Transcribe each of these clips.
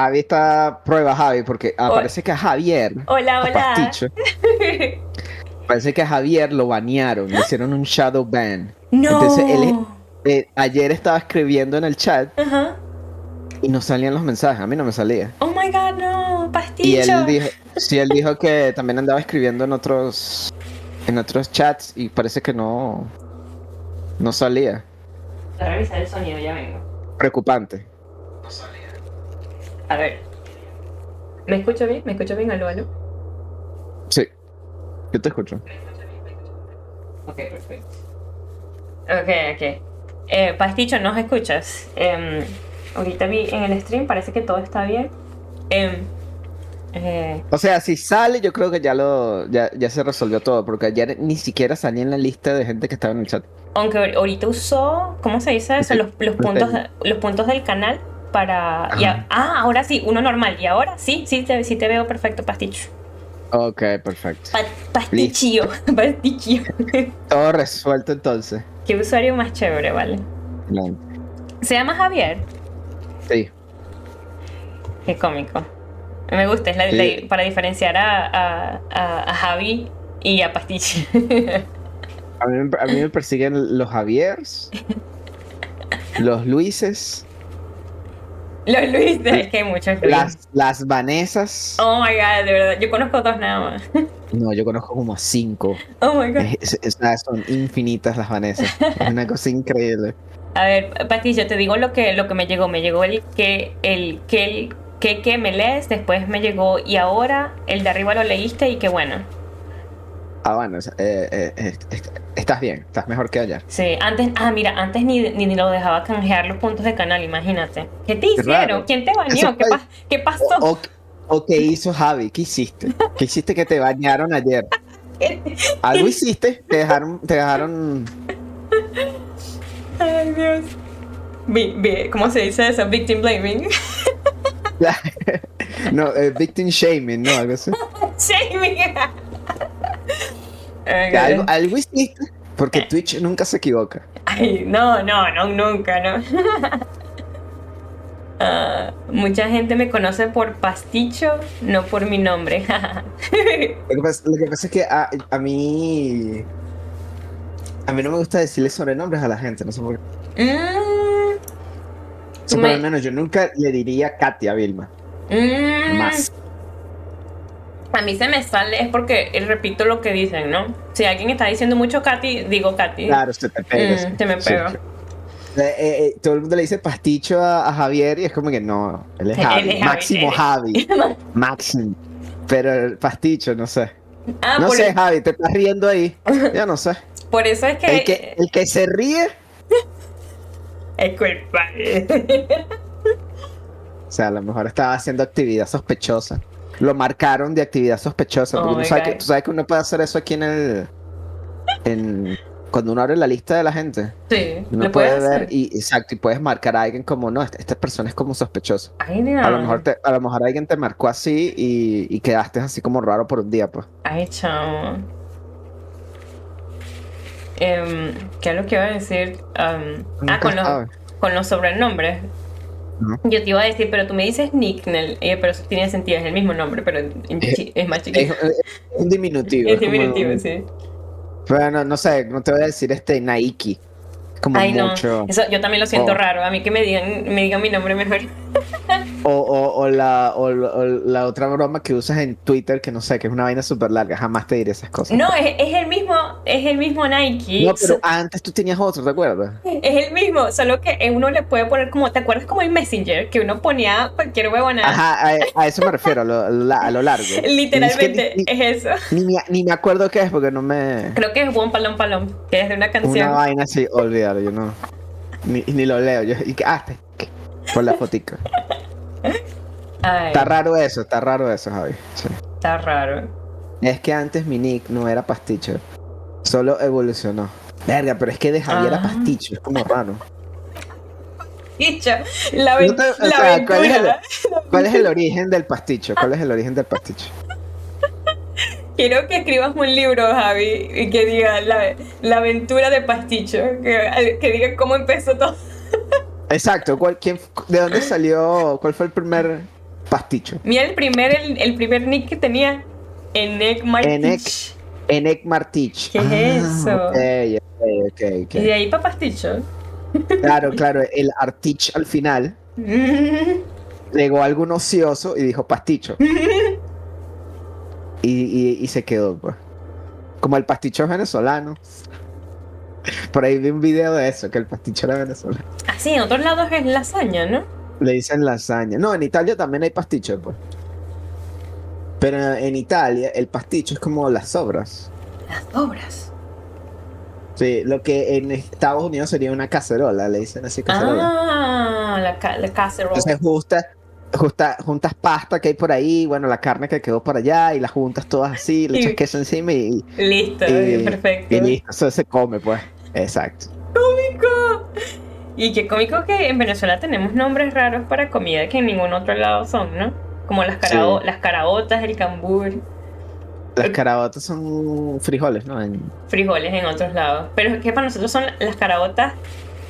Javi está prueba Javi, porque O- parece que a Javier, hola, a hola. Pasticho, parece que a Javier lo banearon, le hicieron un shadow ban. Entonces No. ayer estaba escribiendo en el chat Ajá. y no salían los mensajes, a mí no me salía. Oh my god, no. Y Pasticho. él dijo, sí, él dijo que también andaba escribiendo en otros chats y parece que no salía. Voy a revisar el sonido, ya vengo. Preocupante. A ver. ¿Me escucho bien? ¿Me escucho bien? Aló, aló. Sí, yo te escucho. Ok, perfecto. Ok, ok. Pasticho, ¿nos escuchas? Ahorita vi en el stream, parece que todo está bien. Em, eh, O sea, si sale, yo creo que ya se resolvió todo, porque ayer ni siquiera salía en la lista de gente que estaba en el chat. Aunque ahorita usó, ¿cómo se dice eso? El- Los puntos del canal para... Ajá. ahora sí, uno normal. Y ahora sí, sí te veo perfecto, Pasticho. Ok, perfecto. Listo. Pastichillo, pastichillo. Todo resuelto entonces. Qué usuario más chévere, ¿vale? Excelente. Se llama Javier. Sí, Qué cómico. Me gusta, es sí. para diferenciar a Javi y a Pastiche. A mí me persiguen los Javiers, los Luises, Los Luis, l- es que hay muchos Luis. las Vanessas. Oh my god, de verdad, yo conozco dos nada más. No, yo conozco como a 5. Oh my god. Son infinitas las Vanessas. Es una cosa increíble. A ver, Patricia, te digo lo que me llegó. Me llegó el que me lees, después me llegó y ahora el de arriba lo leíste y qué bueno. Ah, bueno, estás bien, estás mejor que ayer. Sí, mira, antes ni lo dejaba canjear los puntos de canal, imagínate. ¿Qué te Qué hicieron? raro. ¿Quién te Eso baneó? fue. ¿Qué O, pasó? o, o qué hizo Javi, ¿qué hiciste? ¿Qué hiciste que te bañaron ayer? Algo hiciste, te dejaron. Ay, Dios. ¿Cómo se dice eso? Victim blaming. No, victim shaming, no, algo así. Shaming. Algo hiciste, porque Twitch nunca se equivoca. Ay, no, nunca, no. Mucha gente me conoce por Pasticho, no por mi nombre. Lo que pasa es que a mí no me gusta decirle sobrenombres a la gente, no sé por qué. Mm, O tú sea, por lo me, menos yo nunca le diría Katia a Vilma, mm, jamás. a mí se me sale, es porque repito lo que dicen, ¿no? Si alguien está diciendo mucho Katy, digo Katy. Claro, se te pega, sí. Se me Sí. pega. Todo el mundo le dice pasticho a Javier y es como que no, él es Él Javi, es Javi. máximo Javi, máximo. Pero el pasticho, no sé. Ah, No por, sé, Javi, te estás riendo ahí. Yo no sé. por eso es El que, que el que se ríe, es culpable. o sea, a lo mejor estaba haciendo actividad sospechosa. Lo marcaron de actividad sospechosa, Oh porque my tú god. sabes que uno puede hacer eso aquí cuando uno abre la lista de la gente. Sí, Uno lo puedes puede ver hacer. exacto, y puedes marcar a alguien como, no, esta persona es como sospechosa. Ay, A lo mejor alguien te marcó así y quedaste así como raro por un día, pues. ay, chamo. ¿Qué es lo que iba a decir? Nunca sabes. Con los sobrenombres. ¿No? Yo te iba a decir, pero tú me dices Nicknell, pero eso tiene sentido, es el mismo nombre, pero Es, es más es- chiquito. es un diminutivo, Es es como diminutivo, sí. bueno, no sé, no te voy a decir Nike, es como Ay, no, mucho. eso yo también lo siento O, raro. A mí que me digan mi nombre mejor. o la otra broma que usas en Twitter, que no sé, que es una vaina súper larga, jamás te diré esas cosas, No, pues. es el mismo Nike. No, pero antes tú tenías otro, ¿te acuerdas? Es el mismo, solo que uno le puede poner como, ¿te acuerdas como el Messenger? Que uno ponía cualquier huevonada. Ajá, a eso me refiero, a lo largo. Y es que Literalmente es eso. ni me acuerdo qué es, porque no me. Creo que es One Palom Palom, que es de una Una canción. vaina así, olvidar, yo no. Ni lo leo. Por la fotica. Ay, Está raro eso, Javi. Sí. está raro. Es que antes mi nick no era pasticho, solo evolucionó. Verga, pero es que de Javier a Ah, pasticho, es como raro. dicho, O la sea, ¿cuál es aventura. cuál es el origen del pasticho? ¿Cuál es el origen del pasticho? Quiero que escribas un libro, Javi, y que diga la aventura de Pasticho, que diga cómo empezó todo. Exacto, ¿de dónde salió? ¿Cuál fue el primer? pasticho. Mira el primer nick que tenía. Enigmartich. Enigmartich. ¿Qué es eso? Ok. Y de ahí para pasticho. Claro, el artich al final llegó algún ocioso y dijo pasticho. Y se quedó, pues. Como el pasticho es venezolano. Por ahí vi un video de eso, que el pasticho era venezolano. Así, en otros lados es lasaña, ¿no? Le dicen lasaña. No, en Italia también hay pasticho, pues. Pero en Italia el pasticho es como las sobras. Las obras. Sí, lo que en Estados Unidos sería una cacerola, le dicen así cacerola. Ah, la casserole. Entonces juntas pasta que hay por ahí, bueno, la carne que quedó por allá y las juntas todas así, le echas Y queso encima listo, perfecto. y listo, eso se come, pues. Exacto. ¡Cómico! Y qué cómico que en Venezuela tenemos nombres raros para comida que en ningún otro lado son, ¿no? Como Sí. las caraotas, el cambur, Las carabotas son frijoles, ¿no? frijoles en otros lados. Pero es que para nosotros son las caraotas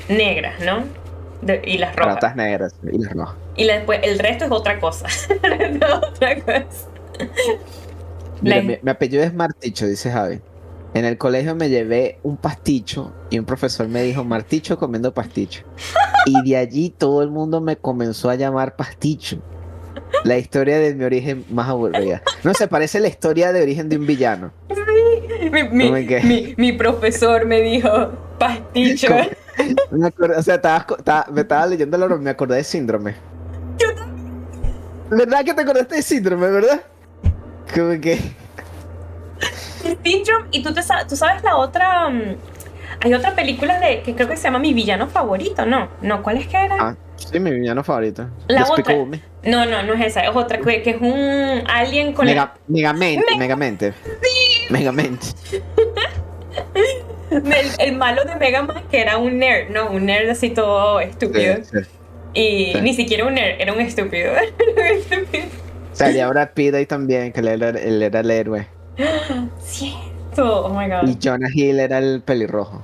negras, ¿no? Y las rojas. Carabotas negras y las rojas. Y después el resto es otra cosa. Otra cosa. Mira, La- mi apellido es Marticho, dice Javi. En el colegio me llevé un pasticho y un profesor me dijo, Marticho comiendo pasticho. Y de allí todo el mundo me comenzó a llamar pasticho. La historia de mi origen más aburrida. No se parece a la historia de origen de un villano. ¿Cómo es que? mi profesor me dijo pasticho. Como- o sea, me estaba leyendo el oro, me acordé de síndrome. Yo también. ¿Verdad que te acordaste de síndrome, verdad? Como que... Syndrome, y tú sabes la otra. Hay otra película que creo que se llama Mi villano favorito, ¿no? No, ¿cuál es que era? Ah, sí, mi villano favorito. La Despicable otra. Me. No es esa, es otra que es un alien con Megamente. el malo de Mega Man que era un nerd, ¿no? Un nerd así todo estúpido. Sí. Y Sí. ni siquiera un nerd, era un estúpido. Era un estúpido. Salía Brad Pitt ahí también, que él era el héroe. Cierto, oh my god. Y Jonah Hill era el pelirrojo.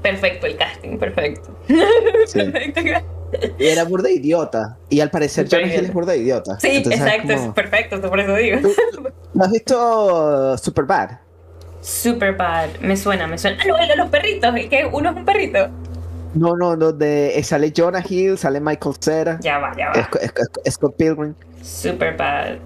Perfecto el casting, perfecto. Sí. Perfecto. Y era burda idiota. Y al parecer Súper Jonah Hill es idiota. burda idiota. Sí, Entonces exacto, es es como... perfecto, por eso digo. ¿No has visto Superbad? Superbad, me suena. Ah, no, el de los perritos, es que uno es un perrito. No, sale Jonah Hill, sale Michael Cera, Ya va. Scott Pilgrim. Superbad.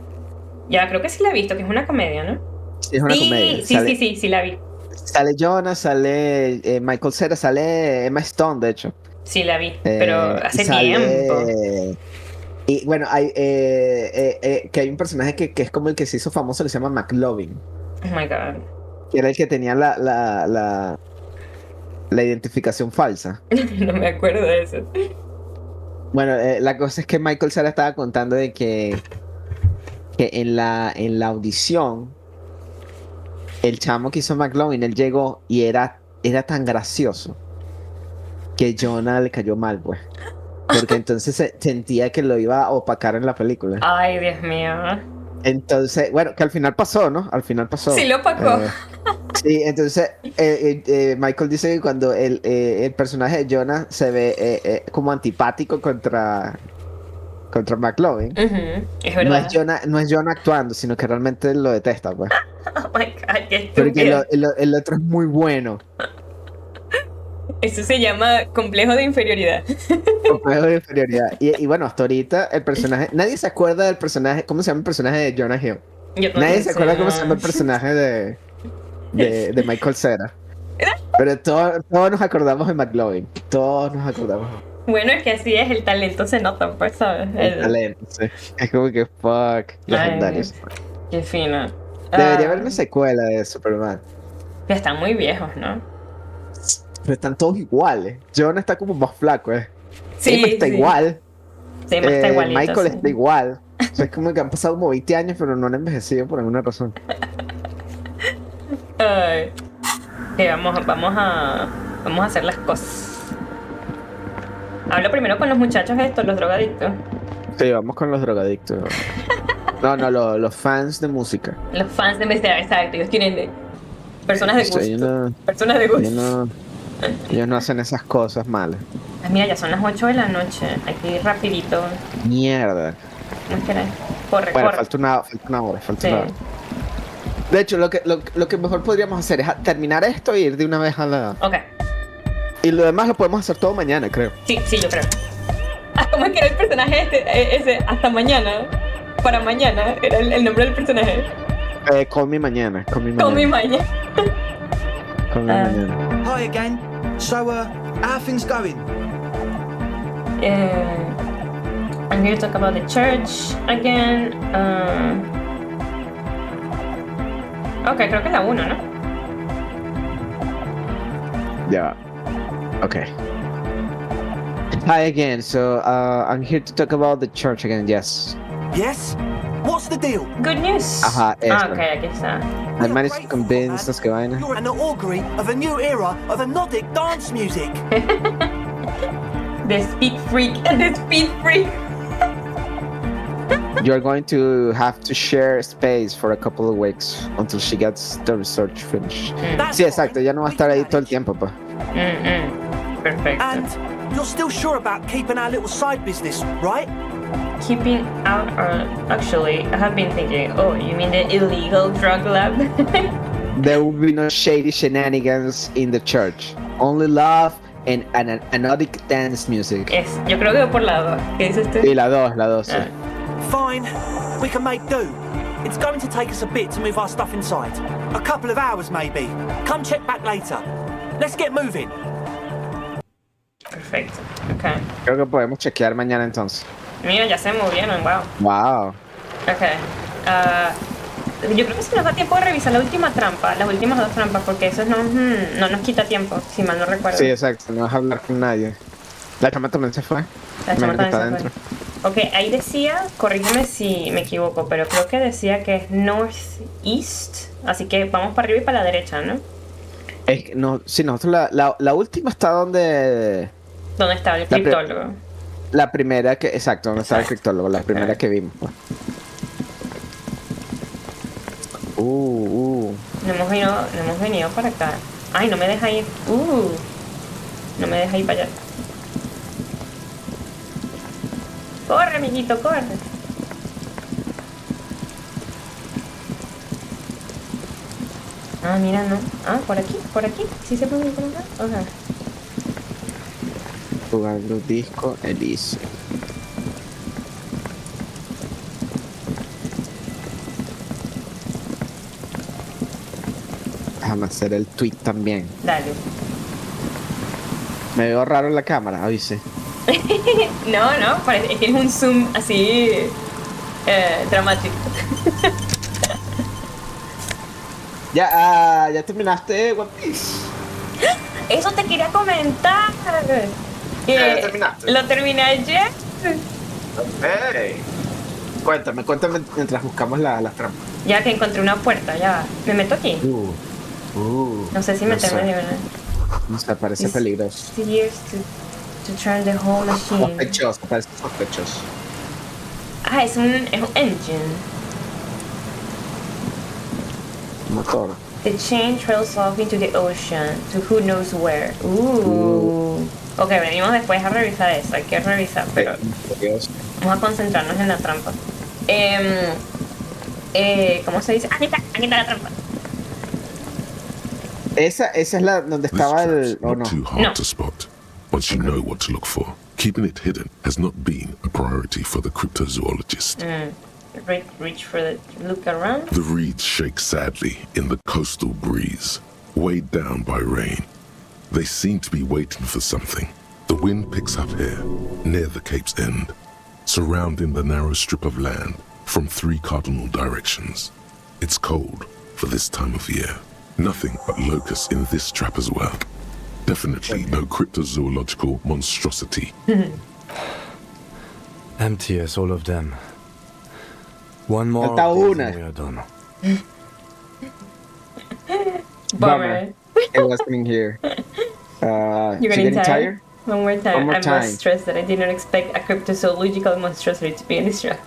Ya, creo que sí la he visto, que es una comedia, ¿no? Sí, es una comedia. Sí, la vi. Sale Jonah, sale Michael Cera, sale Emma Stone, de hecho. Sí la vi, pero Y hace tiempo. Y bueno, que hay un personaje que es como el que se hizo famoso, que se llama McLovin, Oh my god. que era el que tenía la identificación falsa. No me acuerdo de eso. Bueno, la cosa es que Michael Cera estaba contando de que en la audición, el chamo que hizo McLovin, él llegó y era tan gracioso que Jonah le cayó mal, pues. Porque entonces sentía que lo iba a opacar en la película. Ay, Dios mío. Entonces, bueno, que al final pasó, ¿no? Al final pasó. Sí lo opacó. Sí, entonces Michael dice que cuando el personaje de Jonah se ve como antipático contra McLovin, Es no verdad. es Jonah actuando, sino que realmente lo detesta, pues. Oh my god, qué Porque estúpido. el otro es muy bueno. Eso se llama complejo de inferioridad. Complejo de inferioridad. Y bueno, hasta ahorita el personaje. Nadie se acuerda del personaje. ¿Cómo se llama el personaje de Jonah Hill? Yo no Nadie se sé. acuerda cómo se llama el personaje de Michael Cera. Pero todos nos acordamos de McLovin. Todos nos acordamos. Bueno, es que así es, el talento se nota, pues, ¿sabes? El talento, sí. Es como que fuck. Legendarios. Qué fino. Debería haber una secuela de Superman. Ya están muy viejos, ¿no? Pero están todos iguales. Jonah está como más flaco, ¿eh? Sí, Emma está igual. Sí, está igualito. Michael Sí. está igual. O sea, es como que han pasado como 20 años, pero no han envejecido por alguna razón. Ay. Que vamos a hacer las cosas. Hablo primero con los muchachos estos, los drogadictos. Sí, vamos con los drogadictos. No, los fans de música. Los fans de MCA, exacto. Ellos tienen personas de gusto. Personas de gusto. Ellos no hacen esas cosas malas. Ah, mira, ya son las 8 de la noche. Hay que ir rapidito. Mierda. ¿Cómo es que era? Corre, Bueno, corre. falta una hora, Sí. una hora. De hecho, lo que mejor podríamos hacer es terminar esto e ir de una vez a la... Ok. Y lo demás lo podemos hacer todo mañana, creo. Sí, sí, yo creo. Ah, ¿cómo es que era el personaje ese? Hasta mañana. Para mañana. Era el nombre del personaje. Call me mañana, call me Con mi mañana. mañana. Call me Ah. mañana. Hi again. So, how are things going? I'm here to talk about the church again. Ok, creo que es la 1, ¿no? Yeah. Okay. Hi again. So I'm here to talk about the church again. Yes. Yes? What's the deal? Good news. Ajá, Ah, eso. ok, aquí está. I managed to convince us que vaina. You're an augury of a new era of Nordic dance music. The Speed Freak. The Speed Freak. You're going to have to share space for a couple of weeks until she gets the research finished. That's Sí, exacto. fine. Ya no va a We estar can ahí todo el manage. tiempo, pues. Perfecto. And you're still sure about keeping our little side business, right? Keeping out actually, I have been thinking, oh, you mean the illegal drug lab? There will be no shady shenanigans in the church. Only love and anodic dance music. Yo creo que voy por la 2. ¿Qué dices tú? Y la 2, sí. Ah. Fine. We can make do. It's going to take us a bit to move our stuff inside. A couple of hours, maybe. Come check back later. Let's get moving. Perfecto. Ok. Creo que podemos chequear mañana entonces. Mira, ya se movieron, wow. Wow. Ok. Yo creo que si nos da tiempo de revisar la última trampa, las últimas 2 trampas, porque eso no nos quita tiempo, si mal no recuerdo. Sí, exacto. No vas a hablar con nadie. La chama también se fue. La chama Imagínate, también está se adentro. fue. Ok, ahí decía, corrígeme si me equivoco, pero creo que decía que es northeast, así que vamos para arriba y para la derecha, ¿no? Es que no, sí, nosotros la última está donde... ¿Dónde estaba el La pri- criptólogo? La primera que... Exacto, donde estaba el Exacto. criptólogo. La primera que vimos. Pues. No hemos venido para acá. Ay, no me deja ir. No me deja ir para allá. Corre, amiguito, corre. Ah, mira, no. Ah, por aquí. ¿Sí se puede ir por acá? Ajá. Jugando disco Elysium. Déjame hacer el tweet también. Dale. Me veo raro en la cámara, avise. No, parece, es que es un zoom así dramático. Ya terminaste One Piece. Eso te quería comentar. Ya lo terminaste. Lo terminé ayer. Hey. Cuéntame mientras buscamos las trampas. Ya que encontré una puerta, ya va. ¿Me meto aquí? No sé si meterme de verdad. No sé, parece It's peligroso. Years to turn the whole machine. Sospechoso, parece sospechoso. Ah, es un engine. Motor. The chain trails off into the ocean to who knows where. Ok, venimos después a revisar eso. Hay que revisar, pero Dios. vamos a concentrarnos en la trampa. ¿Cómo se dice? Aquí está la trampa. Esa es la donde This estaba trap's el... ¿O not no? too hard No. to spot once you know what to look for. Keeping it hidden has not been a priority for the cryptozoologist. Reach for the look around. The reeds shake sadly in the coastal breeze, weighed down by rain. They seem to be waiting for something. The wind picks up here, near the cape's end, surrounding the narrow strip of land from 3 cardinal directions. It's cold for this time of year. Nothing but locusts in this trap as well. Definitely no cryptozoological monstrosity. Empty as all of them. One more Falta of these una. and we are done. Bummer. It wasn't in here. You're you getting tired? tired? One more time. One more I time. must stress that I did not expect a cryptozoological monstrosity to be in this trap.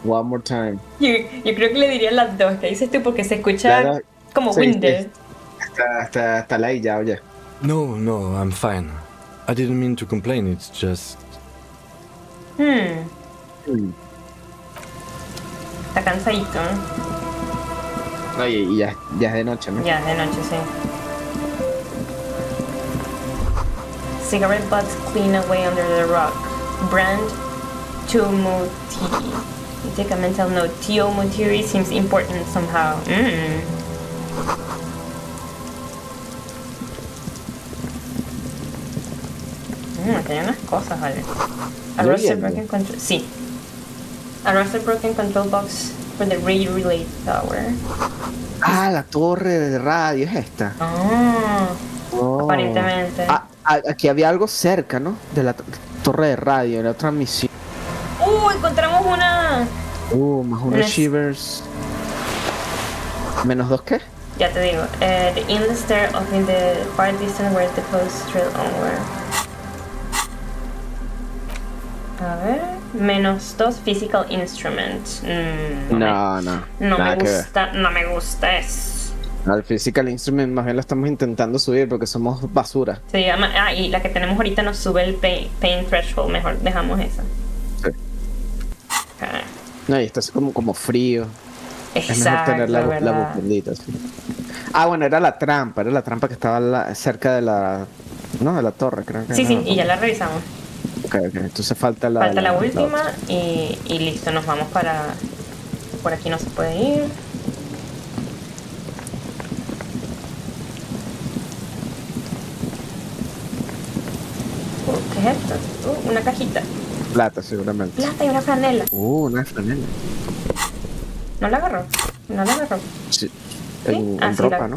One more time. Yo creo que le diría las dos. ¿Qué dices tú? Porque se escucha Las dos. como Sí, winded. Hasta la ya, oye. No, I'm fine. I didn't mean to complain, it's just... Está cansadito, ¿no? Oye, y ya es de noche, ¿no? Ya, de noche, sí. Cigarette butts clean away under the rock. Brand Tumutiri. You take a mental note. Tio Mutiri seems important somehow. Aquí hay unas cosas, vale. A Muy rusted bien. broken control. Sí. A rusted broken control box for the radio relay tower. Ah, la torre de radio es esta. Oh. Aparentemente. Aquí había algo cerca, ¿no? De la torre de radio, en la otra misión. Encontramos una. Más unos shivers. ¿-2 qué? Ya te digo. The endless stare off in the far distance where the post trail onward. A ver. -2 physical instruments. No. No Nada me que ver. gusta. No me gusta eso. Al physical instrument más bien lo estamos intentando subir porque somos basura. Se llama. Y la que tenemos ahorita nos sube el pain threshold. Mejor dejamos esa. Sí. Okay. No, y está así como frío. Es mejor Exacto, tener la ¿verdad? bufandita, sí. Bueno, era la trampa que estaba cerca de la torre, creo que Sí, era. y ya la revisamos. Ok, entonces falta la Falta la otra. última y listo, nos vamos para... Por aquí no se puede ir. ¿Qué es esto? Una cajita. Plata, seguramente. Plata y una franela. Una franela. ¿No la agarró? No la agarró. Sí. ¿Sí? En Sí, ropa, ¿no?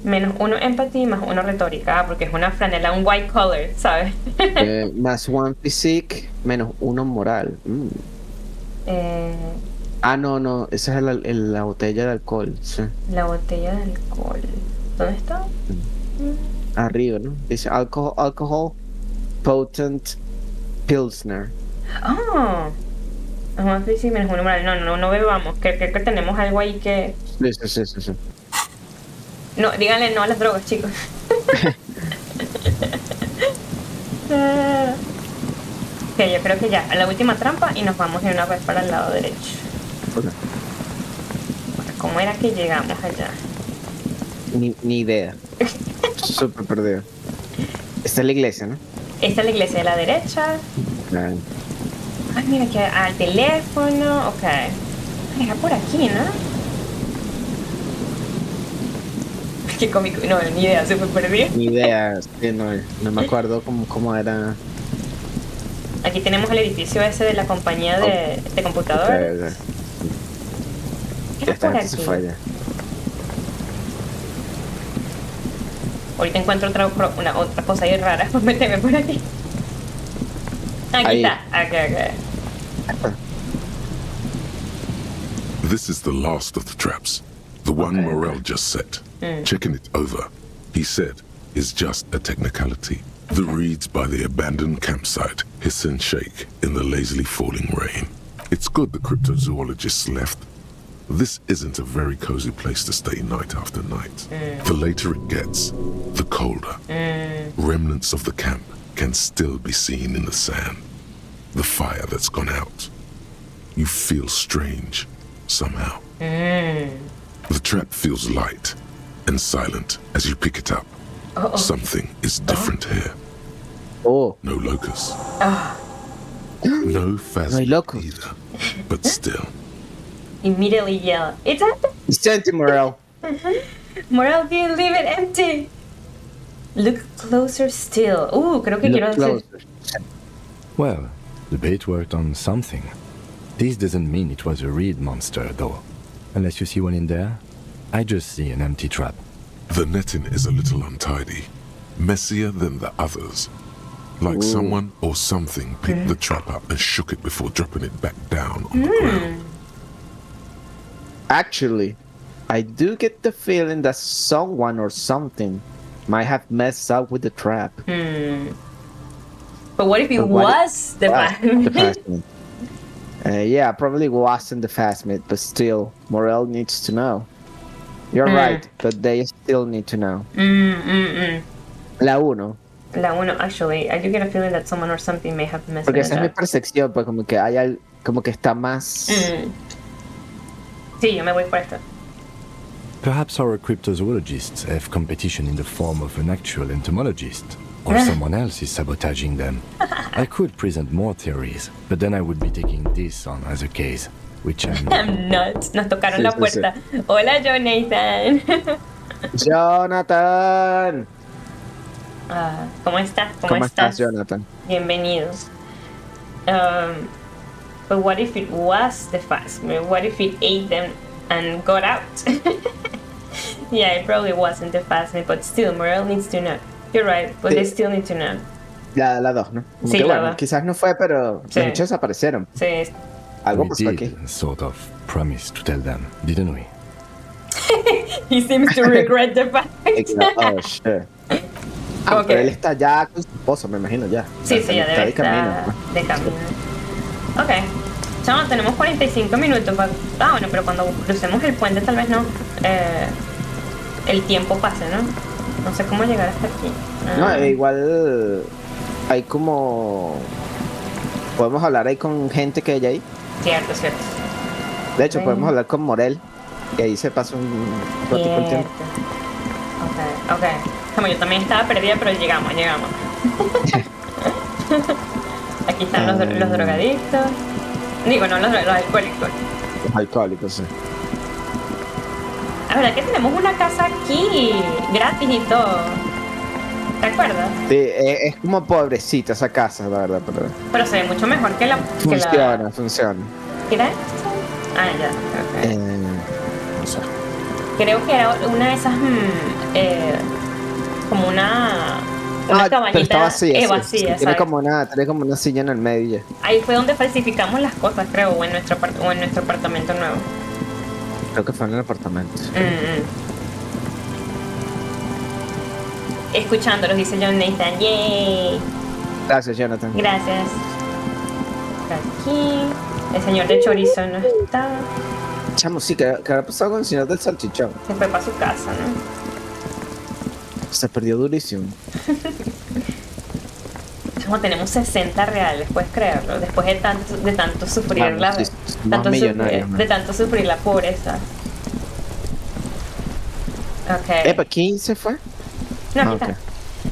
-1 empathy más 1 retórica. Porque es una franela, un white color, ¿sabes? +1 physique, -1 moral. No, esa es la botella de alcohol, sí. La botella de alcohol. ¿Dónde está? Arriba, ¿no? Dice alcohol potent pilsner. Más físico menos 1 moral. No bebamos. Creo que tenemos algo ahí que... Sí. No, díganle no a las drogas, chicos. Ok, yo creo que ya, a la última trampa y nos vamos de una vez para el lado derecho. Okay. ¿Cómo era que llegamos allá? Ni idea. Súper perdido. Esta es la iglesia, ¿no? Esta es la iglesia de la derecha. Claro. Ay, mira que al teléfono. Ok. Era por aquí, ¿no? Qué cómico. No, ni idea, se fue perdido. Ni idea. Sí, no me acuerdo cómo era. Aquí tenemos el edificio ese de la compañía de computadores. Okay. Era Esta por gente se aquí. fue allá. Ahorita encuentro otra cosa ahí rara. Pues méteme por aquí. Aquí Ahí. está. Ok. This is the last of the traps. The one Morel just set. Checking it over, he said, is just a technicality. The reeds by the abandoned campsite hiss and shake in the lazily falling rain. It's good the cryptozoologists left. This isn't a very cozy place to stay night after night. The later it gets, the colder. Remnants of the camp can still be seen in the sand. The fire that's gone out. You feel strange, somehow. The trap feels light and silent as you pick it up. Something is different here. Oh. No locusts. No No hay phasm locos. either. But still. Immediately yell. It's empty. It's empty, Morel. Morel didn't leave it empty. Look closer still. Creo que quiero Look decir. closer. Well, the bait worked on something. This doesn't mean it was a reed monster, though. Unless you see one in there, I just see an empty trap. The netting is a little untidy. Messier than the others. Like someone or something picked the trap up and shook it before dropping it back down on the ground. Actually, I do get the feeling that someone or something might have messed up with the trap. But what if it But what was the The man? Phasmid. Yeah, probably wasn't the Phasmid, but still, Morel needs to know. You're right, but they still need to know. La 1. La 1, actually, I do get a feeling that someone or something may have messed Porque it esa es mi up. percepción, pues como que como que está más... Sí, yo me voy por esto. Perhaps our cryptozoologists have competition in the form of an actual entomologist, or someone else is sabotaging them. I could present more theories, but then I would be taking this on as a case, which I'm I'm nuts. Nos tocaron Sí, la sí, puerta. Hola, Jonathan. Jonathan. ¿Cómo estás? ¿Cómo estás, Jonathan? Bienvenido. But what if it was the Phasm? What if it ate them and got out? Yeah, it probably wasn't the Phasm, but still, Morel needs to know. You're right, but they still need to know. La 2, ¿no? Como Sí, que la bueno, dos. quizás no fue, pero Sí. los hechos desaparecieron. Sí. Algo we pasó aquí. did sort of promise to tell them, didn't we? He seems to regret the fact. Oh, shit. Ah, Ok. pero él está ya con su esposo, me imagino, ya. Sí, sí, ya Está debe de camino, estar pues. de camino. Ok. Chamo, tenemos 45 minutos. Bueno, pero cuando crucemos el puente tal vez no. El tiempo pase, ¿no? No sé cómo llegar hasta aquí. No, igual hay como... Podemos hablar ahí con gente que hay ahí. Cierto, cierto. De hecho, Sí. podemos hablar con Morel. Y ahí se pasa un ratito el tiempo. Ok. Como yo también estaba perdida, pero llegamos. Aquí están los drogadictos. Digo, no los alcohólicos. Los alcohólicos, sí. La verdad que tenemos una casa aquí gratis y todo. ¿Te acuerdas? Sí, es como pobrecita esa casa, la verdad, pero Pero se ve mucho mejor que la... funciona. ¿Qué era esto? Ah, ya. Ok. No sé. Creo que era una de esas... como una Pero cabañita está vacía. Sí. vacía, Tiene ¿sabes? como una silla en el medio. Ya. Ahí fue donde falsificamos las cosas, creo, o en nuestro apartamento nuevo. Creo que fue en el apartamento. Escuchándolos, dice John Nathan. ¡Yay! Gracias, Jonathan. Gracias. Por aquí. El señor de chorizo no está. Chamo, sí, ¿qué habrá pasado con el señor del salchichón? Se fue para su casa, ¿no? Se perdió durísimo. Chamo, tenemos 60 reales, ¿puedes creerlo? Después de tanto sufrir Vamos, sí, somos millonarios, de tanto sufrir la pobreza. Ok. Epa, ¿quién se fue? No, aquí Ah, está. ok.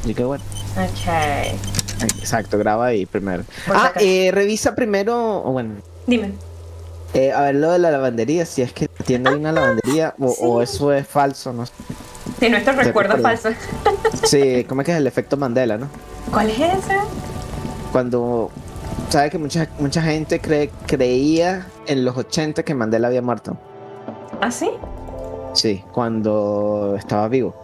Y qué bueno. Ok. Exacto, graba ahí primero. Por si acaso. Revisa primero, o bueno, Dime. a ver lo de la lavandería, si es que la tienda hay una lavandería o eso es falso, no sé. Sí, nuestro Te recuerdo recuerdo. falso. Sí, ¿cómo es que es el efecto Mandela, no? ¿Cuál es ese? Cuando, sabes que mucha gente creía en los 80 que Mandela había muerto. ¿Ah, sí? Sí, cuando estaba vivo.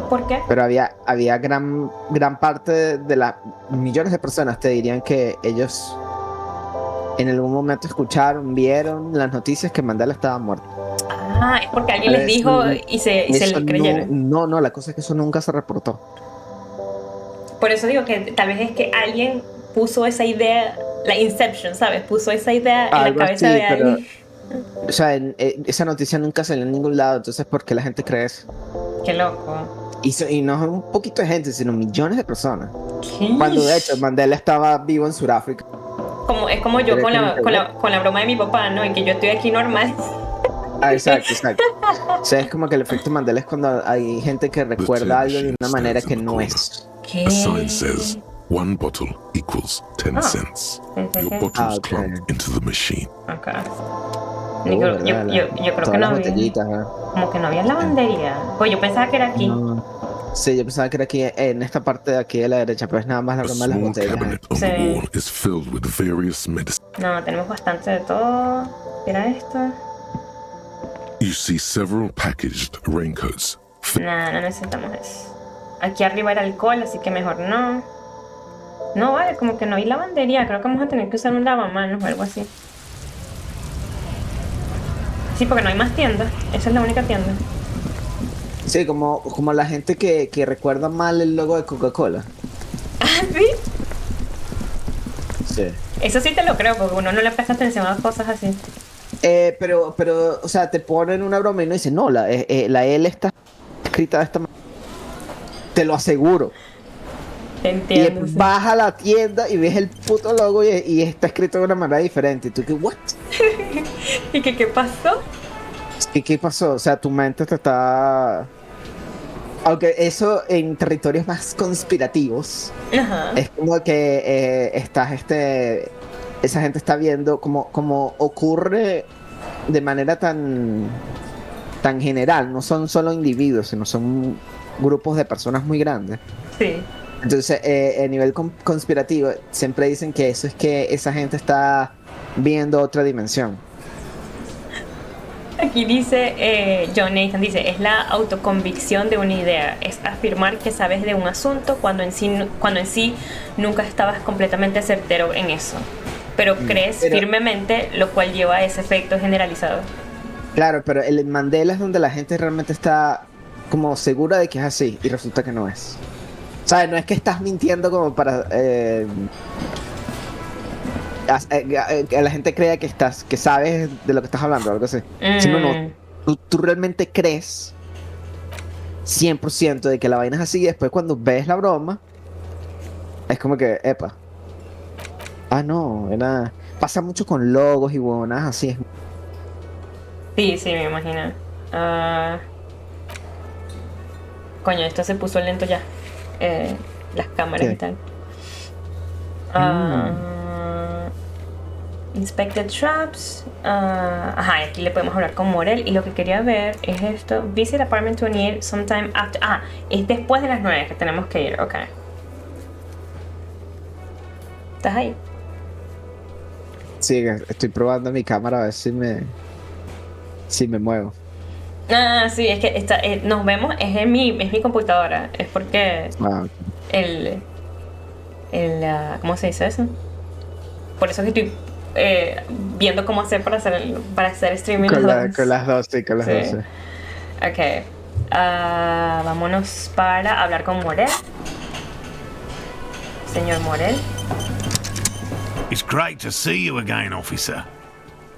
¿Por qué? Pero había gran parte de las millones de personas te dirían que ellos en algún momento escucharon, vieron las noticias que Mandela estaba muerto. Ah, es porque alguien les Eso- dijo y se Eso le creyeron. no, la cosa es que eso nunca se reportó. Por eso digo que tal vez es que alguien puso esa idea, la Inception, ¿sabes? Puso esa idea en la Algo cabeza así, de pero, alguien. o sea, esa noticia nunca salió en ningún lado, entonces ¿por qué la gente cree eso? Qué loco. Y no es un poquito de gente, sino millones de personas. ¿Qué? Cuando de hecho Mandela estaba vivo en Sudáfrica. Es como yo Pero con es que la broma de mi papá, ¿no? Y que yo estoy aquí normal. Ah, exacto. O sea, es como que el efecto Mandela es cuando hay gente que recuerda algo de una manera que no es. ¿Qué? A sign says 1 bottle equals 10 cents. Pensé Your que... bottles okay. clump into the machine. Ok. Oh, Yo ¿verdad? creo Todas que no las había... botellitas, ¿eh? Como que no había lavandería. Pues yo pensaba que era aquí. No. Sí, yo pensaba que era aquí, en esta parte de aquí de la derecha, pero es nada más la A broma de las small botellas. cabinet on Sí. the wall is filled with various medicines. No, tenemos bastante de todo. ¿Qué era esto? You see several packaged raincoats. No necesitamos eso. Aquí arriba era alcohol, así que mejor no. No, vale, como que no hay lavandería. Creo que vamos a tener que usar un lavamanos o algo así. Sí, porque no hay más tiendas. Esa es la única tienda. Sí, como la gente que recuerda mal el logo de Coca-Cola. ¿Ah, sí? Sí. Eso sí te lo creo, porque uno no le presta atención a cosas así. Pero, o sea, te ponen una broma y no dicen, no, la L está escrita de esta manera. Te lo aseguro. Y Entiendo. Sí. vas a la tienda y ves el puto logo y está escrito de una manera diferente. Y tú que, ¿what? ¿Y qué pasó? ¿Qué pasó? O sea, tu mente te está... Aunque eso en territorios más conspirativos, Ajá. es como que esa gente está viendo como ocurre de manera tan general. No son solo individuos, sino son grupos de personas muy grandes. Sí. Entonces, a nivel conspirativo, siempre dicen que eso es que esa gente está viendo otra dimensión. Aquí dice, John Nathan dice, es la autoconvicción de una idea, es afirmar que sabes de un asunto cuando en sí nunca estabas completamente certero en eso, pero crees firmemente, lo cual lleva a ese efecto generalizado. Claro, pero el Mandela es donde la gente realmente está como segura de que es así y resulta que no es. ¿Sabes? No es que estás mintiendo como para que la gente crea que sabes de lo que estás hablando, algo así. Sino no, tú realmente crees 100% de que la vaina es así y después cuando ves la broma, es como que, epa. Ah, no, pasa mucho con logos y huevonadas así. Sí, me imagino. Coño, esto se puso lento ya. Las cámaras ¿Qué? y tal. Inspected traps. Ajá, aquí le podemos hablar con Morel. Y lo que quería ver es esto. Visit apartment 28 sometime after. Es después de las 9 que tenemos que ir. Ok. ¿Estás ahí? Sí, estoy probando mi cámara a ver si me muevo. Sí, es que nos vemos. Es mi computadora. Es porque Ah, el ¿cómo se dice eso? Por eso es que estoy viendo cómo hacer para hacer streaming con las dos. las dos, sí, con las Sí. dos, sí. Ok. Vámonos para hablar con Morel. Señor Morel. It's great to see you again, officer.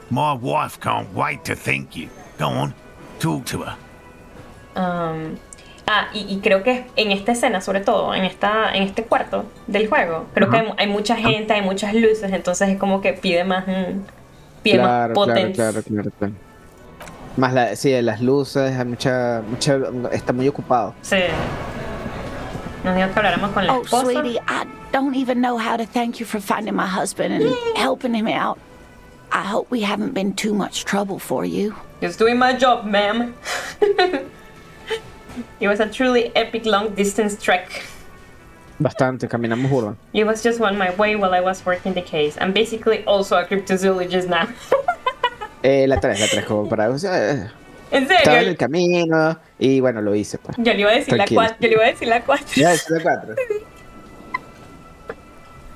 My wife can't wait to thank you. Go on, talk to her. Y creo que en esta escena, sobre todo, en este cuarto del juego, creo que hay mucha gente, hay muchas luces, entonces es como que pide más Claro, potencia. claro. Más sí, las luces, hay está muy ocupado. Sí. Nos dijo que habláramos con la Oh, esposa. sweetie, I don't even know how to thank you for finding my husband and helping him out. I hope we haven't been too much trouble for you. Just doing my job, ma'am. It was a truly epic long distance trek. Bastante, caminamos urban. It was just on my way while I was working the case. I'm basically also a cryptozoologist now. La 3, como para... O sea, ¿En estaba en serio? el camino y bueno, lo hice, pues. Yo le iba a decir Tranquilo. la 4. Yo le iba a decir la 4. Ya, es la 4.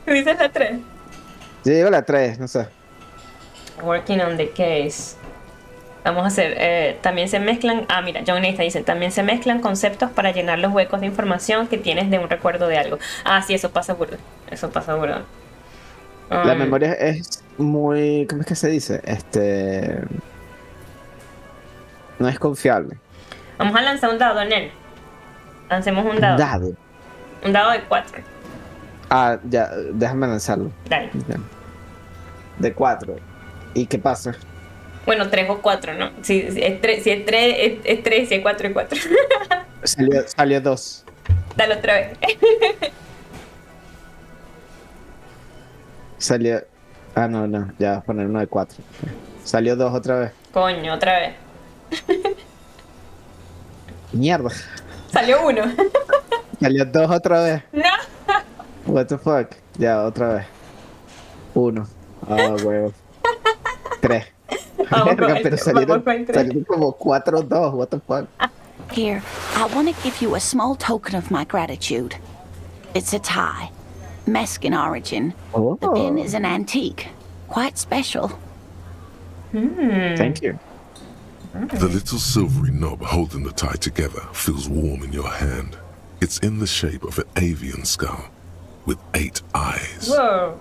¿Tú dices la 3? Yo digo la 3, no sé. Working on the case. Vamos a hacer, también se mezclan, mira, John Nathan dice, también se mezclan conceptos para llenar los huecos de información que tienes de un recuerdo de algo. Sí, eso pasa burda. La memoria es muy... ¿Cómo es que se dice? No es confiable. Vamos a lanzar un dado, Nel. Lancemos un dado. Dado. Un dado de 4. Ya, déjame lanzarlo. Dale. Ya. De 4. ¿Y qué pasa? Bueno, 3 o 4, ¿no? Si es 3, si es 3, si es 4 y 4. Salió 2. Dale otra vez. Salió... no, ya voy a poner uno de 4. Salió 2 otra vez. Coño, otra vez. Mierda. Salió 1. Salió 2 otra vez. No. What the fuck. Ya, otra vez. 1. Huevo. 3. Pero salieron como 4-2. What the fuck. Here, I want to give you a small token of my gratitude. It's a tie. Meskin origin. Oh. The pin is an antique. Quite special. Thank you. The little silvery knob holding the tie together feels warm in your hand. It's in the shape of an avian skull with 8 eyes. Whoa.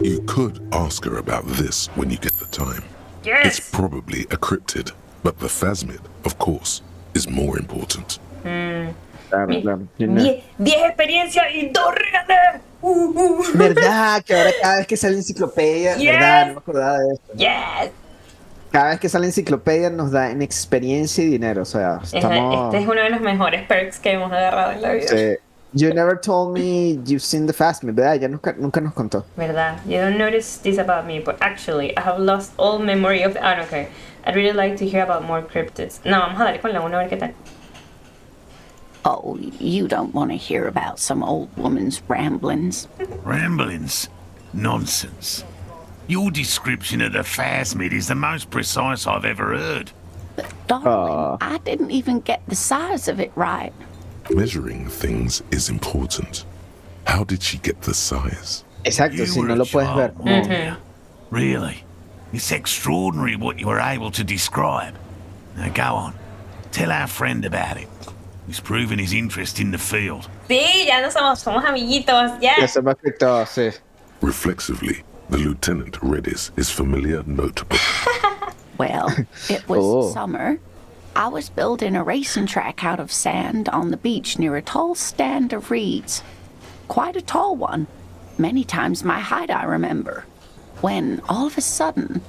You could ask her about this when you get the time. Yes. It's probably a cryptid, but the phasmid, of course, is more important. Claro, claro. You never- 10 experiencias y 2 regalos. ¿Verdad? Que ahora cada vez que sale enciclopedia, ¿verdad? No Yes, me acordaba de eso. yes. Cada vez que sale enciclopedia nos da en experiencia y dinero. O sea, Este estamos. es uno de los mejores perks que hemos agarrado en la vida. Sí. You never told me you've seen the fast me, ¿verdad? Ya nunca nos contó. ¿Verdad? You don't notice this about me, but actually, I have lost all memory of. Ah, no, okay. I'd really like to hear about more cryptids. No, vamos a darle con la 1 a ver qué tal. Oh, you don't want to hear about some old woman's ramblings. Ramblings? Nonsense. Your description of the phasmid is the most precise I've ever heard. Darling, I didn't even get the size of it right. Measuring things is important. How did she get the size? Exacto, You si were no a lo puedes ver. child, weren't you? Really? It's extraordinary what you were able to describe. Now go on. Tell our friend about it. He's proven his interest in the field. Sí, ya no somos amiguitos, ya. Ya se me afectó, sí. Reflexively, the lieutenant read his familiar notebook. Well, it was Oh. summer. I was building a racing track out of sand on the beach near a tall stand of reeds. Quite a tall one. Many times my height, I remember. When, all of a sudden,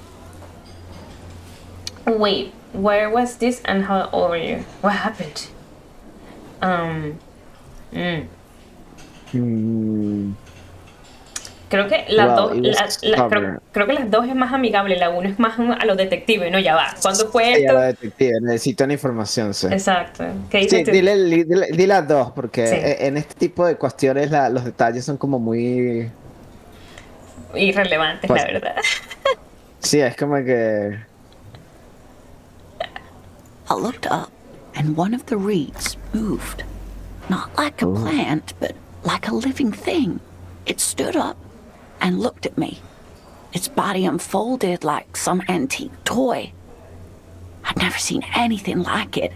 Wait, where was this and how old were you? What happened? Creo que las Well, dos, it was creo que las dos es más amigable. La 1 es más a los detectives, no, ya va. ¿Cuándo fue Ella esto? la detective, necesito la información, sí. Exacto. ¿Qué Sí, dices tú? di las dos, porque Sí. en este tipo de cuestiones los detalles son como muy. Irrelevantes, Pues- la verdad. Sí, es como que. I looked up and one of the reeds moved. Not like a plant, but like a living thing. It stood up and looked at me. Its body unfolded like some antique toy. I'd never seen anything like it.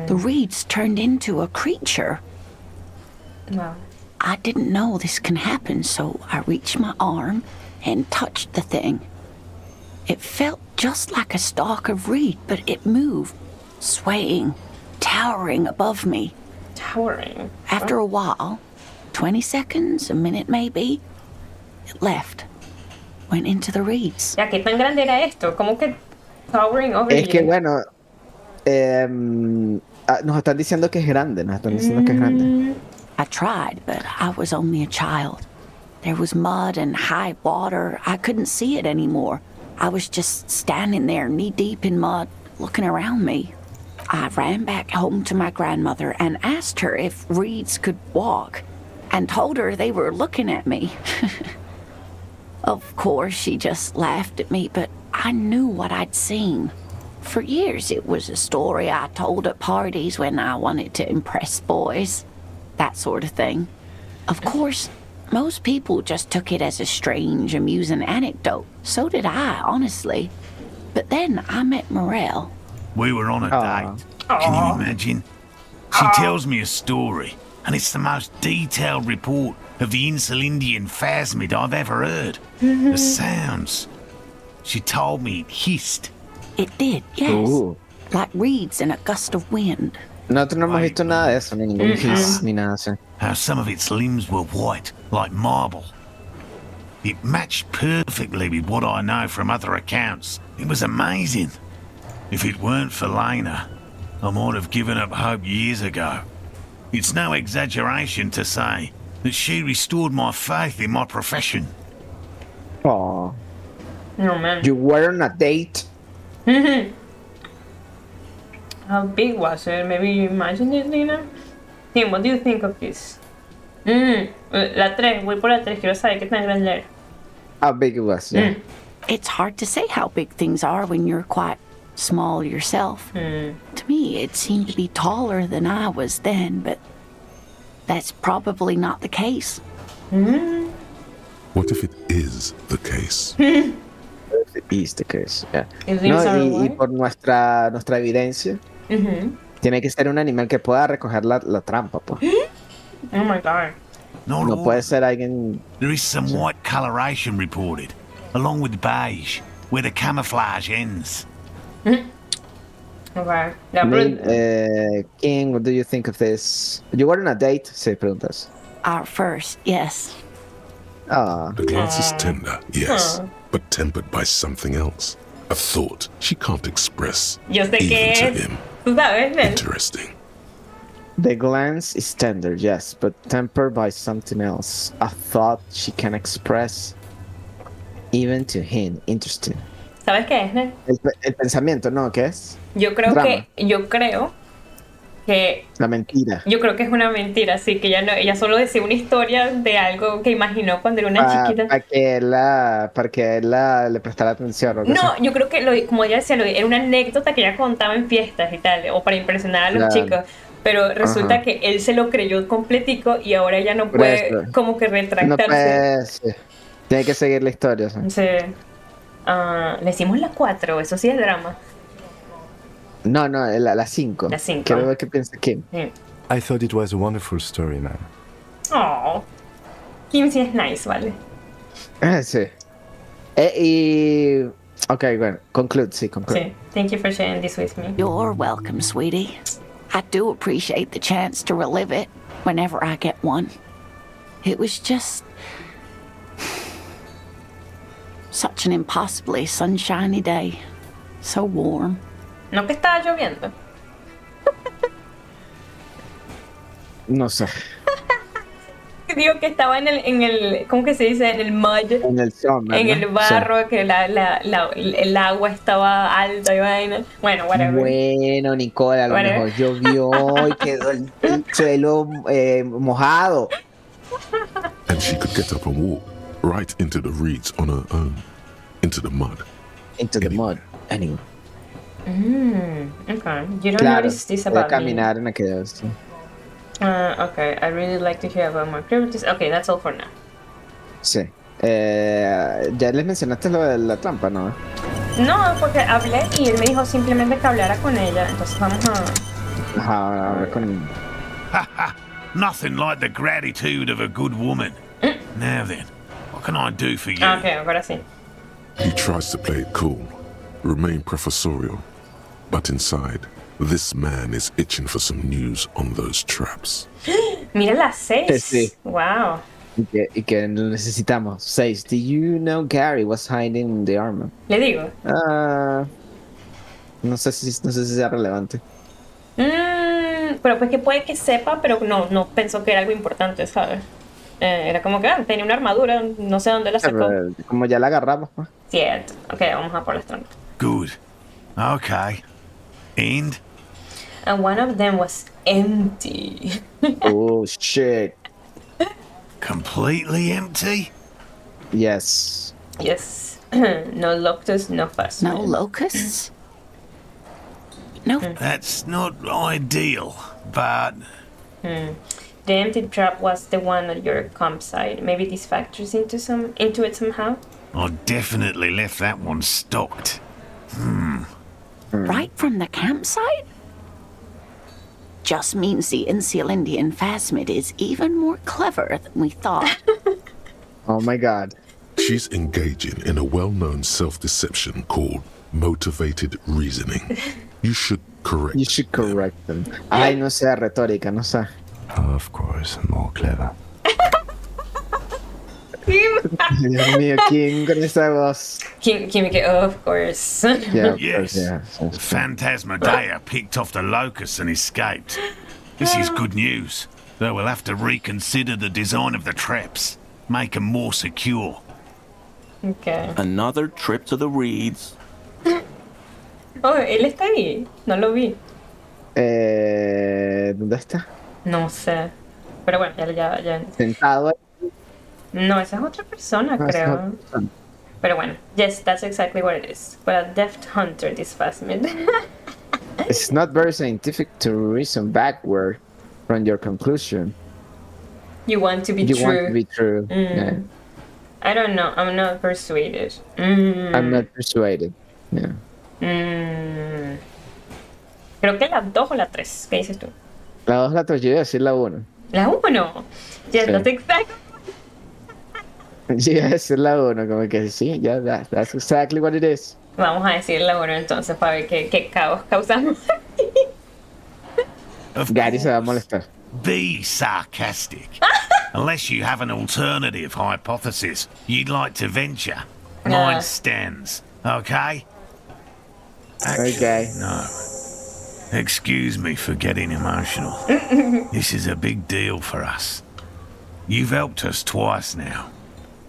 The reeds turned into a creature. Wow. I didn't know this can happen, so I reached my arm and touched the thing. It felt just like a stalk of reed, but it moved, swaying, towering above me. Towering. After a while, 20 seconds, a minute maybe, it left, went into the reeds. Ya, ¿qué tan grande era esto? ¿Cómo que towering over Es que you? bueno. Nos están diciendo que es grande, nos están diciendo que es grande. I tried, but I was only a child. There was mud and high water. I couldn't see it anymore. I was just standing there knee-deep in mud, looking around me. I ran back home to my grandmother and asked her if reeds could walk, and told her they were looking at me. Of course, she just laughed at me, but I knew what I'd seen. For years, it was a story I told at parties when I wanted to impress boys. That sort of thing. Of course, most people just took it as a strange, amusing anecdote. So did I, honestly. But then I met Morel. We were on a Aw. date. Can you imagine? She tells me a story, and it's the most detailed report of the Insulindian phasmid I've ever heard. The sounds. She told me it hissed. It did, yes. Uh. Like reeds in a gust of wind. Nosotros no hemos visto nada de eso, ni ningún hiss, ni nada así. How some of its limbs were white, like marble. It matched perfectly with what I know from other accounts. It was amazing. If it weren't for Lena, I might have given up hope years ago. It's no exaggeration to say that she restored my faith in my profession. Oh, No, man. you were on a date. How big was it? Maybe you imagine it, Lina? Tim, what do you think of this? La 3, voy por la 3, quiero saber qué tan grande era. How big it was, yeah. It's hard to say how big things are when you're quite small yourself. To me, it seemed to be taller than I was then, but that's probably not the case. What if it is the case? It is the case, yeah. It No, lives on y what? por nuestra evidencia, tiene que ser un animal que pueda recoger la trampa, pues. Oh my god. Not No all. puede ser alguien. There is some white coloration reported, along with beige, where the camouflage ends. Okay. King, what do you think of this? You were on a date? Sí, preguntas. Our first, yes. Ah, The glance is tender, yes, but tempered by something else. A thought she can't express, Yo sé even que to es. him. Tú sabes, Nel. Interesting. the glance is tender, yes, but tempered by something else. A thought she can express, even to him. Interesting. ¿Sabes qué es, Nel? El pensamiento, ¿no? ¿Qué es? Yo creo Drama. que La mentira. yo creo que es una mentira, sí, que ella solo decía una historia de algo que imaginó cuando era una chiquita. Para que él le prestara atención. ¿O qué No, sé? yo creo que como ella decía, era una anécdota que ella contaba en fiestas y tal, o para impresionar a los Claro. chicos. Pero resulta Ajá. que él se lo creyó completico y ahora ella no Por puede eso. como que No retractarse. puede. Sí. Tiene que seguir la historia. ¿Sí? Sí. Le hicimos la 4, eso sí es drama. No, la 5. La 5. Quiero ver qué piensa Kim. Sí. I thought it was a wonderful story, man. Oh. Kim sí es nice, ¿vale? Sí. Y. Ok, bueno, conclude. Sí. Thank you for sharing this with me. You're welcome, sweetie. I do appreciate the chance to relive it whenever I get one. It was just such an impossibly sunshiny day. So warm. No que estaba lloviendo. No sé. Digo que estaba en el ¿cómo que se dice? En el mud. En el summer, En ¿no? el barro, que el agua estaba alta y vaina. Bueno, Sí. whatever. Bueno, Nicole, a lo Whatever. mejor llovió y quedó el suelo mojado. And she could get up and walk right into the reeds on her own, into the mud. Into the mud. Anyway. Okay. You don't Claro, notice this puede about me. caminar en aquello. Sí. Okay, I really like to hear about more cryptids. Okay, that's all for now. Sí. Ya les mencionaste lo de la trampa, ¿no? No, porque hablé y él me dijo simplemente que hablara con ella. Entonces vamos a... Ajá, ahora con... Nothing like the gratitude of a good woman. Now then, what can I do for you? Okay, ahora sí. He tries to play it cool, remain professorial, but inside, this man is itching for some news on those traps. Mira las 6. Sí. Wow. Y que lo necesitamos. 6. Do you know Gary was hiding in the armor? Le digo. No sé si sea relevante. Pero pues que puede que sepa, pero no pensó que era algo importante, ¿sabes? Era como que tenía una armadura, no sé dónde la sacó. Como ya la agarramos, ¿no? Cierto. Ok, vamos a por las trampas. Good. Okay. And? And one of them was empty. Oh, shit. Completely empty? Yes. Yes. No loctus, no fuss. No locusts? No. That's not ideal, but The empty trap was the one at your campsite. Maybe this factors into it somehow. I definitely left that one stocked. Right from the campsite? Just means the Insulindian phasmid is even more clever than we thought. Oh my god. She's engaging in a well-known self-deception called motivated reasoning. You should correct. You should correct them. Ay, no sé, retórica, no sé. Oh, of course, more clever. Dios mío, ¿quién con esa voz? Kim que, of course. Yeah, of Yes. course, yeah. Phantasmadea picked off the locusts and escaped. This is good news, though we'll have to reconsider the design of the traps, make them more secure. Okay. Another trip to the reeds. Oh, él está ahí. No lo vi. ¿Dónde está? No sé. Pero bueno, ya. Sentado ahí. No, esa es otra persona, No, esa es creo. otra persona. Pero bueno, yes, that's exactly what it is. But a deft hunter, this phasmid. It's not very scientific to reason backward from your conclusion. You want to be You true. want to be true. Yeah. I don't know. I'm not persuaded. I'm not persuaded. Yeah. Creo que la 2 o la 3. ¿Qué dices tú? La 2 la 3, yo iba a decir la 1. La 1. Yes, Sí. that's exactly. Yo iba a decir la 1, como que sí, ya, that's exactly what it is. Vamos a decirle ahora entonces para ver qué caos causamos. Of Gary se va a course. molestar. Be sarcastic. Unless you have an alternative hypothesis you'd like to venture. Mine stands, okay? Okay. No. Excuse me for getting emotional. This is a big deal for us. You've helped us twice now,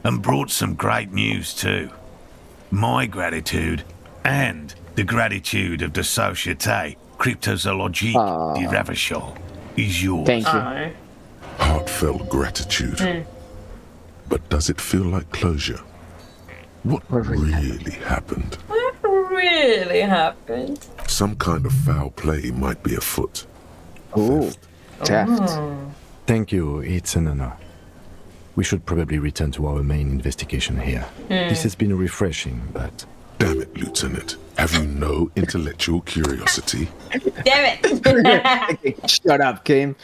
and brought some great news too. My gratitude, and the gratitude of the Société Cryptozoologique de Ravachol, is yours. Thank you. Ay. Heartfelt gratitude. But does it feel like closure? What really happened? What really happened? Some kind of foul play might be afoot. Ooh, theft. Thank you, it's an honor. We should probably return to our main investigation here. This has been refreshing, but Damn it, Lieutenant. Have you no intellectual curiosity? Damn it. Shut up, Kim.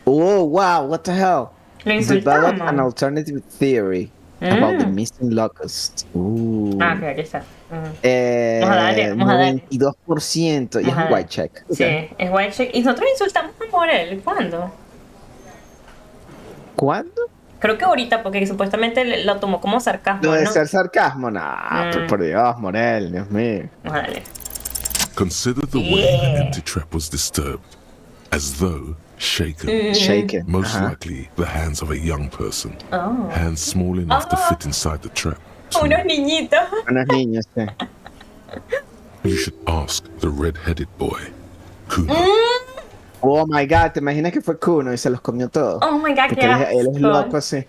Oh, wow, what the hell? Lo Develop an insultamos. alternative theory about the missing locust. Ah, ok, aquí está. Ujú. Eh, Vamos a darle, vamos a darle. 92%. Y es Vamos a un darle. white check. Sí, Ok. es white check. Y nosotros insultamos a Morel. ¿Cuándo? ¿Cuándo? Creo que ahorita, porque supuestamente lo tomó como sarcasmo, No de ¿no? ser sarcasmo, nah, por Dios, Morel, Dios mío. Vamos a darle. Consider the way the empty trap was disturbed, as though shaken. Shaken. Most Ajá. likely the hands of a young person. Oh. Hands small enough to fit inside the trap. Unos niñitos. Unos niños, sí. You should ask the red-headed boy, Kuno. Oh my god, ¿te imaginas que fue Kuno y se los comió todos? Oh my god, Porque qué él es asco. loco, sí.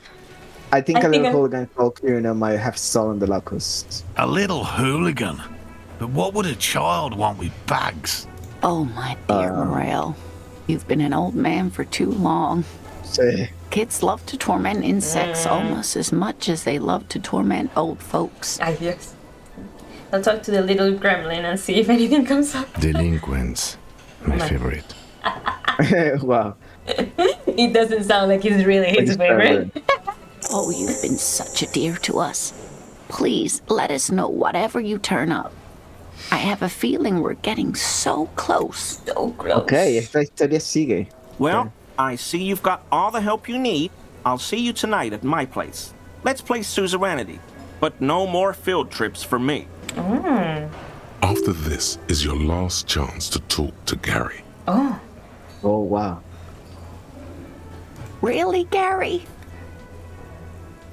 I think I a think little I- hooligan called Kuno might have stolen the locust. A little hooligan. But what would a child want with bags? Oh, my dear Morel. You've been an old man for too long. Sí. Kids love to torment insects almost as much as they love to torment old folks. Ay, Dios. I'll talk to the little gremlin and see if anything comes up. delinquents, my favorite. Wow. It doesn't sound like it's really his favorite. Oh, you've been such a dear to us. Please let us know whatever you turn up. I have a feeling we're getting so close. So gross. Ok, esta historia sigue. Well, I see you've got all the help you need. I'll see you tonight at my place. Let's play suzerainty, but no more field trips for me. After this is your last chance to talk to Gary. Oh, wow. Really, Gary?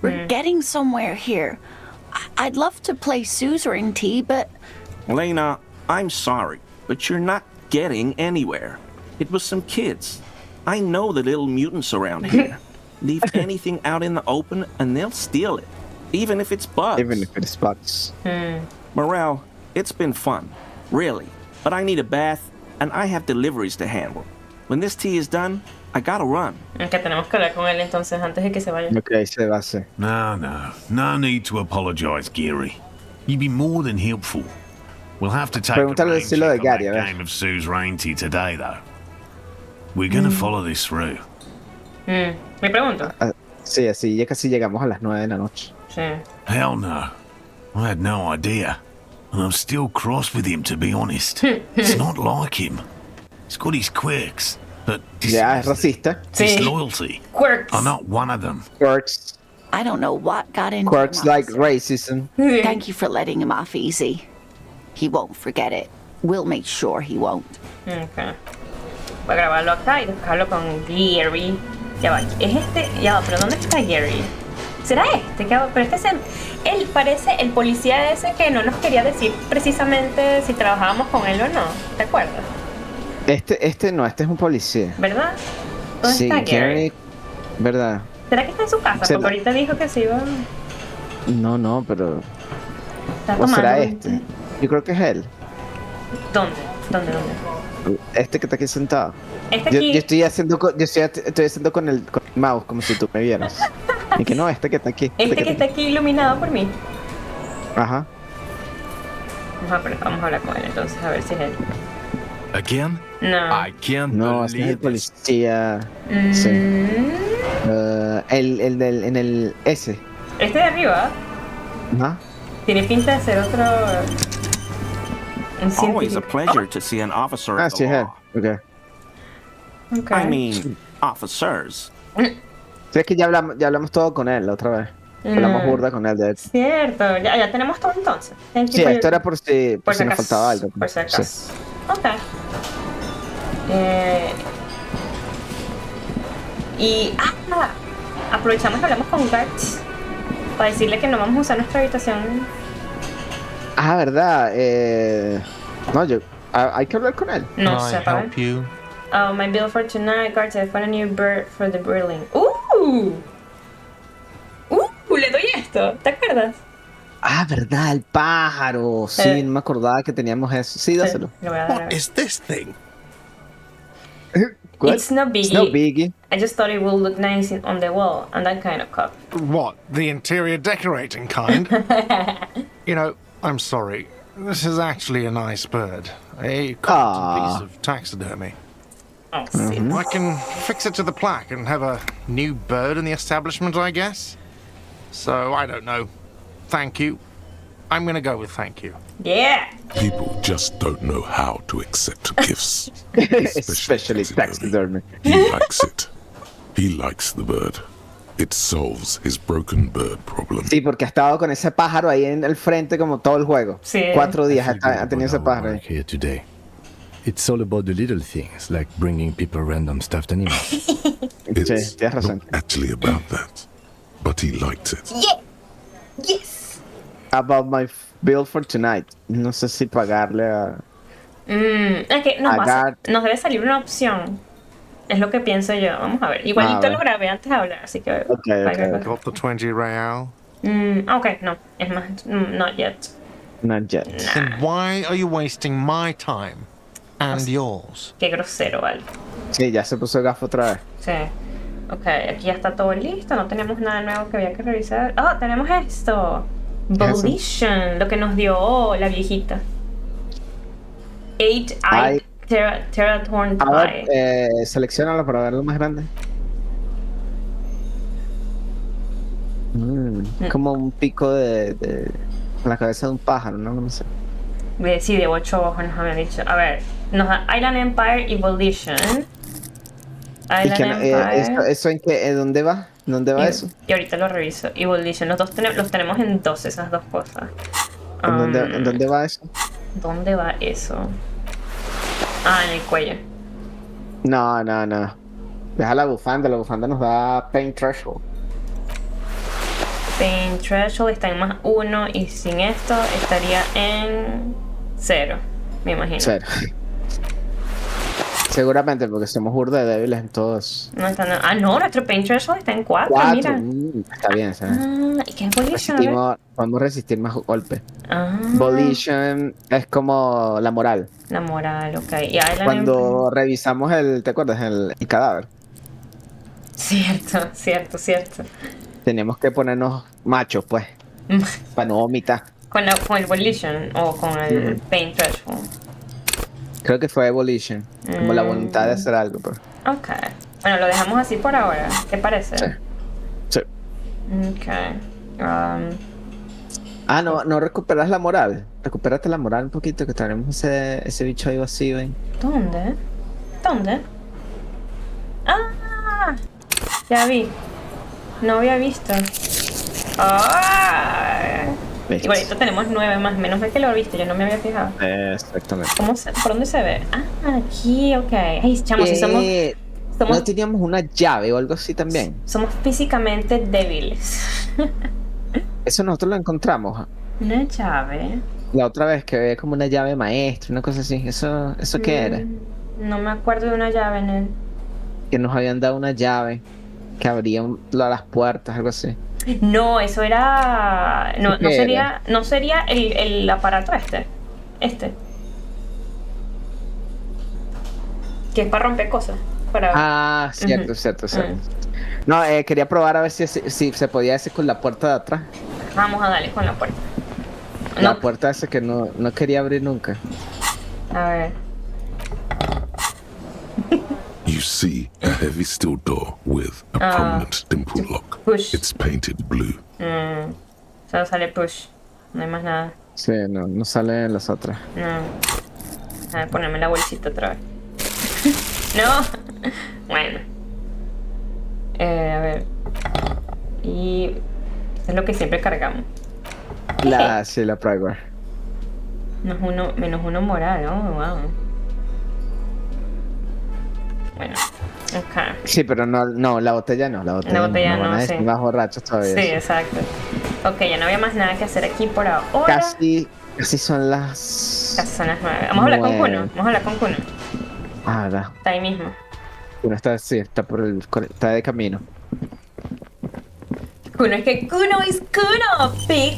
We're getting somewhere here. I'd love to play suzerainty, but Lena, I'm sorry, but you're not getting anywhere. It was some kids. I know the little mutants around here. Leave anything out in the open and they'll steal it, even if it's bugs. Even if it's bugs. Morel, it's been fun, really. But I need a bath and I have deliveries to handle. When this tea is done, I gotta run. Que tenemos que hablar con él entonces antes de que se vaya. Ok, se va a hacer. No need to apologize, Geary. You'd be more than helpful. We'll have to take Pregúntale a el rain estilo de check on Gary, a that ver. game of suzerainty today, though. We're gonna follow this through. Me pregunto. Ah, sí, así ya casi llegamos a las 9 de la noche. Sí. Hell no. I had no idea. And I'm still cross with him, to be honest. It's not like him. He's got his quirks, but Ya, es racista. Sí. disloyalty Quirks. are not one of them. Quirks. I don't know what got into Quirks him, like officer. racism. Thank you for letting him off easy. He won't forget it. We'll make sure he won't. Ok. Voy a grabarlo acá y dejarlo con Gary. Ya va. Es este. Ya va, pero ¿dónde está Gary? ¿Será este? Pero este él parece el policía ese que no nos quería decir precisamente si trabajábamos con él o no. ¿Te acuerdas? Este no, este es un policía. ¿Verdad? ¿Dónde Sí, está Gary? ¿Verdad? ¿Será que está en su casa? Se Porque la- ahorita dijo que se iba. No, pero. Está ¿O tomando será un- este? Yo creo que es él. ¿Dónde? ¿Dónde? Este que está aquí sentado. Este Yo aquí. estoy haciendo estoy haciendo con el mouse como si tú me vieras. Y que no, este que está aquí. Este que está aquí iluminado por mí. Ajá. Vamos a hablar con él entonces, a ver si es él. Again? No. I can't No, este es el believe this. policía. Sí. El del en el S. Este de arriba Ajá. tiene pinta de ser otro. Un Always a científico. pleasure to see an officer of the sí, law. ok. Ok. I mean, officers. Sí, es que ya hablamos todo con él la otra vez. Hablamos burda con él, de hecho. Cierto, ya tenemos todo entonces. Thank you Sí, for esto your- era por si nos faltaba algo. Por si Sí. acaso. Ok. Eh, y aprovechamos que hablamos con Garth para decirle que no vamos a usar nuestra habitación. Ah, verdad. No, hay que hablar con él. No Can I sé, para help you? Oh, my bill for tonight, Garth, I found a new bird for the grilling. Le doy esto, ¿te acuerdas? Ah, verdad, el pájaro. Sí, no me acordaba que teníamos eso. Sí, dáselo. Le voy a dar. What is this thing? What? It's no biggie. It's no biggie. I just thought it would look nice on the wall, and that kind of cup. What, the interior decorating kind? You know, I'm sorry. This is actually a nice bird. A competent piece of taxidermy. Oh, sí. I can fix it to the plaque and have a new bird in the establishment, I guess. So, I don't know. Thank you. I'm gonna go with thank you. Yeah. People just don't know how to accept gifts. Especially taxidermy. He likes it. He likes the bird. It solves his broken bird problem. Sí, porque ha estado con ese pájaro ahí en el frente como todo el juego. Sí. 4 días I feel good ha tenido ese about our pájaro ahí. work here today. It's all about the little things, like bringing people random stuffed animals. It's Sí, tienes razón. not actually about that, but he liked it. Yes. About my bill for tonight. No sé si pagarle a... Ok, nos debe salir una opción. Es lo que pienso yo. Vamos a ver. Igualito A ver. lo grabé antes de hablar, así que. Ok. Got the 20 real? Ok, no. Es más. Not yet. Not yet. Then why are you wasting my time and yours? Qué grosero, vale. Sí, ya se puso el gafo otra vez. Sí. Ok, aquí ya está todo listo. No tenemos nada nuevo que había que revisar. Oh, tenemos esto. ¿Qué es eso? Volition, lo que nos dio la viejita. Ay. 8-eyed Terrathorn A ver, Pie. selecciónalo para verlo más grande. Como un pico de la cabeza de un pájaro, ¿no? No sé. Sí, de 8 ojos nos habían dicho. A ver, nos da Island Empire y Volition. ¿Y Island que, Empire. eso en qué, dónde va? ¿Dónde va y, eso? y ahorita lo reviso. Y Volition. Los dos los tenemos en 2, esas dos cosas. ¿En dónde va eso? ¿Dónde va eso? Ah, en el cuello. No. Deja la bufanda nos da Pain Threshold. Pain Threshold está en +1 y sin esto estaría en 0, me imagino. 0. Seguramente porque somos burda de débiles en todos. No está no, nuestro Pain Threshold está en 4, 4. mira. Está bien, ¿sabes? ¿Y qué es Volition? A ver. Podemos resistir más golpes. Ah, Volition es como la moral. la moral, ok. Y Island Cuando revisamos ¿te acuerdas? El cadáver. Cierto. Tenemos que ponernos machos, pues. Para no vomitar. Con el Volition o con el Pain Threshold. Creo que fue Evolution. Como la voluntad de hacer algo, pues. Ok. Bueno, lo dejamos así por ahora. ¿Qué parece? Sí. Ok. No recuperas la moral. Recupérate la moral un poquito, que tenemos ese bicho ahí vacío, ¿eh? ¿Dónde? ¡Ah! Ya vi. No había visto. ¡Ah! ¿Ves? Igualito tenemos 9 más. Menos mal que lo viste. Yo no me había fijado. Exactamente. ¿Por dónde se ve? Ah, aquí, ok. Ay, chamos, si somos ¿No teníamos una llave o algo así también? somos físicamente débiles. Eso nosotros lo encontramos Una llave. la otra vez, que había como una llave maestra, una cosa así. ¿Eso qué era? No me acuerdo de una llave en él. Que nos habían dado una llave que abría las puertas, algo así. No, eso era. No ¿Qué sería. No sería el aparato este. Que es para romper cosas. Cierto. No, quería probar a ver si se podía hacer con la puerta de atrás. Vamos a darle con la puerta. La No, puerta esa que no quería abrir nunca. a ver. You see a heavy steel door with a prominent dimple lock. Push. It's painted blue. Solo sale push. No hay más nada. Sí, no salen las otras. No. A ver, ponerme la bolsita otra vez. No. Bueno. A ver. Y eso es lo que siempre cargamos. Sí, la Pryware. Menos uno moral, ¿no? Wow. Bueno. Ok. Sí, pero no, la botella no. La botella no. Van a decir más borrachos todavía. Sí, exacto. Ok, ya no había más nada que hacer aquí por ahora. Casi son las... Casi son las 9. Vamos a hablar con Kuno. Vamos a hablar con Kuno. Da. Está ahí mismo. Kuno está está de camino. Kuno, es que Kuno es Kuno, pig.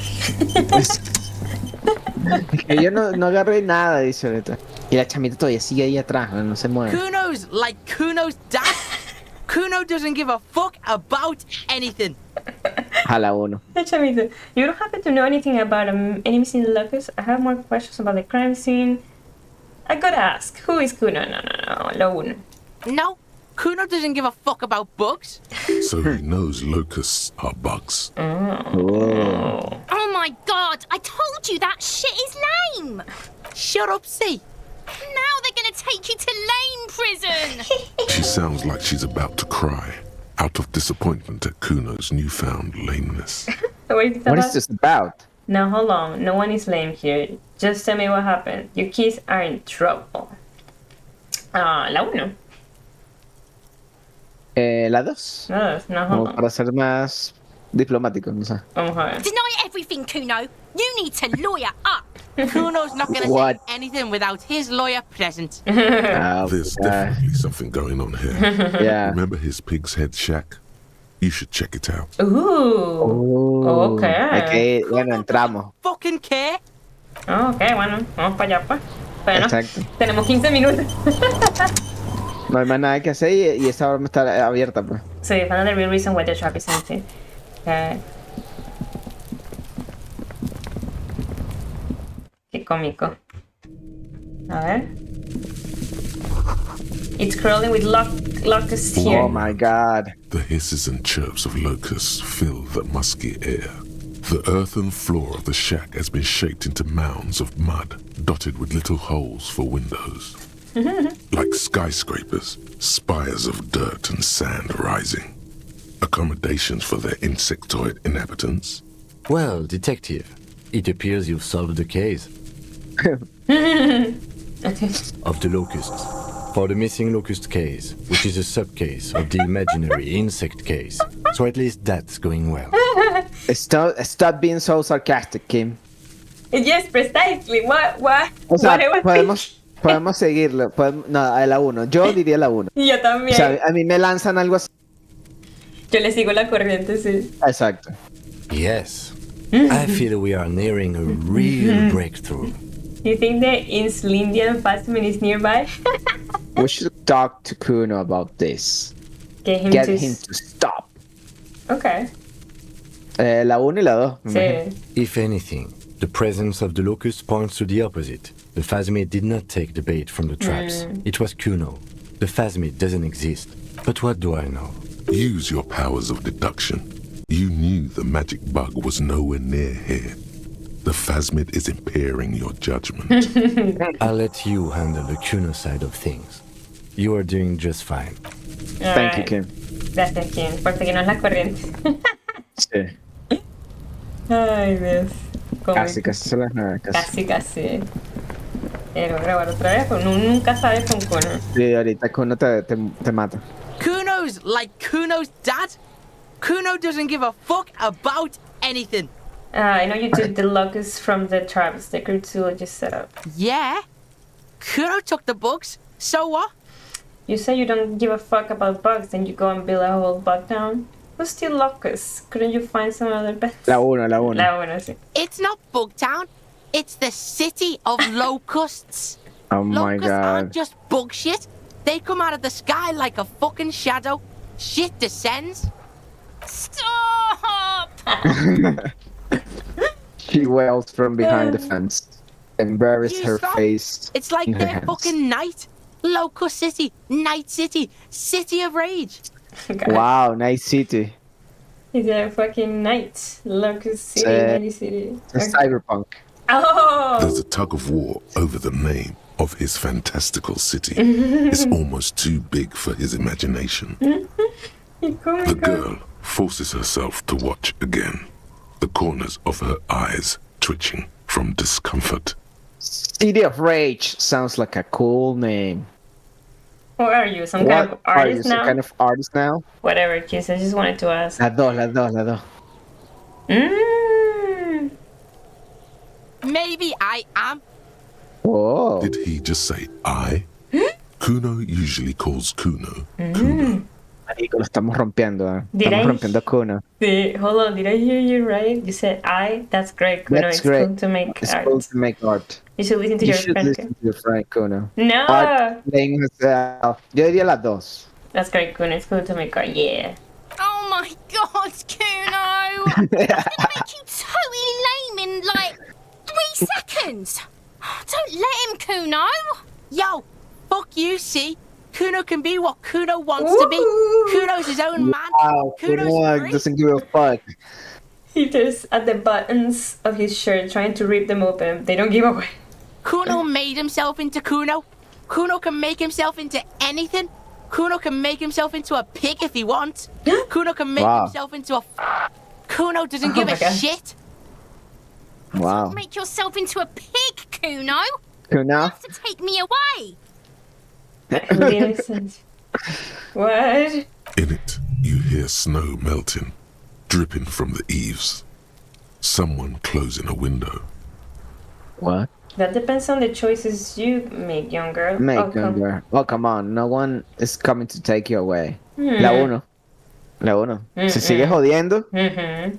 Es que yo no agarré nada, dice ahorita. Y la chamita todavía sigue ahí atrás, no se mueve. Kuno's like Kuno's dad. Kuno doesn't give a fuck about anything. Jala uno. Chamito, you don't happen to know anything about any missing locus? I have more questions about the crime scene. I gotta ask, who is Kuno? No, lo uno. No, Kuno doesn't give a fuck about bugs. So he knows locusts are bugs. Oh my god, I told you that shit is lame! Shut up, see. Now they're gonna take you to lame prison! She sounds like she's about to cry, out of disappointment at Kuno's newfound lameness. What is this about? Now hold on, no one is lame here. Just tell me what happened. Your kids are in trouble. La uno. La dos. La dos, no, hold Como on. para ser más diplomático, no sé. Vamos a ver. Deny everything, Kuno! You need to lawyer up! Kuno's not gonna say What? anything without his lawyer present. There's definitely something going on here. Yeah. Remember his pig's head shack? You should check it out. Ooh. Okay. Bueno, entramos. Fucking care. Ok, bueno, vamos para allá, pues. Bueno, Exacto. tenemos 15 minutos. No hay más nada que hacer y esa hora está abierta, pues. So you found the real reason why the trap is empty. Okay. Qué cómico. A ver. It's crawling with locusts here. Oh my god. The hisses and chirps of locusts fill the musky air. The earthen floor of the shack has been shaped into mounds of mud, dotted with little holes for windows. Like skyscrapers, spires of dirt and sand rising. Accommodations for their insectoid inhabitants. Well, detective, it appears you've solved the case of the locusts. For the missing locust case, which is a sub-case of the imaginary insect case. So at least that's going well. Stop being so sarcastic, Kim. Yes, precisely. What? O sea, What I was podemos seguirlo. No, a la 1. Yo diría la 1. thinking. Yo también. O sea, a mí me lanzan algo así. Yo le sigo la corriente, sí. Exacto. Yes. I feel we are nearing a real breakthrough. You think the Inslindian Fasmin is nearby? We should talk to Kuno about this. Get him to stop. Okay. La 1 y la 2. Sí. If anything, the presence of the locust points to the opposite. The phasmid did not take the bait from the traps. It was Kuno. The phasmid doesn't exist. But what do I know? Use your powers of deduction. You knew the magic bug was nowhere near here. The phasmid is impairing your judgment. I'll let you handle the Kuno side of things. You are doing just fine. Thank you, Kim. Gracias, Kim, por seguirnos la corriente. Sí. Ay, Dios. Casi son las 9. Casi. Quiero grabar otra vez, pero uno nunca sabe con Kuno. Sí, ahorita Kuno te mata. Kuno's like Kuno's dad. Kuno doesn't give a fuck about anything. I know you took the locusts from the traps the cryptologist set up. Yeah. Kuno took the bugs. So what? You say you don't give a fuck about bugs, then you go and build a whole bug town. Who's still locusts? Couldn't you find some other bets? La 1. La uno, sí. It's not Bugtown. It's the city of locusts. Oh my Locusts god. aren't just bug shit. They come out of the sky like a fucking shadow. Shit descends. Stop! She wails from behind the fence and buries You her stop. face It's like in her they're hands. fucking night. Locust City. Night City. City of Rage. Wow, nice city. It's a fucking night. Locust City, Sí. Night City. Es cyberpunk. Oh! There's a tug of war over the name of his fantastical city. It's almost too big for his imagination. The girl forces herself to watch again, the corners of her eyes twitching from discomfort. City of Rage sounds like a cool name. What are you? Some What kind of are you? artist Some now? kind of artist now? Whatever, kiss. I just wanted to ask. Las dos. Maybe I am. Whoa. Did he just say I? Kuno usually calls Kuno Kuno. Marico, lo estamos rompiendo, ¿eh? Did Estamos I- rompiendo Kuno. Hold on, did I hear you right? You said I? That's great, Kuno. That's It's great. cool to make It's art. cool to make art. You should listen to You your should friend. listen to your friend Kuno. No! Art playing herself. Yo diría las dos. That's great, Kuno. It's cool to make art. Yeah. Oh my god, Kuno! That's gonna make you totally lame in like 3 seconds. Don't let him, Kuno. Yo, fuck you, see? Kuno can be what Kuno wants to be. Kuno's his own man. Wow, Kuno's Kuno free. doesn't give a fuck. He just at the buttons of his shirt trying to rip them open. They don't give away. Kuno made himself into Kuno. Kuno can make himself into anything. Kuno can make himself into a pig if he wants. Kuno can make Wow. himself into a... Kuno doesn't Oh give my a God. shit. Wow. Make yourself into a pig, Kuno. Kuno? To take me away. Innocent. What? In it, you hear snow melting, dripping from the eaves. Someone closing a window. What? That depends on the choices you make, young girl. Make Oh, come- younger. Oh, come on. No one is coming to take you away. La uno. Se sigue jodiendo. Mhm.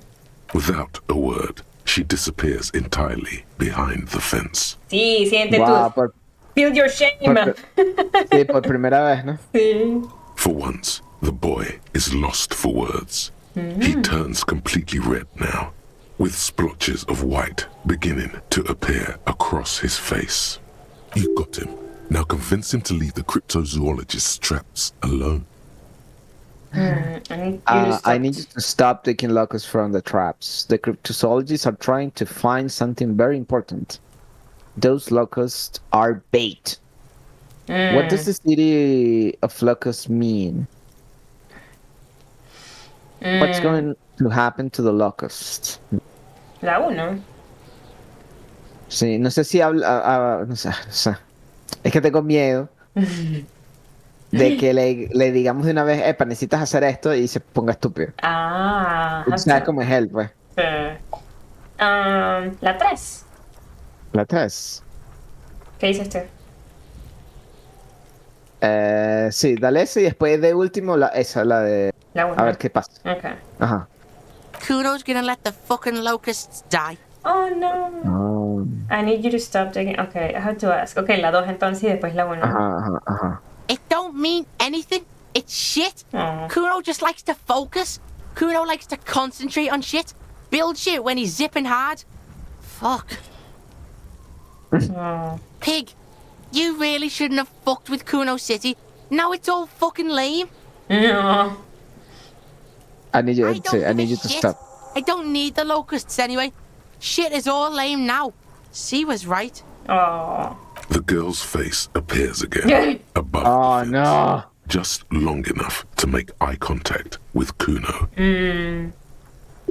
Without a word, she disappears entirely behind the fence. Sí, siente Wow, tú. por, Feel your shame. sí, por primera vez, ¿no? Sí. For once, the boy is lost for words. He turns completely red now, with splotches of white beginning to appear across his face. You got him. Now convince him to leave the cryptozoologist's traps alone. I need you to stop taking locusts from the traps. The cryptozoologists are trying to find something very important. Those locusts are bait. What does the city of locusts mean? What's going to happen to the locusts? La uno. Sí, no sé si habla... no sé. Es que tengo miedo de que le digamos de una vez, epa, necesitas hacer esto y se ponga estúpido. Ah. Tú sabes cómo es él, pues. La 3. La 3. ¿Qué dices tú? Sí, dale ese y después de último esa, la de... La 1. A ver qué pasa. Okay. Ajá. Kuno's gonna let the fucking locusts die. Oh no. I need you to stop taking. Okay, I have to ask. Okay, la 2 entonces y después la 1. Ajá. It don't mean anything. It's shit. Oh. Kuno just likes to focus. Kuno likes to concentrate on shit. Build shit when he's zipping hard. Fuck. Oh. Pig, you really shouldn't have fucked with Kuno City. Now it's all fucking lame. No. I need you, I don't I need give you a to shit. stop. I don't need the locusts anyway. Shit is all lame now. C was right. Oh. The girl's face appears again, above Oh, the fence, no. just long enough to make eye contact with Kuno.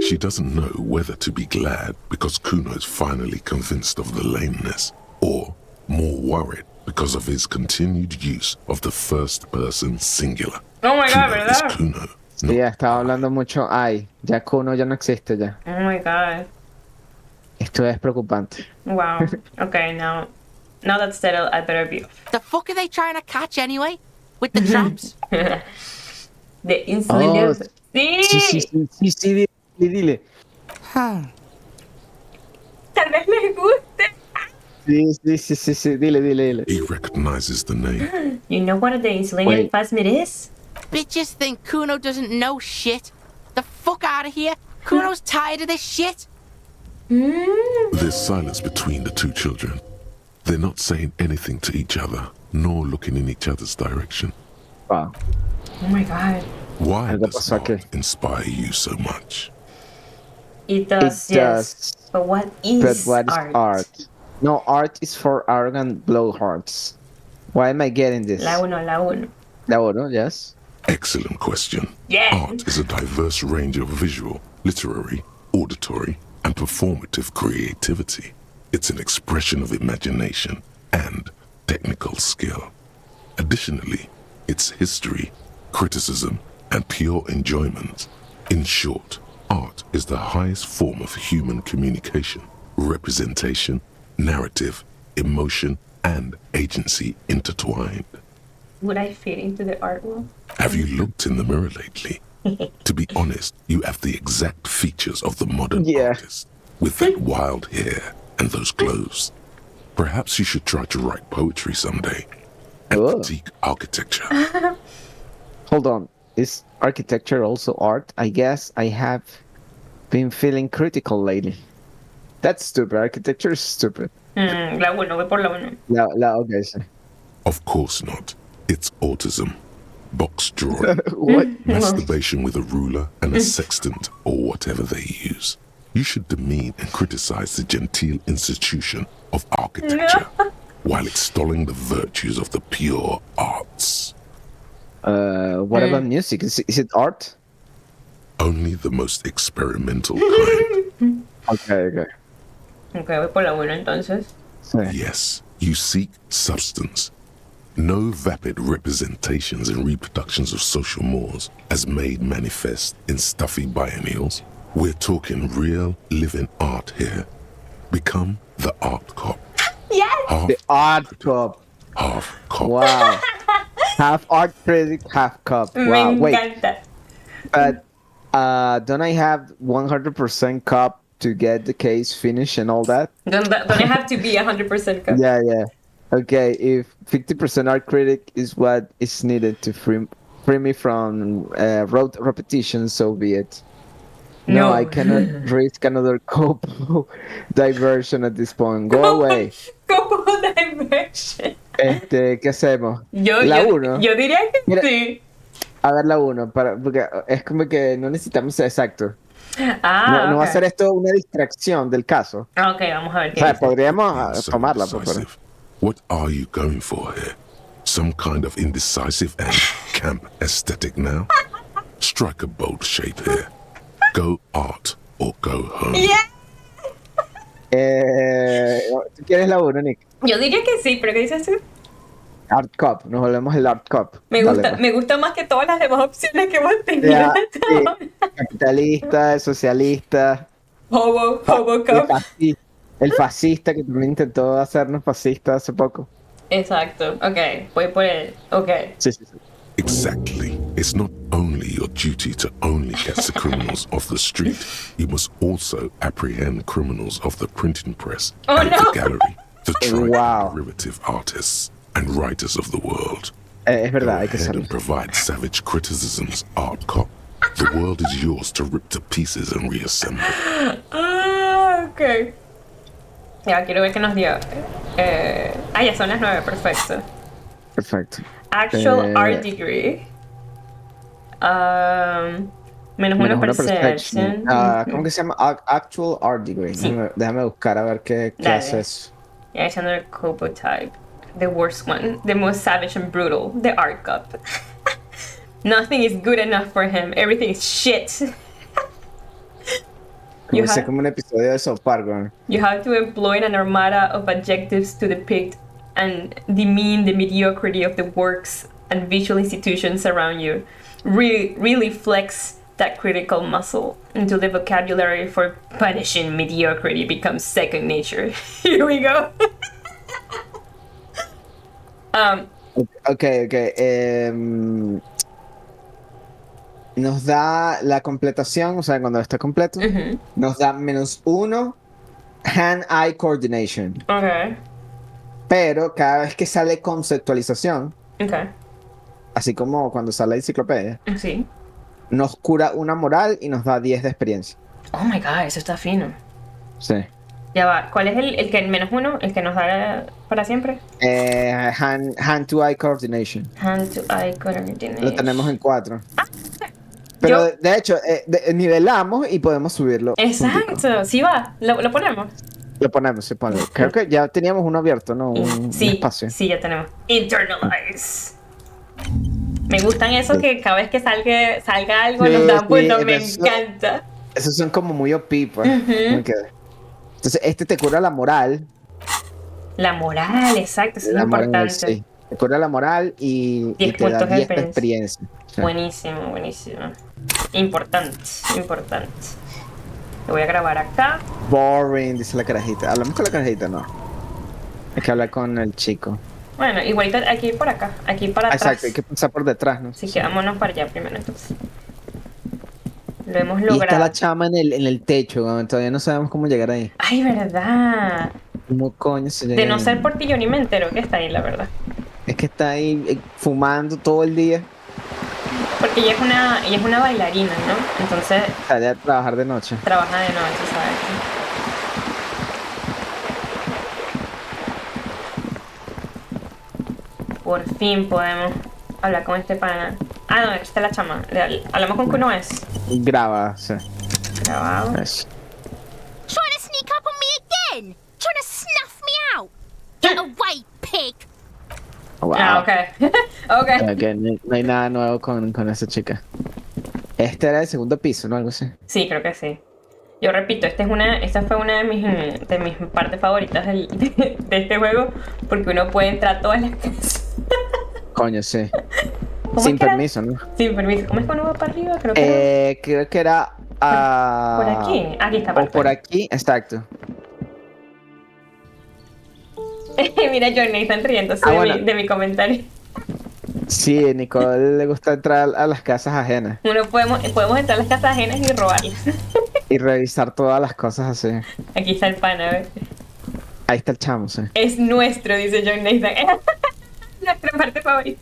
She doesn't know whether to be glad because Kuno's finally convinced of the lameness, or more worried because of his continued use of the first person singular. Oh my god, Kuno is ¿verdad? Kuno. Sí, ya estaba hablando mucho. Ay, ya Kuno ya no existe ya. Oh my god. Esto es preocupante. Wow. Okay, now that's settled, I better be off. The fuck are they trying to catch anyway? With the traps? The insulin. Oh, Sí, dile. Tal vez les guste. Sí, dile. He recognizes the name. You know what the insulin Wait. plasmid is? Bitches think Kuno doesn't know shit. The fuck out of here. Kuno's tired of this shit. There's silence between the two children. They're not saying anything to each other, nor looking in each other's direction. Wow. Oh my god. Why Algo does pasó aquí. art inspire you so much? It does, It yes. does. But what But is what is art? art? No, art is for arrogant blowhards. Why am I getting this? La uno, la uno. La uno, yes. Excellent question. Yeah. Art is a diverse range of visual, literary, auditory, and performative creativity. It's an expression of imagination and technical skill. Additionally, it's history, criticism, and pure enjoyment. In short, art is the highest form of human communication, representation, narrative, emotion, and agency intertwined. Would I fit into the art world? Have you looked in the mirror lately? To be honest, you have the exact features of the modern artist, with that wild hair and those clothes. Perhaps you should try to write poetry someday and critique architecture. Hold on. Is architecture also art? I guess I have been feeling critical lately. That's stupid. Architecture is stupid. La uno, voy por la uno. Okay, sí. Of course not. It's autism. Box drawing. What? Masturbation with a ruler and a sextant or whatever they use. You should demean and criticize the genteel institution of architecture while extolling the virtues of the pure arts. What about music? Is it art? Only the most experimental kind. Okay. Ok, voy por la uno entonces. Yes, you seek substance. No vapid representations and reproductions of social mores as made manifest in stuffy biennials. We're talking real living art here. Become the art cop. Yes! The art cop. Half cop. Wow. Half art critic, half cop. Wow. Me Wait. encanta. But don't I have 100% cop to get the case finished and all that? Don't I have to be 100% cut? Yeah. Okay, if 50% art critic is what is needed to free me from rote repetition, so be it. No, I cannot risk another couple diversion at this point. Go away. Couple diversion. ¿Qué hacemos? Yo diría que Mira, sí. A ver la 1, porque es como que no necesitamos ser exactos. Ah, No va a ok. ser esto una distracción del caso. Ok, vamos a ver O qué sea, dice. podríamos So tomarla, por favor. indecisive. What are you going for here? Some kind of indecisive and camp aesthetic now? Strike a bold shape here. Go art or go home. Yeah. ¿Tú quieres la 1, Nick? Yo diría que sí, pero ¿qué dices tú? Art Cop, nos volvemos el Art Cop. Me Dale, gusta, pues. me gusta más que todas las demás opciones que hemos tenido. Ya, sí. Capitalista, socialista, Hobo el, Cup. el fascista que también intentó hacernos fascistas hace poco. Exacto. Ok, voy por el. Ok. Sí. Exactly. It's not only your duty to only catch the criminals off the street, you must also apprehend criminals of the printing press and the gallery, the derivative artists and writers of the world. Es verdad, hay que Go ahead hacerlo. and provide savage criticisms, art cop. The world is yours to rip to pieces and reassemble. Ah, ok. Ya, quiero ver qué nos dio. Ya son las 9, perfecto. Perfecto. Actual art degree. Menos una perception. ¿Cómo que se llama? Actual art degree. Sí. Déjame buscar a ver qué Dale. hace eso. Yeah, it's another Kobo type. The worst one. The most savage and brutal. The art cup. Nothing is good enough for him. Everything is shit. Como si como un episodio de South Park, güey. You have to employ an armada of adjectives to depict and demean the mediocrity of the works and visual institutions around you. Really flex that critical muscle until the vocabulary for punishing mediocrity becomes second nature. Here we go. Ok. Nos da la completación, o sea, cuando está completo, nos da -1 hand-eye coordination. Okay. Pero cada vez que sale conceptualización, Okay. así como cuando sale la enciclopedia, Sí. nos cura una moral y nos da 10 de experiencia. Oh my god, eso está fino. Sí. Ya va, ¿cuál es el que -1? ¿El que nos da para siempre? Hand-to-eye coordination. Hand to eye coordination. Lo tenemos en 4. Pero Yo- de hecho, nivelamos y podemos subirlo. Exacto, sí va, lo ponemos. Lo ponemos, se pone. Creo que ya teníamos uno abierto, ¿no? Un Sí, espacio. sí, ya tenemos. Internalize. Me gustan esos que cada vez que salga algo nos dan puntos, me encanta. Esos son como muy OP, pues. Como que- Entonces, este te cura la moral. La moral, exacto, eso es La moral, importante. sí. Te cura la moral y 10 te da puntos de 10 de experiencia. experiencia. Sí. Buenísimo, buenísimo. Importante, importante. Lo voy a grabar acá. Boring, dice la carajita. Hablamos con la carajita, no. Hay que hablar con el chico. Bueno, igualito aquí por acá, aquí para atrás. Exacto, hay que pasar por detrás, ¿no? Así que vámonos para allá primero entonces. Lo hemos Y está logrado. la chama en el techo, weón. Todavía no sabemos cómo llegar ahí. Ay, verdad. ¿Cómo coño se llega De no ahí? ser por ti yo ni me entero que está ahí, la verdad. Es que está ahí fumando todo el día. Porque ella es una bailarina, ¿no? Entonces Sale a trabajar de noche. trabaja de noche, ¿sabes? Por fin podemos hablar con este pana. Ah, no, esta es la chama. Hablamos con Unanse. Graba, sí. Grabado. Eso. Trying to sneak up on me again! Trying to snuff me out! Get away, pig! Wow. Ah, ok. Ok. Ok, no hay nada nuevo con esa chica. Este era el segundo piso, ¿no? Algo así. Sí, creo que sí. Yo repito, esta fue una de mis partes favoritas de este juego, porque uno puede entrar a todas las casas. Coño, sí. ¿Cómo Sin es que era? permiso, ¿no? Sin permiso. ¿Cómo es que uno va para arriba? Creo que Creo que era... por aquí. Aquí está. O por aquí, exacto. Mira, John Nathan riéndose bueno. de mi comentario. Sí, a Nicole le gusta entrar a las casas ajenas Podemos entrar a las casas ajenas y robarlas. y revisar todas las cosas así. Aquí está el pana, a ver. Ahí está el chamo, sí. Es nuestro, dice John Nathan. Nuestra parte favorita.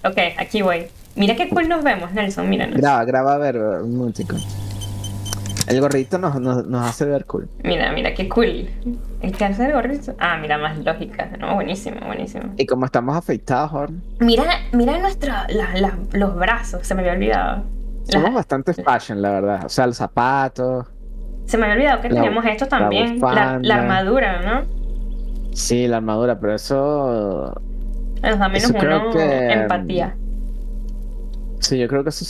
Ok, aquí voy. Mira qué cool nos vemos, Nelson, míranos. Graba a ver un momentico. El gorrito nos hace ver cool. Mira, qué cool. El que hace el gorrito. Ah, mira, más lógica. No, buenísimo, buenísimo. Y como estamos afeitados ahora, Mira los brazos, se me había olvidado. somos bastante fashion, la verdad. O sea, los zapatos. Se me había olvidado que La- teníamos esto también. La bufanda. armadura, ¿no? Sí, la armadura, pero eso... Nos da menos Eso creo uno que, empatía. Sí, yo creo que eso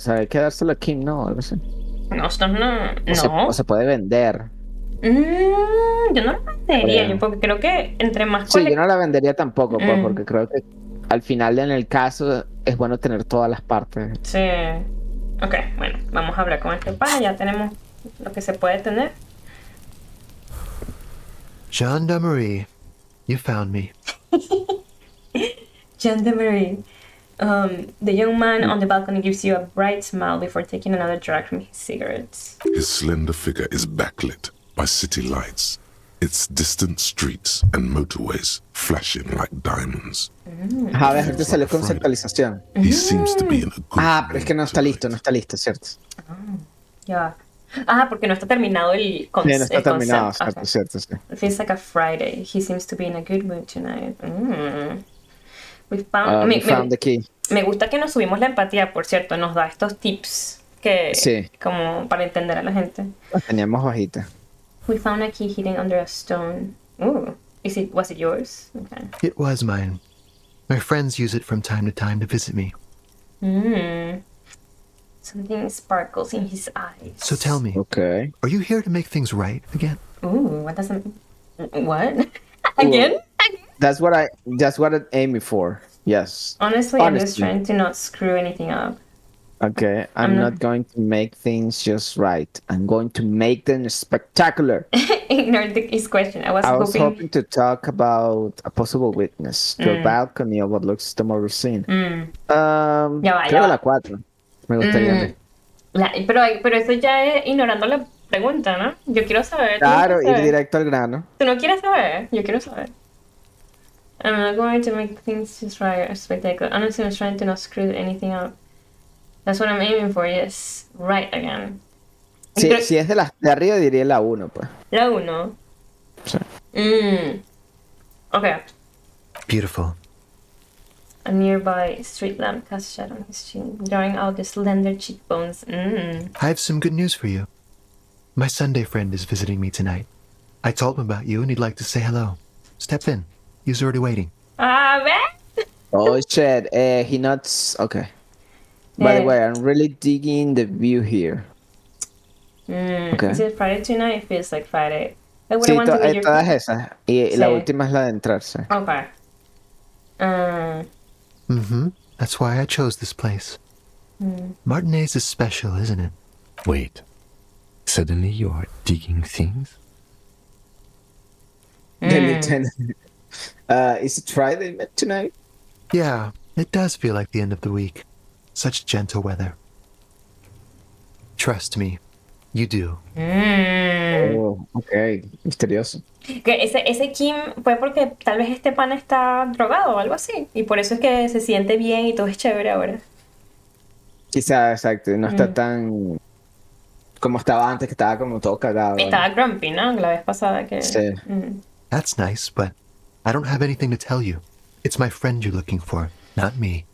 se hay que dárselo a Kim, ¿no? Algo así. Nosotros no. O se puede vender. Yo no lo vendería, Creo. porque creo que entre más Sí, yo no la vendería tampoco, pues, Mm. porque creo que al final, en el caso, es bueno tener todas las partes. Sí. Ok, bueno, vamos a hablar con este pana. Ya tenemos lo que se puede tener. Gendarmerie, you found me. Gendarmerie. The young man on the balcony gives you a bright smile before taking another drag from his cigarettes. His slender figure is backlit by city lights, its distant streets and motorways flashing like diamonds. A ver, te salió conceptualización. He seems to be in a good Pero es que no está listo, ¿cierto? Ya. Ah, porque no está terminado el Sí, no está terminado, concept. cierto, sí. It feels like a Friday. He seems to be in a good mood tonight. We found, We found the key. me gusta que nos subimos la empatía, por cierto. Nos da estos tips que Sí. como para entender a la gente. La teníamos bajita. We found a key hidden under a stone. Ooh. Was it yours? Okay. It was mine. My friends use it from time to time to visit me. Something sparkles in his eyes. So tell me, Okay. are you here to make things right again? Ooh, what does it... What? Again? That's what I'm aiming for. Yes. Honestly, I'm just Honestly. trying to not screw anything up. Okay. I'm not going to make things just right. I'm going to make them spectacular. Ignore his question. I was I was hoping... hoping to talk about a possible witness to a balcony of what looks the more scene. Ya va, Creo ya la va. 4. Me gustaría. a mí. Pero eso ya es ignorando la pregunta, ¿no? Yo quiero saber. ¿tú no Claro, quieres ir saber? directo al grano. ¿Tú no quieres saber? Yo quiero saber. I'm not going to make things just right or spectacular. Honestly, I'm trying to not screw anything up. That's what I'm aiming for, yes. Right again. Si, Pero- si es de arriba, diría la 1, pues. La 1. Sí. Ok. Beautiful. A nearby street lamp casts shadow on his chin, drawing out the slender cheekbones. I have some good news for you. My Sunday friend is visiting me tonight. I told him about you and he'd like to say hello. Step in. He's already waiting. ¿Ves? Oh shit, he nods. Okay. By the way, I'm really digging the view here. Okay. Is it Friday tonight? It feels like Friday. I would Sí, want to be your... todas esas. Y la Sí. última es la de entrarse. Okay. That's why I chose this place. Martinez is special, isn't it? Wait. Suddenly you are digging things? The lieutenant. Is it Friday tonight? Yeah, it does feel like the end of the week. Such gentle weather. Trust me, you do. Oh, ok. Misterioso. Que ese Kim fue porque tal vez este pana está drogado o algo así. Y por eso es que se siente bien y todo es chévere ahora. Quizá, exacto. No está tan... como estaba antes, que estaba como todo cagado. Estaba grumpy, ¿no? La vez pasada que... Sí. That's nice, but I don't have anything to tell you. It's my friend you're looking for, not me.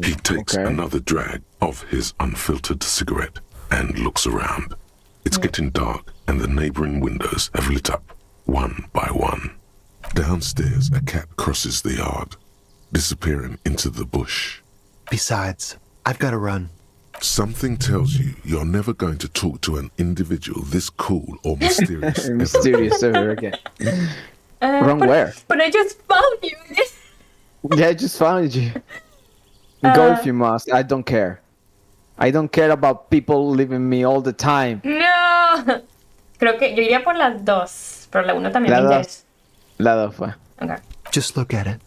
He takes another drag of his unfiltered cigarette and looks around. It's getting dark, and the neighboring windows have lit up, one by one. Downstairs, a cat crosses the yard, disappearing into the bush. Besides, I've got to run. Something tells you you're never going to talk to an individual this cool or mysterious. Mysterious ever again. Wrong where? But I just found you. Yeah, I just found you. Go if you must. I don't care. I don't care about people leaving me all the time. No. Creo que yo iría por las dos, pero la uno también me interesa. La dos fue. Okay. Just look at it.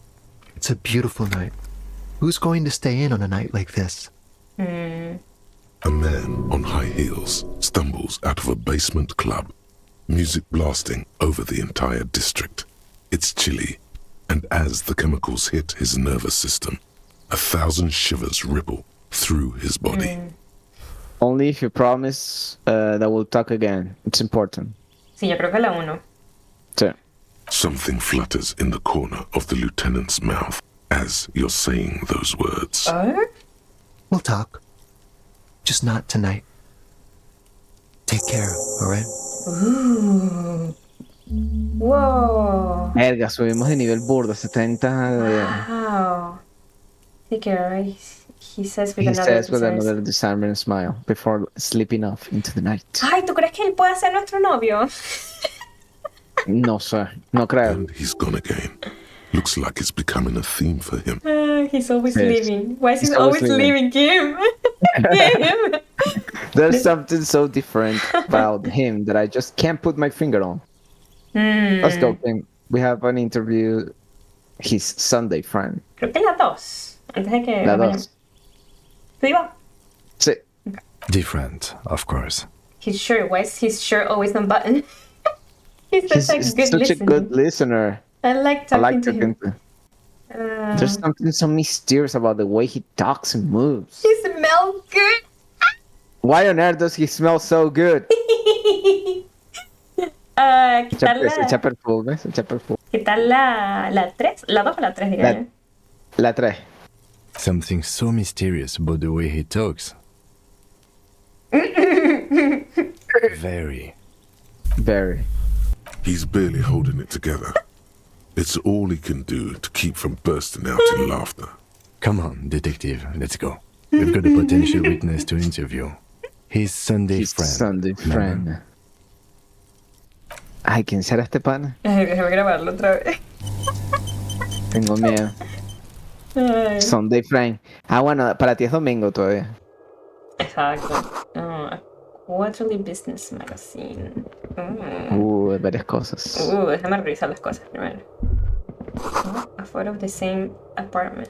It's a beautiful night. Who's going to stay in on a night like this? A man on high heels stumbles out of a basement club, music blasting over the entire district. It's chilly, and as the chemicals hit his nervous system, 1,000 shivers ripple through his body. Only if you promise that we'll talk again. It's important. Sí, yo creo que la uno. Sí. Something flutters in the corner of the lieutenant's mouth as you're saying those words. We'll talk. Just not tonight. Take care, alright? Wow. Verga, subimos de nivel burdo, 70 de... Wow. Take care, right? He says with He another says with disarming- another disarming smile before slipping off into the night. Ay, ¿tú crees que él puede ser nuestro novio? No sé, no creo. And he's gone again. Looks like it's becoming a theme for him. He's always Yes. leaving. Why is he He's always always leaving, Kim? Kim. There's something so different about him that I just can't put my finger on. Let's go, Kim. We have an interview. His Sunday friend. Creo que la dos. Antes de que La nos dos. vayamos. ¿Tú ibas? Sí. Different, of course. His shirt. Why is his shirt always unbuttoned? He's such He's a good such listener. a good listener. I like I talking like to him. talking to There's something so mysterious about the way he talks and moves. He smells good. Why on earth does he smell so good? ¿Qué tal Echa perfume, echa perfume. ¿Qué tal la 3? ¿La 2 o la 3, diría yo? La 3. Something so mysterious about the way he talks. Very. Very. He's barely holding it together. It's all he can do to keep from bursting out in laughter. Come on, detective, let's go. We've got a potential witness to interview. His Sunday His friend. Sunday friend. Ay, ¿quién será este pana? Déjame grabarlo otra vez. Tengo miedo. Ay. Sunday friend. Ah, bueno, para ti es domingo todavía. Exacto. A quarterly business magazine. Varias cosas. Déjame revisar las cosas primero. A photo of the same apartment.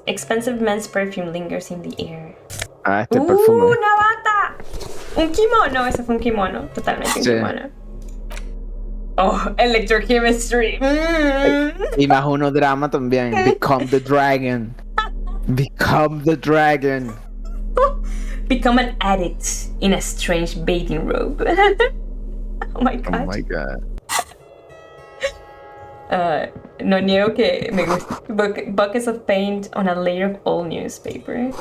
Expensive men's perfume lingers in the air. Ah, este perfume. ¡Una bata! Un kimono. Ese fue un kimono. Totalmente un Sí. kimono. Oh, electrochemistry. Y más uno drama también. Become the dragon. Become the dragon. Become an addict in a strange bathing robe. Oh my god. Oh my god. No niego que me gusta. Buckets of paint on a layer of old newspaper.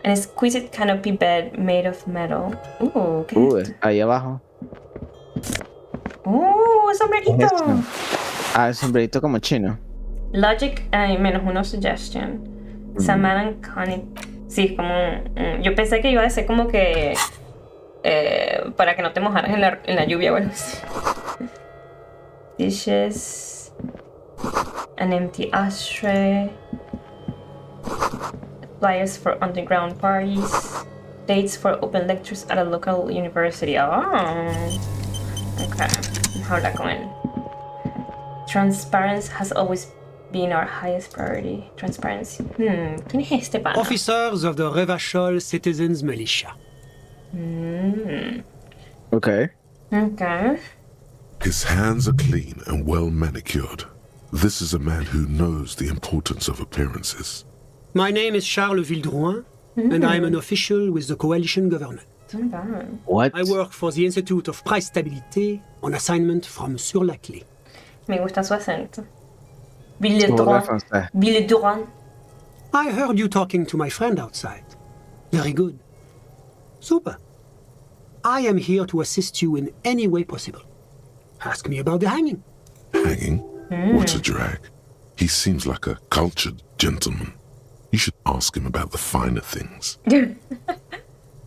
An exquisite canopy bed made of metal. ¿Qué es esto? Ahí abajo. Sombrerito. El sombrerito como chino. Logic -1 suggestion. Semana conic. Sí, como. Yo pensé que iba a ser como que. Para que no te mojaras en la lluvia o algo así. Dishes. An empty ashtray. Flyers for underground parties. Dates for open lectures at a local university. Okay. Vamos a hablar con él. Transparency has always been our highest priority. Transparency. ¿Quién es este pana? Officers of the Revachol Citizens Militia. Okay. Okay. His hands are clean and well manicured. This is a man who knows the importance of appearances. My name is Charles Vildrouin, and I am an official with the coalition government. What? I work for the Institute of Price Stabilité on assignment from Monsieur Laclé. Me gusta su acento. Vildrouin. I heard you talking to my friend outside. Very good. Super. I am here to assist you in any way possible. Ask me about the hanging. Hanging? What a drag. He seems like a cultured gentleman. You should ask him about the finer things.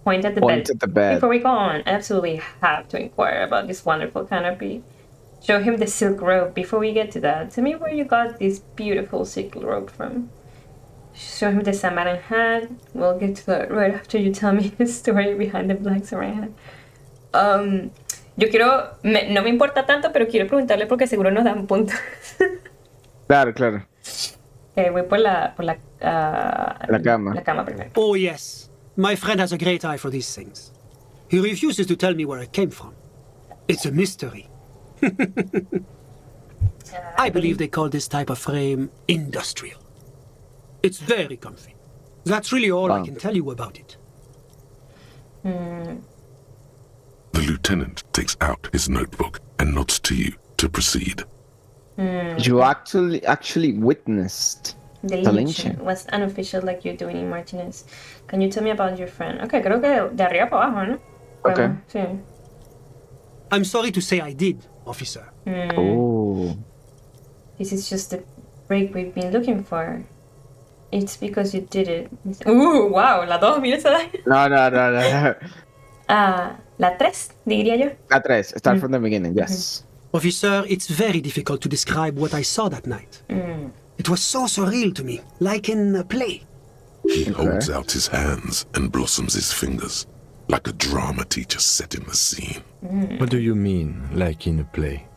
Point at the bed. Before we go on, I absolutely have to inquire about this wonderful canopy. Show him the silk robe. Before we get to that, tell me where you got this beautiful silk robe from. Show him the saran hat. We'll get to that right after you tell me the story behind the black saran hat. Yo quiero, no me importa tanto, pero quiero preguntarle porque seguro nos dan puntos. Claro. Voy por la cama. La cama primero. Oh, yes. My friend has a great eye for these things. He refuses to tell me where it came from. It's a mystery. I believe they call this type of frame industrial. It's very comfy. That's really all I can tell you about it. The lieutenant takes out his notebook and nods to you to proceed. You actually witnessed the lynching. Was unofficial like you're doing in Martinez. Can you tell me about your friend? Okay, creo que de arriba para abajo, ¿no? Okay. Sí. I'm sorry to say I did, officer. Oh. This is just the break we've been looking for. It's because you did it. Wow, la 2, mira esa. No. La 3, diría yo. La 3, start from the beginning, yes. Officer, it's very difficult to describe what I saw that night. It was so surreal to me, like in a play. He holds out his hands and blossoms his fingers, like a drama teacher setting the scene. What do you mean, like in a play?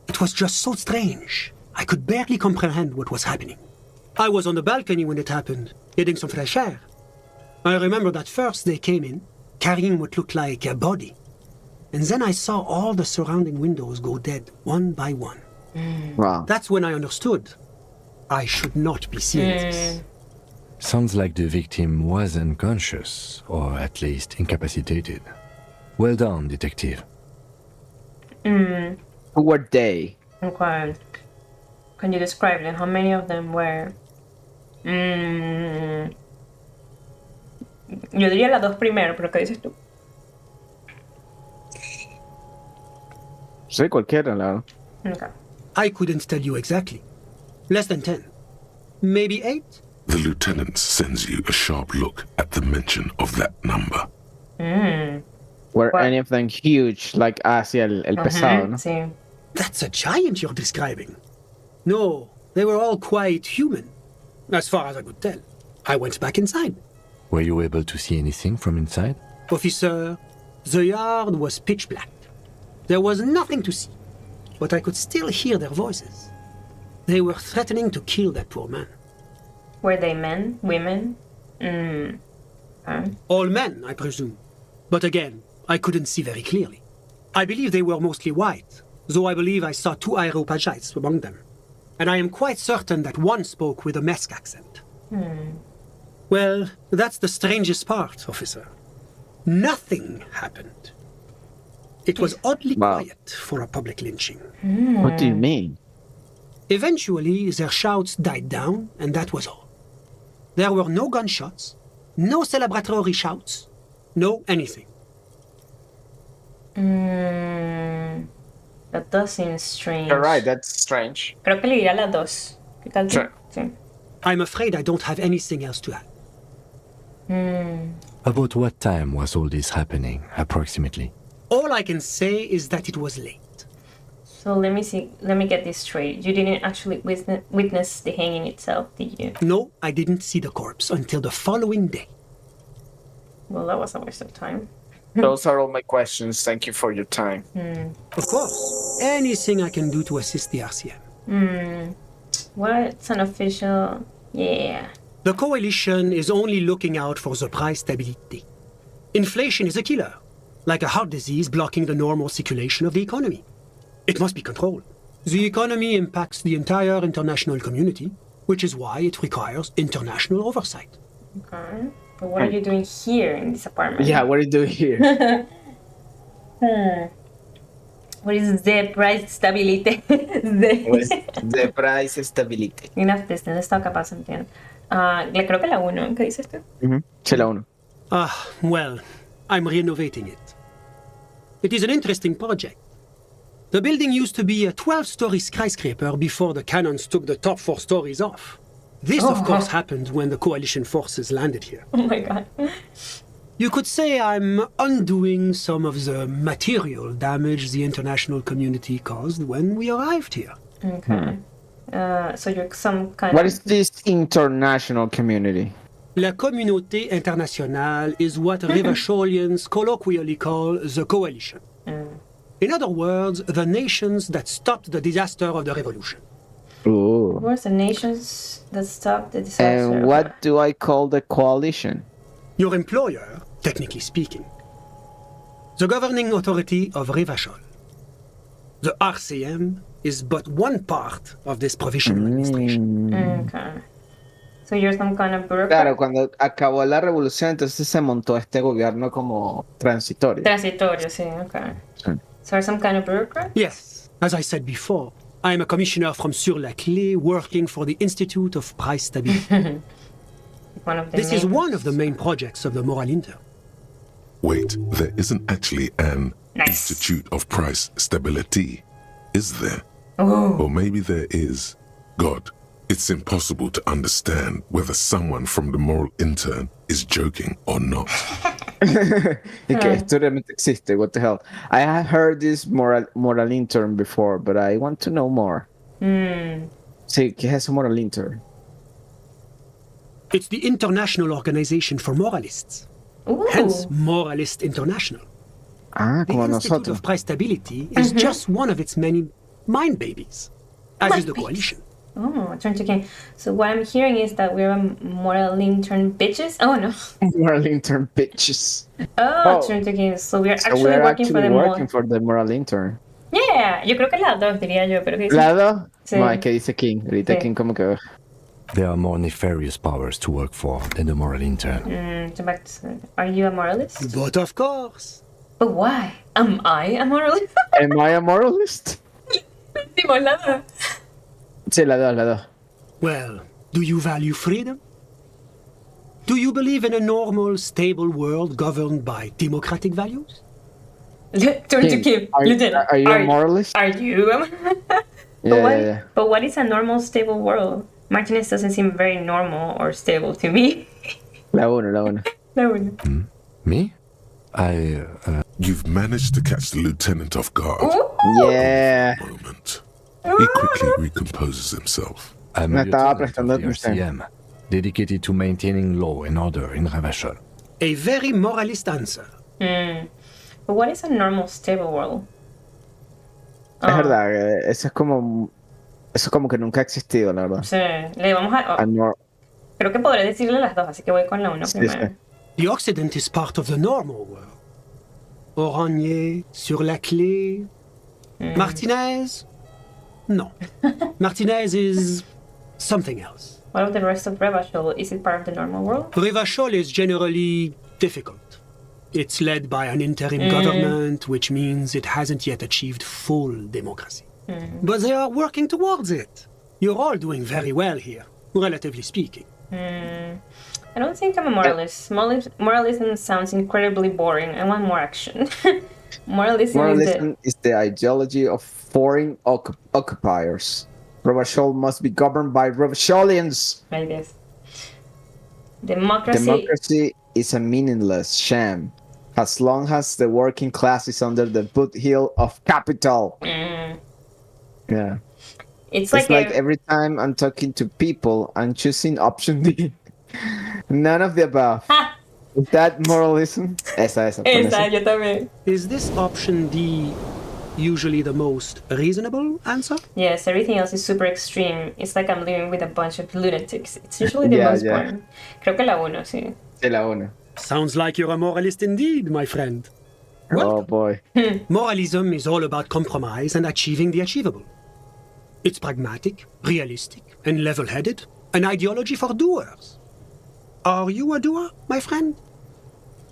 It was just so strange. I could barely comprehend what was happening. I was on the balcony when it happened, getting some fresh air. I remember that first they came in, carrying what looked like a body. And then I saw all the surrounding windows go dead, one by one. Wow. That's when I understood. I should not be seeing this. Sounds like the victim was unconscious, or at least incapacitated. Well done, detective. Who were they? Okay. Can you describe them? How many of them were? Yo diría las 2 primero, pero ¿qué dices tú? Sí, cualquiera, la verdad. Okay. I couldn't tell you exactly. Less than 10. Maybe 8? The lieutenant sends you a sharp look at the mention of that number. Were any of them huge, like hacia el pesado, no? Sí. That's a giant you're describing. No, they were all quite human, as far as I could tell. I went back inside. Were you able to see anything from inside? Officer, the yard was pitch black. There was nothing to see, but I could still hear their voices. They were threatening to kill that poor man. Were they men? Women? All men, I presume. But again, I couldn't see very clearly. I believe they were mostly white, though I believe I saw 2 Areopagites among them. And I am quite certain that one spoke with a Mesk accent. Well, that's the strangest part, officer. Nothing happened. It was oddly Wow. quiet for a public lynching. What do you mean? Eventually, their shouts died down, and that was all. There were no gunshots, no celebratory shouts, no anything. That does seem strange. You're right, that's strange. Creo que le diré a las dos. ¿Qué tal tú? Sure. Sí. I'm afraid I don't have anything else to add. About what time was all this happening, approximately? All I can say is that it was late. So let me see. Let me get this straight. You didn't actually witness the hanging itself, did you? No, I didn't see the corpse until the following day. Well, that was a waste of time. Those are all my questions. Thank you for your time. Of course, anything I can do to assist the RCM. What's an official? Yeah. The coalition is only looking out for the price stability. Inflation is a killer, like a heart disease blocking the normal circulation of the economy. It must be controlled. The economy impacts the entire international community, which is why it requires international oversight. Okay. But what are you doing here in this apartment? Yeah, what are you doing here? What is the price stability? Pues, the price stability. Enough distance, está capaz, entiendo. Le creo que la 1, ¿qué dices tú? Sí, la uno. Well, I'm renovating it. It is an interesting project. The building used to be a 12-story skyscraper before the cannons took the top 4 stories off. This, of course, happened when the coalition forces landed here. Oh my god. You could say I'm undoing some of the material damage the international community caused when we arrived here. Okay. So you're some kind What of... is this international community? La communauté internationale is what Revacholians colloquially call the coalition. In other words, the nations that stopped the disaster of the revolution. Ooh. Where's the nations that stopped the disaster? And what do I call the coalition? Your employer, technically speaking. The governing authority of Revachol. The RCM is but one part of this provisional administration. Okay. So you're some kind of bureaucrat? Claro, cuando acabó la revolución, entonces se montó este gobierno como transitorio. Transitorio, sí, okay. Sí. So you're some kind of bureaucrat? Yes, as I said before, I am a commissioner from Sur-la-Clé working for the Institute of Price Stability. One of the This is main- one of the main projects of the Moral Inter. Wait, there isn't actually an Nice. Institute of Price Stability, is there? Oh. Or maybe there is. God, it's impossible to understand whether someone from the moral intern is joking or not. Y que esto realmente existe, what the hell. I have heard this moral intern before, but I want to know more. Sí, ¿qué es eso moral intern? It's the International Organization for Moralists, Ooh. hence Moralist International. Ah, The como Institute nosotros. of Price Stability is just one of its many mind babies, as is the coalition. Oh, turn to king. So what I'm hearing is that we're a moral intern bitches? Oh no. Moral intern bitches. Oh, Oh. turn to king. So we're So actually we're working for the working for the moral intern. Yeah, yo creo que las dos diría yo, pero que ¿La dos? Sí. No, es que dice King. Ahorita Sí. King como que... There are more nefarious powers to work for than the moral intern. So back to, are you a moralist? But of course, But why? Am I a moralist? Am I a moralist? Dimos la dos. Sí, la dos, la dos. well, do you value freedom? Do you believe in a normal, stable world governed by democratic values? Turn to King, Kim. are- Lieutenant. are you a moralist? Are you? Yeah, what, yeah, yeah. But what is a normal, stable world? Martinez doesn't seem very normal or stable to me. La uno, la uno. No, no. Me? You've managed to catch the lieutenant off guard. Yeah. Moment. He quickly recomposes himself. I'm Me a estaba lieutenant prestando of the atención. RCM, dedicated to maintaining law and order in Revachol. A very moralist answer. But what is a normal, stable world? Es verdad, eso es como... Eso como que nunca ha existido, la verdad. Sí, le vamos a... A nor- creo que podré decirle las dos, así que voy con la 1 Sí, primero. sí. The Occident is part of the normal world. Oranje, Sur-la-Clé, Martinez? No. Martinez is something else. What of the rest of Revachol? Is it part of the normal world? Revachol is generally difficult. It's led by an interim government, which means it hasn't yet achieved full democracy. But they are working towards it. You're all doing very well here, relatively speaking. I don't think I'm a moralist. Moralism sounds incredibly boring. I want more action. Moralism is the ideology of foreign occupiers. Rovachol must be governed by Rovacholians. I guess. Democracy. Democracy is a meaningless sham as long as the working class is under the foothill of capital. Yeah. It's like like every time I'm talking to people, I'm choosing option D. None of the above. Is that moralism? Esa, yo también. Is this option D usually the most reasonable answer? Yes, everything else is super extreme. It's like I'm living with a bunch of lunatics. It's usually the most boring. Creo que la uno, sí. Sí, la uno. Sounds like you're a moralist indeed, my friend. Oh boy. Moralism is all about compromise and achieving the achievable. It's pragmatic, realistic, and level-headed. An ideology for doers. Are you a doer, my friend?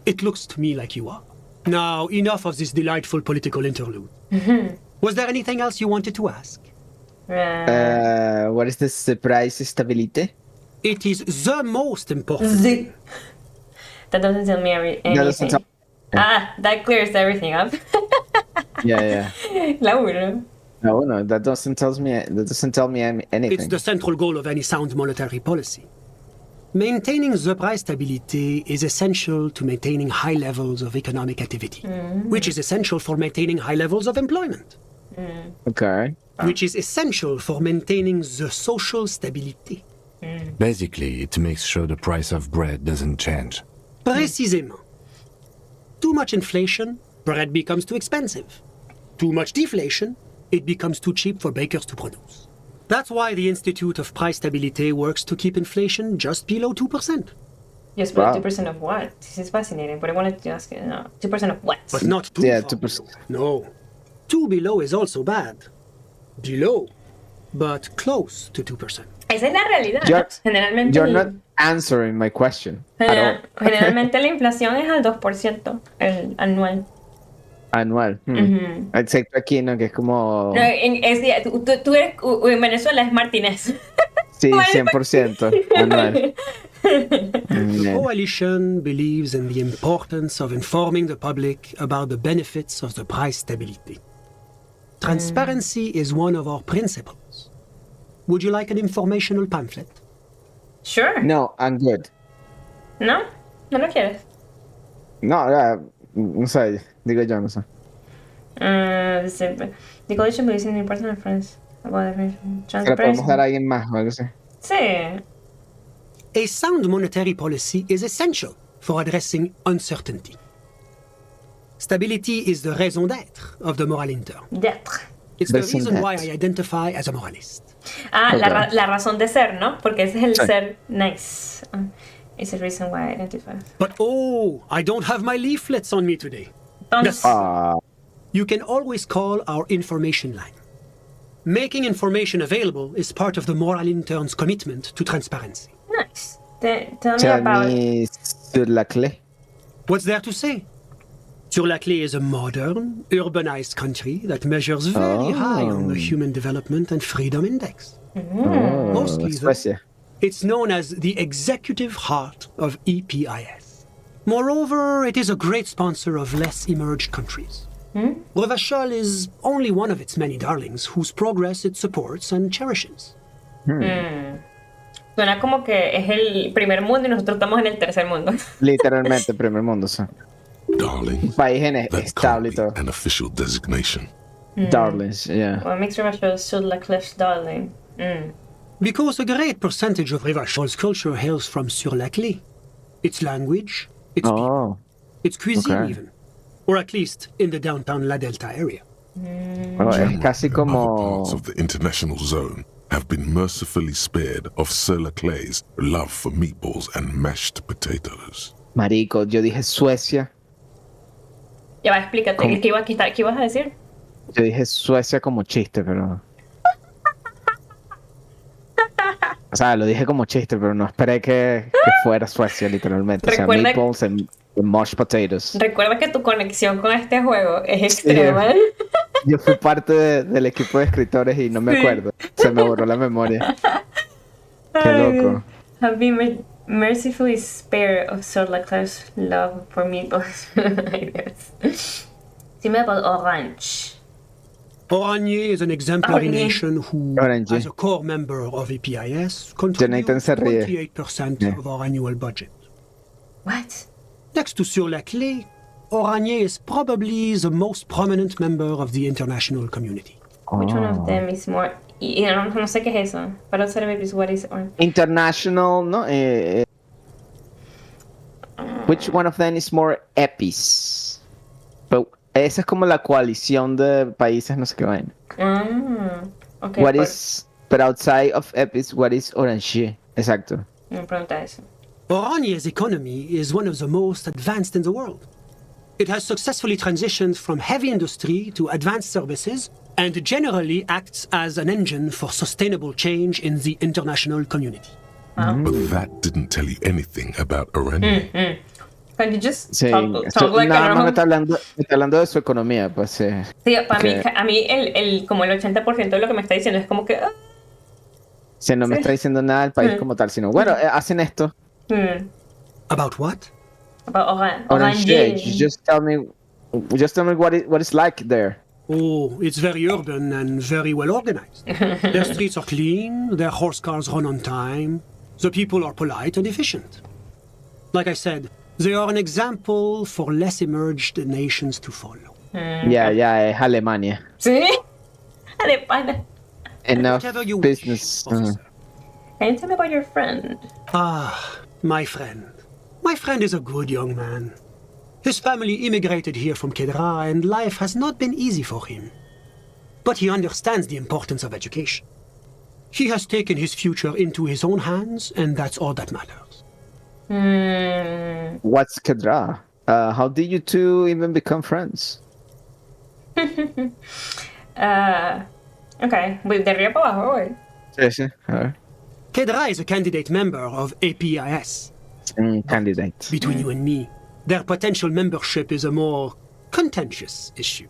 It looks to me like you are. Now, enough of this delightful political interlude. Was there anything else you wanted to ask? What is the price stability? It is the most important thing. That doesn't tell me anything. That clears everything up. Yeah. La uno. No, that doesn't tell me anything. It's the central goal of any sound monetary policy. Maintaining the price stability is essential to maintaining high levels of economic activity, which is essential for maintaining high levels of employment. Okay. Which is essential for maintaining the social stability. Basically, it makes sure the price of bread doesn't change. Précisément. Too much inflation, bread becomes too expensive. Too much deflation, it becomes too cheap for bakers to produce. That's why the Institute of Price Stability works to keep inflation just below 2%. Yes, but 2% of what? This is fascinating, but I wanted to ask you, 2% of what? But not 2%. Yeah, 2%. No. 2 below is also bad. Below, but close to 2%. Esa es la realidad. Generalmente you're not answering my question at all. Generalmente la inflación es al 2% anual. Anual. Excepto aquí, ¿no? Que es como... No, tú eres... En Venezuela es Martínez. Sí, 100% anual. The coalition believes in the importance of informing the public about the benefits of the price stability. Transparency is one of our principles. Would you like an informational pamphlet? Sure. No, I'm good. ¿No? ¿No lo quieres? No, no sé. Digo yo, no sé. The coalition believes in the importance of friends. ¿Se la podemos dar a alguien más o algo así? Sí. A sound monetary policy is essential for addressing uncertainty. Stability is the raison d'être of the moral intern. D'être. It's the reason why I identify as a moralist. Okay. La razón de ser, ¿no? Porque ese es el ser nice. It's the reason why I identify. But I don't have my leaflets on me today. You can always call our information line. Making information available is part of the moral intern's commitment to transparency. Nice. Tell me about it. Sur la clé. What's there to say? Sur la Clé is a modern, urbanized country that measures very high on the Human Development and Freedom Index. Mostly, though, it's known as the executive heart of EPIS. Moreover, it is a great sponsor of less emerged countries. Rovachol is only one of its many darlings whose progress it supports and cherishes. Suena como que es el primer mundo y nosotros estamos en el tercer mundo. Literalmente, primer mundo, sí. Darling. País that estable y can't todo. be an official designation. Darlings, yeah. Well, makes Rovachol Sur la Clef's darling. Because a great percentage of Rovachol's culture hails from Sur la Clé. Its language, its people, its cuisine even. Or at least in the downtown La Delta area. Es casi como... Other parts of the international zone have been mercifully spared of Sur la Clé's love for meatballs and mashed potatoes. Marico, yo dije Suecia. Ya va, explícate. ¿Qué ibas a decir? Yo dije Suecia como chiste, pero... O sea, lo dije como chiste, pero no esperé que fuera Suecia, literalmente. O sea, meatballs The mashed potatoes. Recuerda que tu conexión con este juego es Sí, extrema. yo fui parte del equipo de escritores y no me Sí. acuerdo. Se me borró la memoria. Qué Ay, loco. Have been mercifully spared of so lackluster love for meatballs. I guess. Simple orange. Oranje is an exemplary Oranje. nation who, Oranje. as a core member of EPIS, Jonathan contributes se ríe. 28% Yeah. of our annual budget. What? Next to Sur la Clé, Oranje is probably the most prominent member of the international community. Which one of them is more? Y no sé qué es eso. Para saber what is orange. International, ¿no? Which one of them is more EPIs? Pero esa es como la coalición de países, no sé qué vaina. Okay. What is, but outside of EPIs, what is Orange? Exacto. Me pregunta eso. Oranje's economy is one of the most advanced in the world. It has successfully transitioned from heavy industry to advanced services and generally acts as an engine for sustainable change in the international community. But that didn't tell you anything about Orange. Can you just Sí, talk like nada a más me normal? está hablando de su economía, pues sí. Sí, para mí, Que- a mí como el 80% de lo que me está diciendo es como que... Sí, no me está diciendo nada del país como tal, sino, bueno, hacen esto. About what? About Orange. orange. Just tell me what it's like there. Oh, it's very urban and very well organized. Their streets are clean, their horse cars run on time, the people are polite and efficient. Like I said, they are an example for less emerged nations to follow. Ya es Alemania. Sí. De pana. Enough Whatever you business. wish, officer. Can you tell me about your friend? Ah, my friend. My friend is a good young man. His family immigrated here from Kedra, and life has not been easy for him. But he understands the importance of education. He has taken his future into his own hands, and that's all that matters. What's Kedra? How did you two even become friends? Okay, voy de arriba para abajo, güey. Sí. A ver. Kedra is a candidate member of APIS. Candidate. Between you and me, their potential membership is a more contentious issue.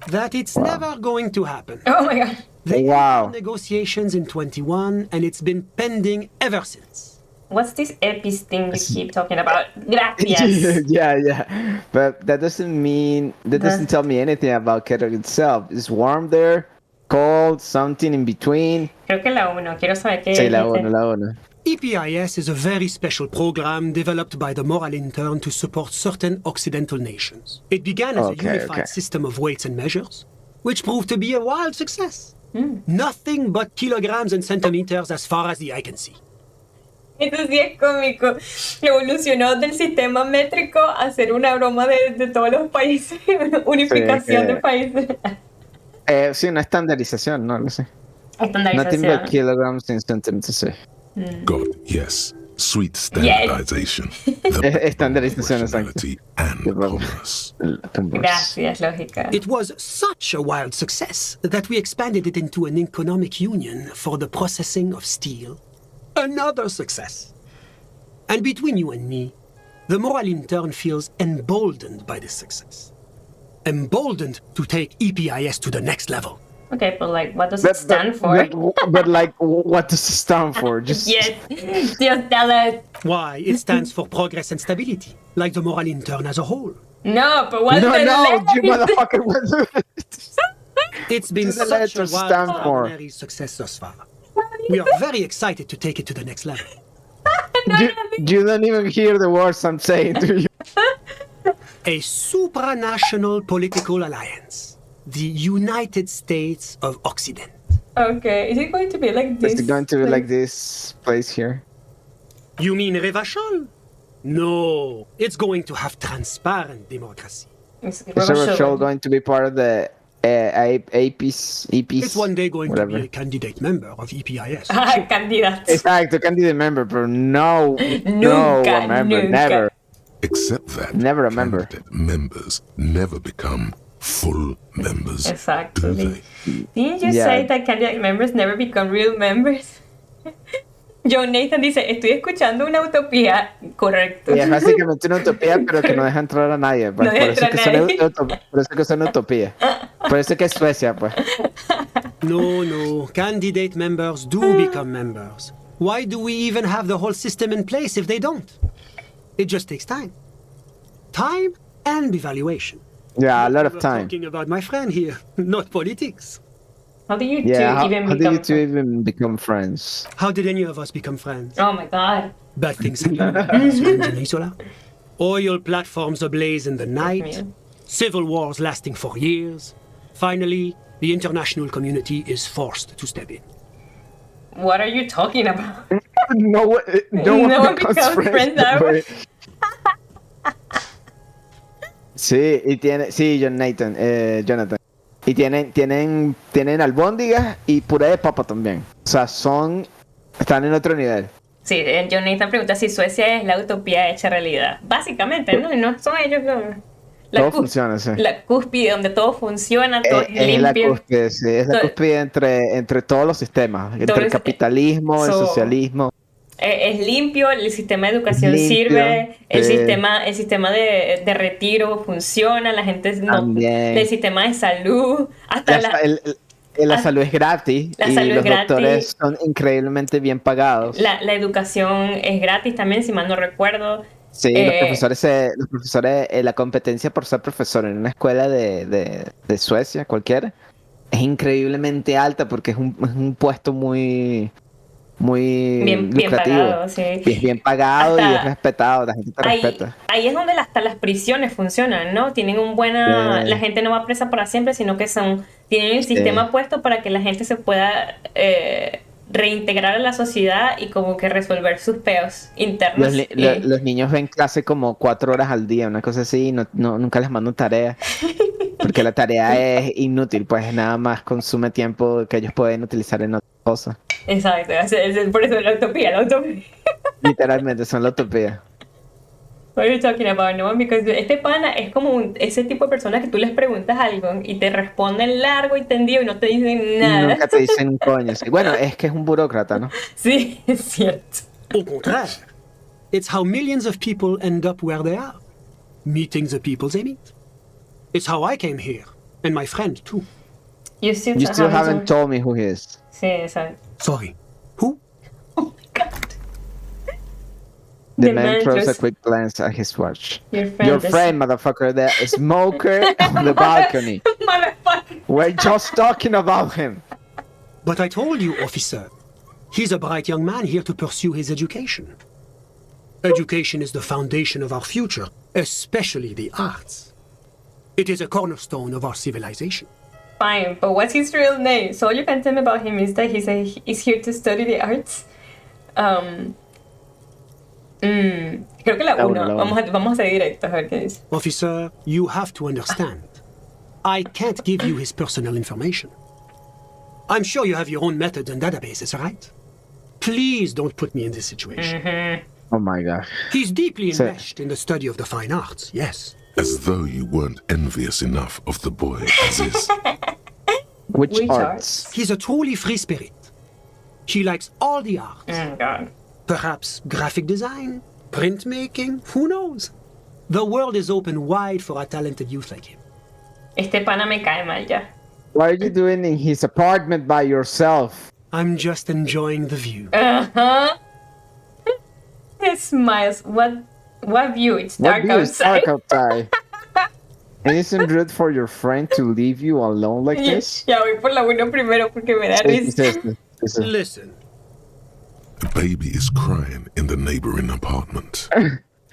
That it's never going to happen. Oh my god. They Wow. had negotiations in 21, and it's been pending ever since. What's this epis thing you keep talking about? Gracias. yeah. But that doesn't tell me anything about Kedra itself. It's warm there, cold, something in between. Creo que la 1. Quiero saber qué Sí, es. la uno. EPIS is a very special program developed by the Moral Intern to support certain Occidental nations. It began as a unified system of weights and measures, which proved to be a wild success. Nothing but kilograms and centimeters as far as the eye can see. Esto sí es cómico. Evolucionó del sistema métrico a hacer una broma de todos los países. Unificación de países. Sí, una estandarización, no lo sé. Nothing Estandarización. but kilograms in centimeters, sí. God, yes. Sweet standardization. Estandarización, exacto. Rationality and commerce. Gracias, lógica. It was such a wild success that we expanded it into an economic union for the processing of steel. Another success. And between you and me, the Moral Intern feels emboldened by this success. Emboldened to take EPIS to the next level. Okay, but like, what does it stand for? But like, what does it stand for? Just Yes, just tell us. Why? It stands for progress and stability, like the Moral Intern as a whole. No, but what's no, the you letter? motherfucker. It's been What does the such a letter wild, stand for? extraordinary success thus far. We are very excited to take it to the next level. You don't even hear the words I'm saying to you. A supranational political alliance. The United States of Occident. Okay, is it going to be like this? Is it going to be like this place here? You mean Revachol? No, it's going to have transparent democracy. Is Revachol going to be part of the EPIS? It's one day going whatever. to be a candidate member of EPIS. Candidato. Exacto, candidate member, but no Nunca, a member, nunca. never. Except that Never a member. candidate members never become full members. Exactly. Do they? Didn't you Yeah. say that candidate members never become real members? John Nathan dice, estoy escuchando una utopía. Correcto. Y es básicamente una utopía, pero que no deja entrar a nadie. Pues. No deja entrar a nadie. Por eso que son utopía. Por eso que es Suecia, pues. No. Candidate members do become members. Why do we even have the whole system in place if they don't? It just takes time. Time and evaluation. Yeah, a lot of We're time. talking about my friend here, not politics. How do you Yeah, two even how do become you two even become friends? How did any of us become friends? Oh my god. Bad things happen. Oil platforms ablaze in the night. Civil wars lasting for years. Finally, the international community is forced to step in. What are you talking about? No one becomes friends that way. Sí, Jonathan. Y tienen albóndigas y puré de papa también. O sea, están en otro nivel. Sí, John Nathan pregunta si Suecia es la utopía hecha realidad. Básicamente, ¿no? No son ellos Todo funciona, sí. La cúspide donde todo funciona, todo es limpio. La cúspide, sí. Es la cúspide entre todos los sistemas. Entre el capitalismo, el socialismo. Es limpio, el sistema de educación sirve, el sistema de retiro funciona, la gente el sistema de salud, hasta la salud es gratis los doctores son increíblemente bien pagados. La educación es gratis también, si mal no recuerdo. Sí, los profesores, la competencia por ser profesor en una escuela de Suecia, cualquiera, es increíblemente alta porque es un puesto muy lucrativo. Bien pagado, sí. Es bien pagado y es respetado, la gente te respeta. Ahí es donde hasta las prisiones funcionan, ¿no? Tienen la gente no va presa para siempre, sino que tienen el sistema puesto para que la gente se pueda reintegrar a la sociedad y como que resolver sus peos internos. Los niños ven clase como 4 horas al día, una cosa así, y nunca les mando tarea. Porque la tarea es inútil, pues nada más consume tiempo que ellos pueden utilizar en otras cosas. Exacto, es por eso la utopía. Literalmente, son la utopía. What are you talking about, no? Because este pana es como ese tipo de personas que tú les preguntas algo y te responden largo y tendido y no te dicen nada. Nunca te dicen un coño. Sí. Bueno, es que es un burócrata, ¿no? Sí, es cierto. Au contraire, it's how millions of people end up where they are, meeting the people they meet. It's how I came here, and my friend too. You still haven't told me who he is. Sí, exacto. Sorry, who? Oh my god. The man throws a quick glance at his watch. Your friend, motherfucker, the smoker on the balcony. Motherfucker. We're just talking about him. But I told you, officer, he's a bright young man here to pursue his education. Education is the foundation of our future, especially the arts. It is a cornerstone of our civilization. Fine, but what's his real name? So all you can tell me about him is that he's here to study the arts. Creo que la 1. Vamos a ser directos a ver qué dice. Officer, you have to understand. I can't give you his personal information. I'm sure you have your own methods and databases, right? Please don't put me in this situation. Mm-hmm. Oh my god. He's deeply enmeshed in the study of the fine arts, yes. As though you weren't envious enough of the boy as is. Which arts? He's a truly free spirit. He likes all the arts. Oh god. Perhaps graphic design, printmaking, who knows? The world is open wide for a talented youth like him. Este pana me cae mal ya. What are you doing in his apartment by yourself? I'm just enjoying the view. Uh-huh. He smiles. What view? It's dark outside. It's dark outside. And isn't rude for your friend to leave you alone like this? Ya voy por la 1 primero porque me da risa. Listen. The baby is crying in the neighboring apartment.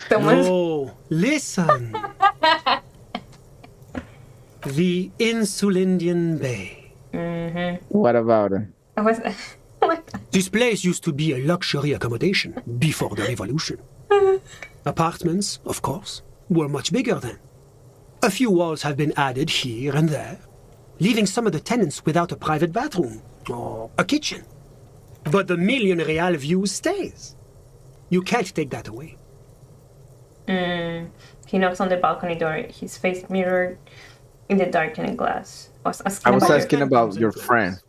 No, listen. The Insulindian Bay. Mm-hmm. What about it? This place used to be a luxury accommodation before the revolution. Apartments, of course, were much bigger then. A few walls have been added here and there, leaving some of the tenants without a private bathroom or a kitchen. But the million real view stays. You can't take that away. He knocks on the balcony door, his face mirrored in the darkening glass. I was asking about your friend.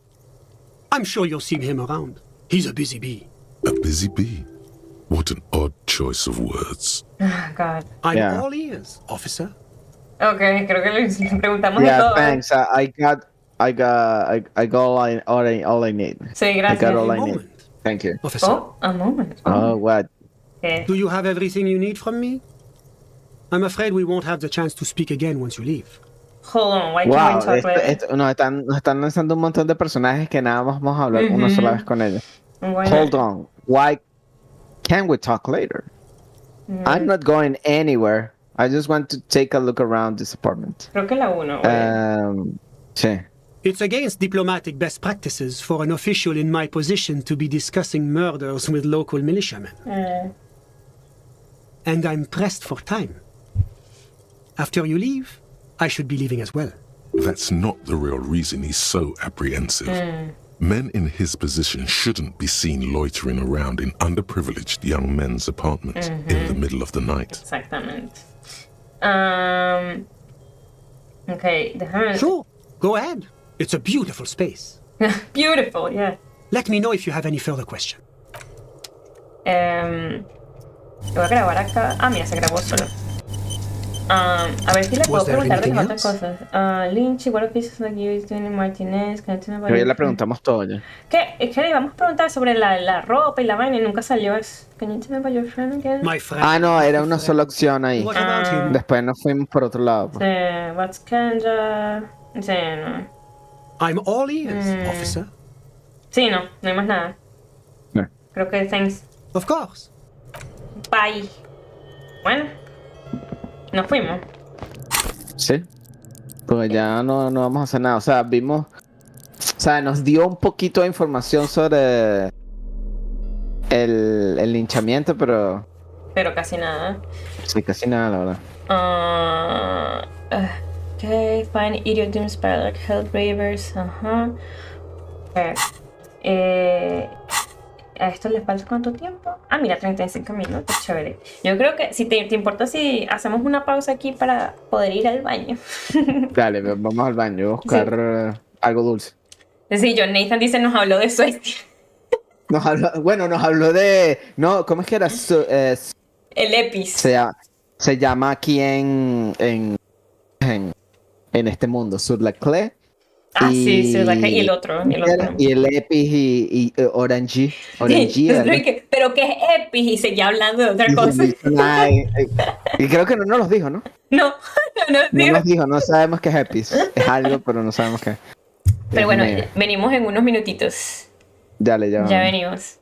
I'm sure you'll see him around. He's a busy bee. A busy bee? What an odd choice of words. God. I'm Yeah. all ears, officer. Ok, creo que le preguntamos de Yeah, todo. thanks. I got all I need. Sí, I gracias. got all A I need. moment, Thank you. officer. Oh, a moment. Oh, what? Okay. Do you have everything you need from me? I'm afraid we won't have the chance to speak again once you leave. Hold on, why can't we Wow, talk later? nos están lanzando un montón de personajes que nada más vamos a hablar una sola vez con ellos. Why Hold not? on. Why can't we talk later? I'm not going anywhere. I just want to take a look around this apartment. Creo que la 1, Sí. It's against diplomatic best practices for an official in my position to be discussing murders with local militiamen. And I'm pressed for time. After you leave, I should be leaving as well. That's not the real reason he's so apprehensive. Men in his position shouldn't be seen loitering around in underprivileged young men's apartments in the middle of the night. Exactamente. Ok, déjame. Sure, go ahead. It's a beautiful space. Beautiful, yeah. Let me know if you have any further questions. Lo voy a grabar acá. Ah, mira, se grabó solo. A ver si le puedo Was there preguntar de anything otras else? cosas. Lynchy, what pieces like you is doing in Martinez? Can I tell me about Pero ya your le friend? preguntamos todo ya. ¿Qué? Es que le íbamos a preguntar sobre la ropa y la vaina y nunca salió eso. Can you tell me about your friend again? My friend. Ah, no, era una sola opción ahí. What about him? Después nos fuimos por otro lado. Sí, what's Kanja? Sí, no. I'm all ears, officer. Sí, no hay más nada. No. Creo que thanks. Of course. Bye. Bueno, nos fuimos. Sí. Pues ya no vamos a hacer nada. O sea, vimos. O sea, nos dio un poquito de información sobre el linchamiento, pero. Pero casi nada. Sí, casi nada, la verdad. Okay, find idiot doom spiral like hellbravers. Ajá. ¿A esto les falta cuánto tiempo? Ah, mira, 35 minutos, chévere. Yo creo que si te importa si hacemos una pausa aquí para poder ir al baño. Dale, vamos al baño a buscar algo dulce. Sí, John Nathan dice nos habló de Suecia. Nos habló de. No, ¿cómo es que era? El Epis. Se llama aquí en este mundo, sur la Clé. Ah, sí, y el otro. Y el Epis y Orange. Pero que es Epis y seguía hablando de otra cosa. Y creo que no nos los dijo, ¿no? No nos dijo, no sabemos qué es Epis. Es algo, pero no sabemos qué. Pero bueno, venimos en unos minutitos. Dale, ya. Ya venimos.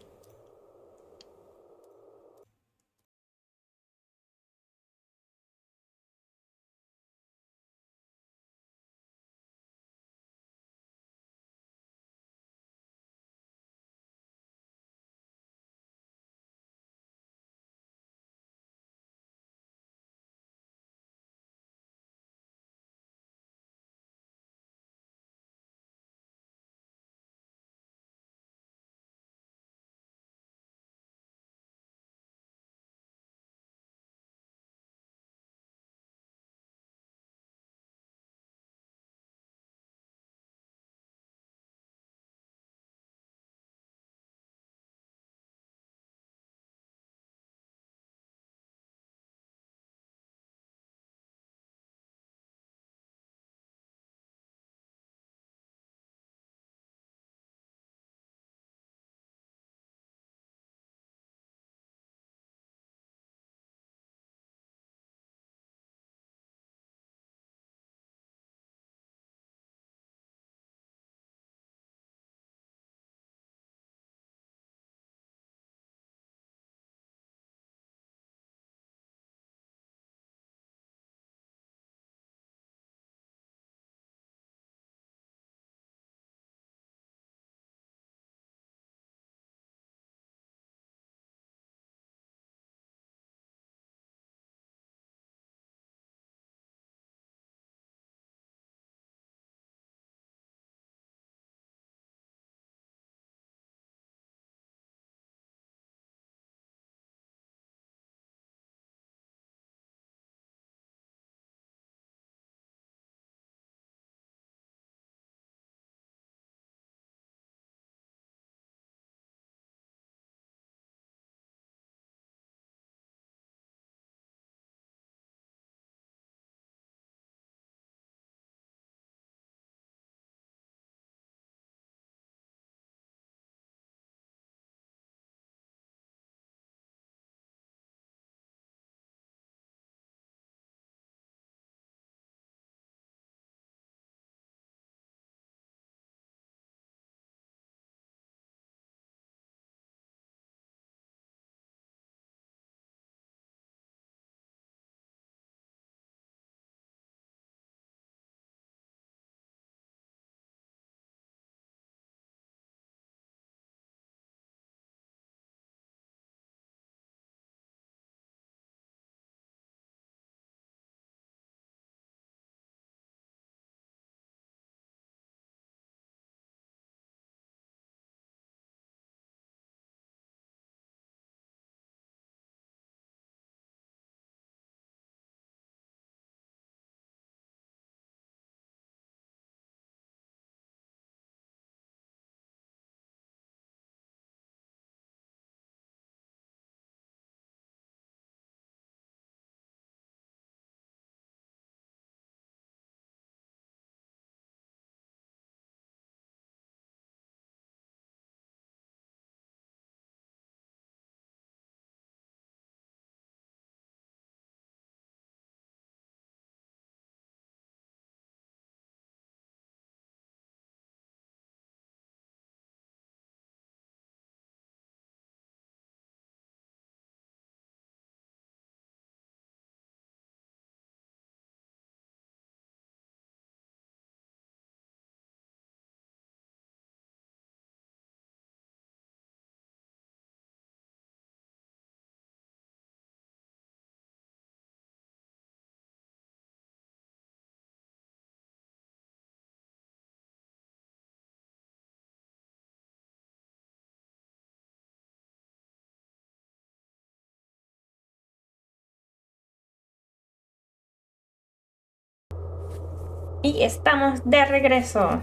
Y estamos de regreso.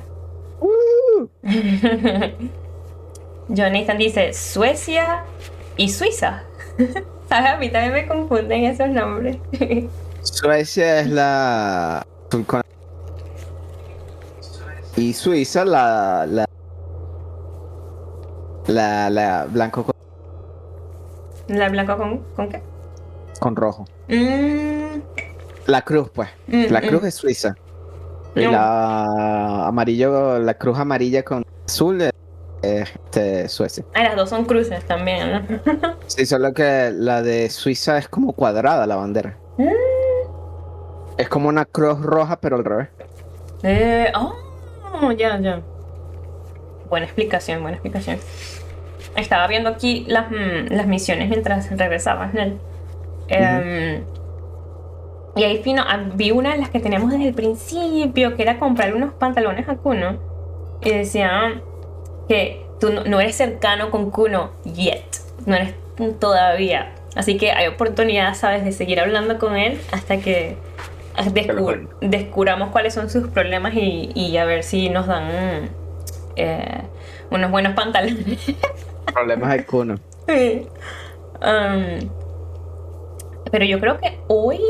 John Nathan dice Suecia y Suiza. ¿Sabes? A mí también me confunden esos nombres. Suecia es la turcona y Suiza la blanco ¿La blanca con qué? con rojo. Mm, La cruz, pues. La cruz es Suiza. Y No. la cruz amarilla con azul es Suecia. Las dos son cruces también, ¿no? Sí, solo que la de Suiza es como cuadrada la bandera. Es como una cruz roja, pero al revés. Ya. Buena explicación, buena explicación. Estaba viendo aquí las misiones mientras regresaba, ¿no? Y ahí vi una de las que teníamos desde el principio, que era comprarle unos pantalones a Kuno. Y decía que tú no eres cercano con Kuno yet. No eres todavía. Así que hay oportunidad, ¿sabes?, de seguir hablando con él hasta que descubramos cuáles son sus problemas y a ver si nos dan unos buenos pantalones. Problemas de Kuno. Sí. Pero yo creo que hoy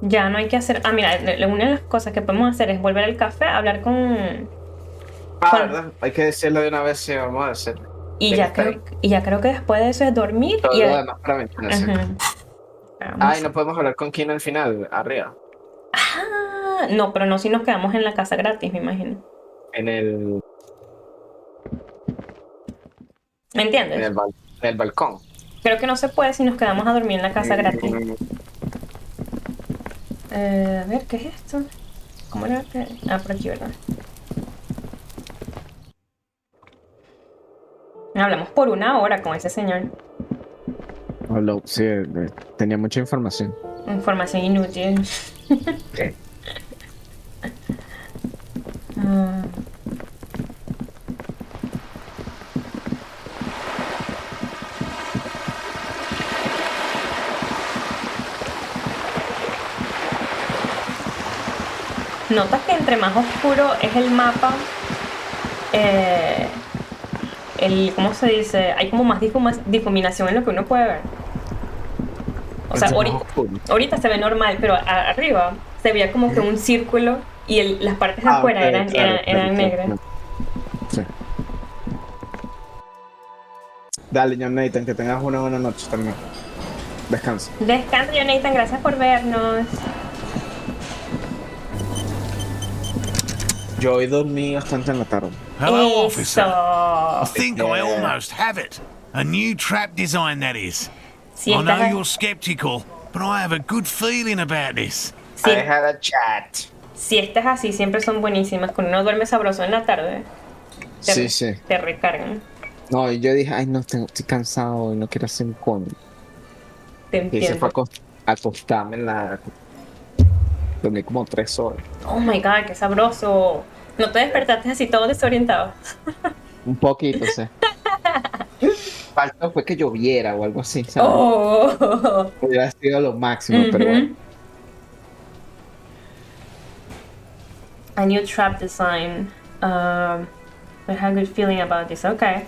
ya no hay que hacer. Mira, una de las cosas que podemos hacer es volver al café, hablar con. ¿Verdad? Hay que decirlo de una vez si vamos a hacer. Y ya creo que después de eso es dormir. Todo Y lo demás para ventilarse. Y no podemos hablar con Kino al final, arriba. No, pero no si nos quedamos en la casa gratis, me imagino. En el ¿Me entiendes? En el balcón. Creo que no se puede si nos quedamos a dormir en la casa gratis. A ver, ¿qué es esto? ¿Cómo era que...? Por aquí, ¿verdad? Hablamos por 1 hora con ese señor. Sí, tenía mucha información. Información inútil. Notas que entre más oscuro es el mapa, ¿cómo se dice? Hay como más difuminación en lo que uno puede ver. O sea, ahorita se ve normal, pero arriba se veía como que un círculo y las partes de afuera eran negras. Sí. Dale, John Nathan, que tengas una buena noche también. Descansa. Descansa, John Nathan, gracias por vernos. Yo hoy dormí bastante en la tarde. Hello, officer. I think I almost have it. A new trap design, that is. I know you're skeptical, but I have a good feeling about this. I had a chat. Si estas así siempre son buenísimas. Cuando uno duerme sabroso en la tarde, te recargan. No, y yo dije, ay, no, estoy cansado y no quiero hacer un cómic. Te entiendo. Y se fue a acostarme dormí como 3 horas. Oh my god, qué sabroso. ¿No te despertaste así todo desorientado? Un poquito, sí. Faltó fue que lloviera o algo así, ¿sabes? Hubiera sido lo máximo, pero bueno. A new trap design. I had a good feeling about this. Okay.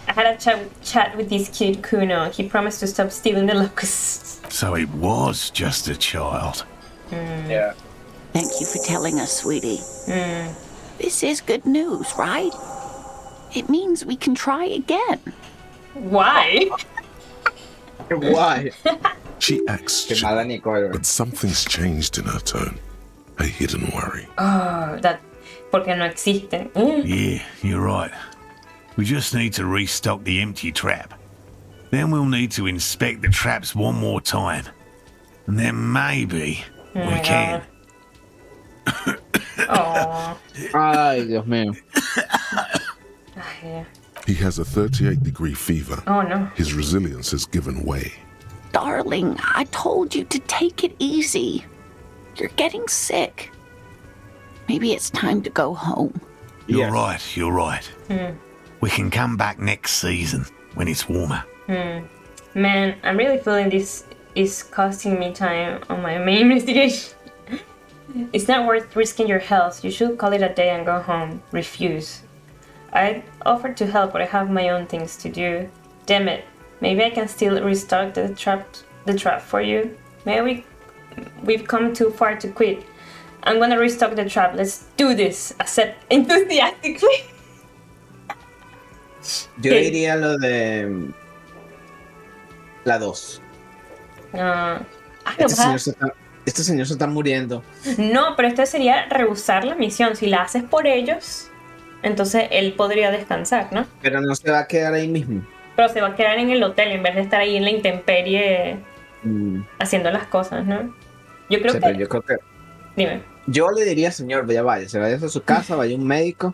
I had a chat with this kid, Kuno. He promised to stop stealing the locusts. So it was just a child. Yeah. Thank you for telling us, sweetie. This is good news, right? It means we can try again. Why? Why? She acts chill, but something's changed in her tone. A hidden worry. Porque no existe. Yeah, you're right. We just need to restock the empty trap. Then we'll need to inspect the traps one more time. And then maybe we can. Ay, Dios mío. He has a 38-degree fever. Oh, no. His resilience has given way. Darling, I told you to take it easy. You're getting sick. Maybe it's time to go home. You're right. We can come back next season when it's warmer. Man, I'm really feeling this is costing me time on my main investigation. It's not worth risking your health. You should call it a day and go home. Refuse. I'd offer to help, but I have my own things to do. Damn it. Maybe I can still restock the trap for you. Maybe we've come too far to quit. I'm gonna restock the trap. Let's do this. Accept enthusiastically. Yo diría lo de la 2. Este señor se está muriendo. No, pero esto sería rehusar la misión. Si la haces por ellos, entonces él podría descansar, ¿no? Pero no se va a quedar ahí mismo. Pero se va a quedar en el hotel en vez de estar ahí en la intemperie haciendo las cosas, ¿no? Yo creo que... Yo creo que... Dime. Yo le diría, señor, vaya a su casa, vaya a un médico.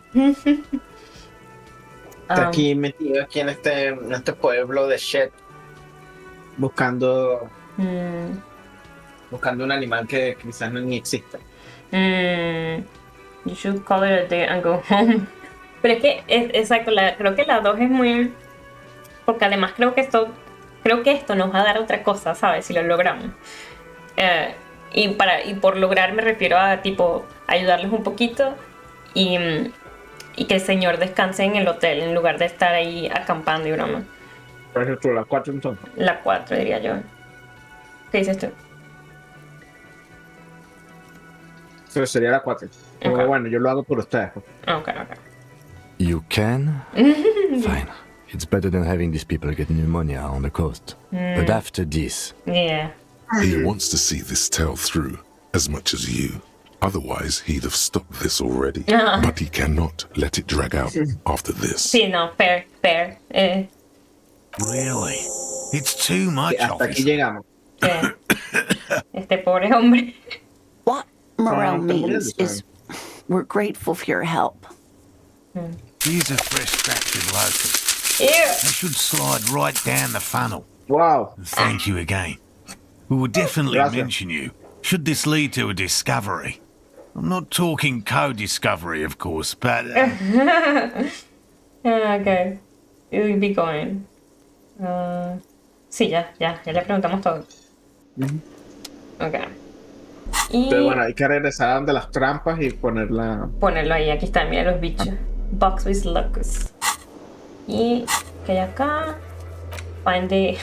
Está aquí metido aquí en este pueblo de Shed, buscando un animal que quizás no ni exista. You should call it a day and go home. Pero es que, exacto, creo que la 2 es muy... Porque además creo que esto nos va a dar otra cosa, ¿sabes? Si lo logramos. Y por lograr me refiero a tipo ayudarles un poquito y que el señor descanse en el hotel en lugar de estar ahí acampando y broma. Por ejemplo, la 4 entonces. La 4 diría yo. ¿Qué dices tú? Pero sería la 4. Okay. Pero bueno, yo lo hago por ustedes. Okay. You can? Fine. It's better than having these people get pneumonia on the coast. But after this... Yeah. He wants to see this tale through as much as you. Otherwise, he'd have stopped this already. But he cannot let it drag out after this. Sí, no, fair. Really? It's too much, hasta aquí llegamos. Sí. Este pobre hombre. What morale means is we're grateful for your help. Here's a fresh scratch of locust. Ew. They should slide right down the funnel. Wow. Thank you again. We will definitely mention you, should this lead to a discovery. I'm not talking co-discovery, of course, but... Okay. We'll be going. Sí, ya le preguntamos todo. Okay. Y... Pero bueno, hay que regresar a donde las trampas y ponerlo ahí, aquí está, mira los bichos. Box with locusts. Y que hay acá. Find the...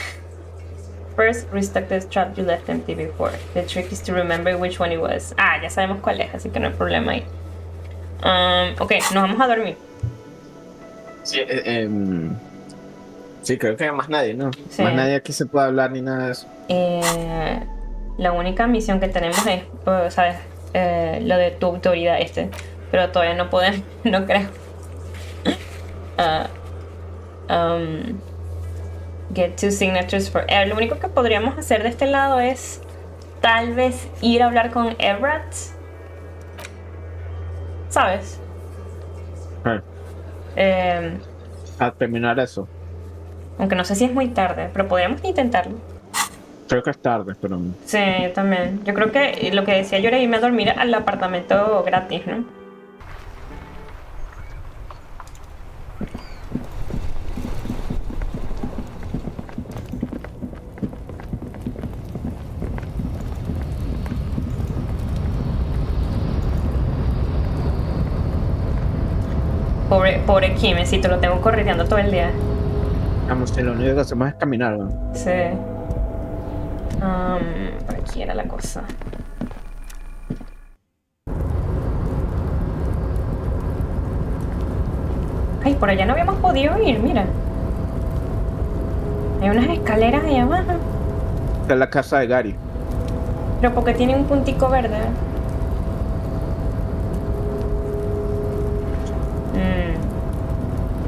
First, restock the trap you left empty before. The trick is to remember which one it was. Ya sabemos cuál es, así que no hay problema ahí. Ok, nos vamos a dormir. Sí, sí, creo que más nadie, ¿no? Sí. Más nadie aquí se puede hablar ni nada de eso. La única misión que tenemos es, ¿sabes? Lo de tu autoridad pero todavía no podemos, no creo. Get 2 signatures for Ev. Lo único que podríamos hacer de este lado es tal vez ir a hablar con Everett, ¿sabes? A terminar eso. Aunque no sé si es muy tarde, pero podríamos intentarlo. Creo que es tarde, pero... Sí, yo también. Yo creo que lo que decía yo era irme a dormir al apartamento gratis, ¿no? Pobre Kimecito, lo tengo correteando todo el día. Vamos, lo único que hacemos es caminar, ¿no? Sí. Por aquí era la cosa. Ay, por allá no habíamos podido ir, mira. Hay unas escaleras ahí abajo. Esta es la casa de Gary. Pero porque tiene un puntico verde.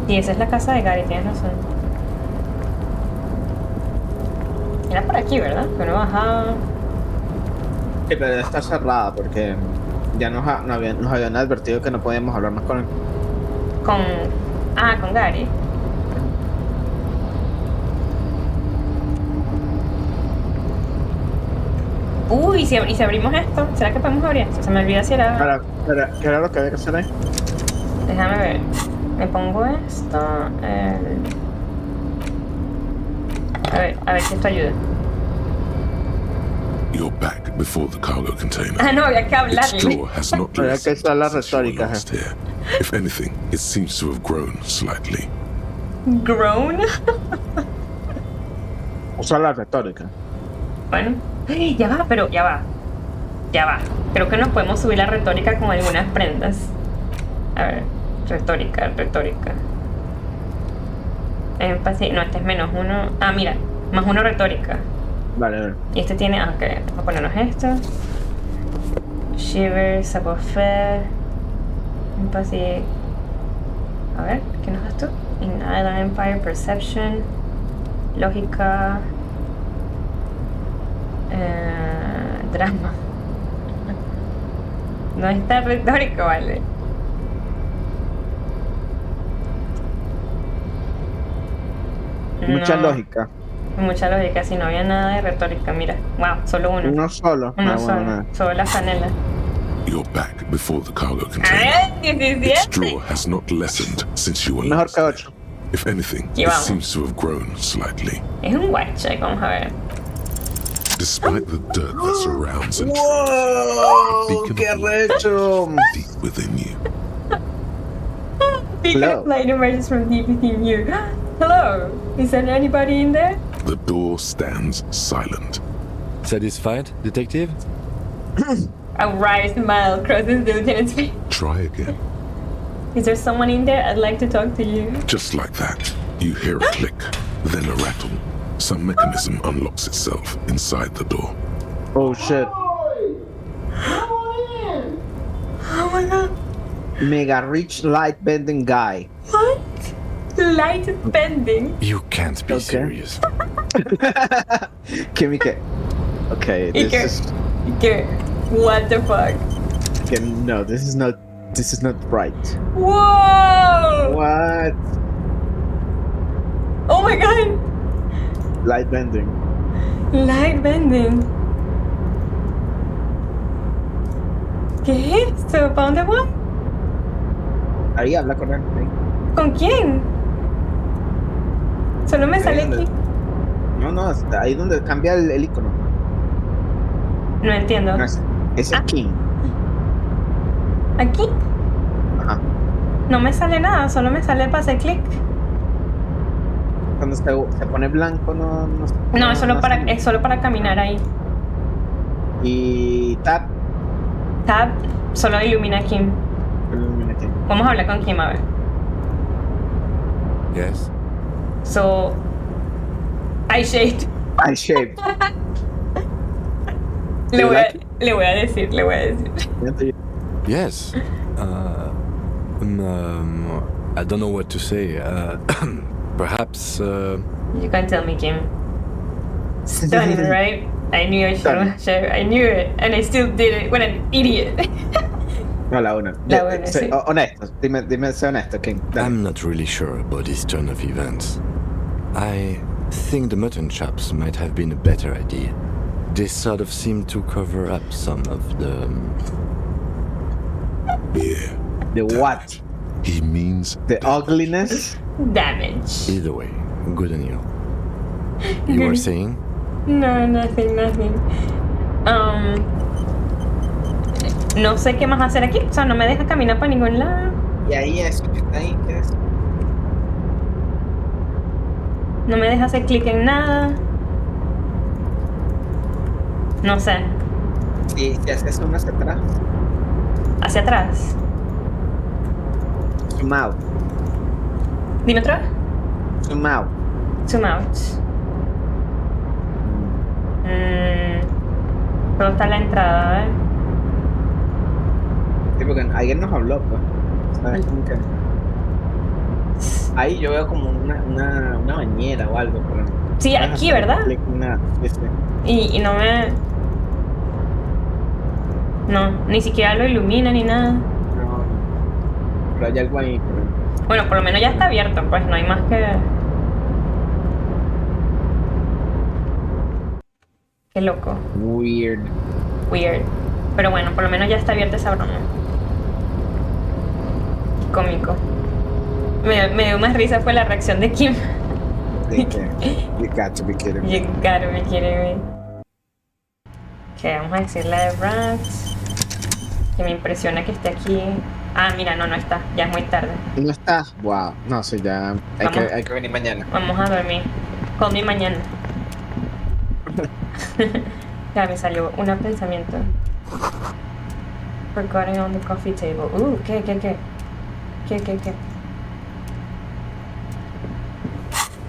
Y esa es la casa de Gary, tienes razón. Era por aquí, ¿verdad? Que no bajaba. Sí, pero está cerrada porque ya nos habían advertido que no podíamos hablar más con él. Con Gary. Uy, ¿y si abrimos esto? ¿Será que podemos abrir esto? Se me olvida si era... ¿Qué era lo que había que hacer ahí? Déjame ver. Me pongo esto. A ver si esto ayuda. You're back before the cargo container. Ah, no, había que Its hablarle. jaw has not Pero es que lessened esa es la since you were retórica. last here. If anything, it seems to have grown slightly. Grown. Usa la retórica. Bueno. Ya va, pero ya va. Ya va. Creo que nos podemos subir la retórica con algunas prendas. A ver. Retórica. Énfasis. No, este es -1. Ah, mira. +1 retórica. Vale, a ver. Y este tiene. Ah, ok. Vamos a ponernos esto. Shiver, savoir-faire. Énfasis. A ver, ¿qué nos das tú? In Island Empire, Perception. Lógica. Drama. No está retórico, vale. Mucha No, lógica. mucha lógica, si no había nada de retórica, mira. Wow, solo uno. Uno solo. Uno Ah, solo. bueno, nada. Solo la panela. You're back before the cargo container. ¡Ah, Its 17! jaw has not lessened since you were Mejor last que here. 8. If anything, Aquí it vamos. seems to have grown slightly. Es un white check, vamos a ver. Despite the dirt that surrounds and ¡Wow! beacon ¡Qué of light recho! deep within you. Beacon Hello. of light emerges from deep within you. Hello, is there anybody in there? The door stands silent. Satisfied, detective? A wry smile crosses the lieutenant's face. Try again. Is there someone in there? I'd like to talk to you. Just like that, you hear a click, then a rattle. Some mechanism unlocks itself inside the door. Oh shit. Oh my god. Mega rich light bending guy. What? Light bending. You can't be Okay. serious. Give me que. Okay, ¿Y this qué? is. ¿Y qué? What the fuck? Okay, no, this is not. This is not right. Whoa! What? Oh my god! Light bending. Light bending. ¿Qué es esto? ¿Para dónde voy? Ahí habla con él. Ahí. ¿Con quién? Solo me sale donde- aquí. No, hasta ahí donde cambia el icono. No entiendo. No, es el King. ¿Aquí? Ajá. No me sale nada, solo me sale para hacer clic. Cuando se pone blanco, no. No, es solo, sale. es solo para caminar ahí. Y tap. Tab solo ilumina a Kim. Ilumina King. Vamos a hablar con Kim, a ver. Yes? So, I shade. I shaped. Le voy, like le voy a decir. Yes. I don't know what to say. Perhaps. You can tell me, Kim. Stunning, right? I knew I should. I knew it, and I still did it. What an idiot. No, la una. La una, sí. Honesto, dime, sé honesto, King. Dale. I'm not really sure about this turn of events. I think the mutton chops might have been a better idea. They sort of seem to cover up some of the. Yeah. The what? He means The ugliness? Damage. Either way, good on you. You were saying? No, nothing. No sé qué más hacer aquí. O sea, no me deja caminar para ningún lado. Y ahí eso que está ahí, ¿qué es? No me deja hacer clic en nada. No sé. Si haces uno hacia atrás. Hacia atrás. Zoom out. Dime otra vez. Zoom out. Zoom out. Solo está la entrada, ¿eh? Sí, porque alguien nos habló, pues. ¿Sabes? Como que... Ahí yo veo como una bañera o algo, pero... Sí, no aquí, hacer ¿verdad? clic ni nada. Sí, sí. Y no me... No, ni siquiera lo ilumina ni nada. No, pero hay algo ahí, pero... Bueno, por lo menos ya está abierto, pues no hay más que... Qué loco. Weird. Pero bueno, por lo menos ya está abierta esa broma. Cómico. Me dio más risa fue la reacción de Kim. Sí, que... You got to be kidding me. You gotta be kidding me. Que vamos a decirle a Rats. Que me impresiona que esté aquí. Ah, mira, no está. Ya es muy tarde. No está. Wow. No, sí, ya. Hay que venir mañana. Vamos a dormir. Call me mañana. Ya me salió un pensamiento. Forgotten on the coffee table. ¿Qué? ¿Qué?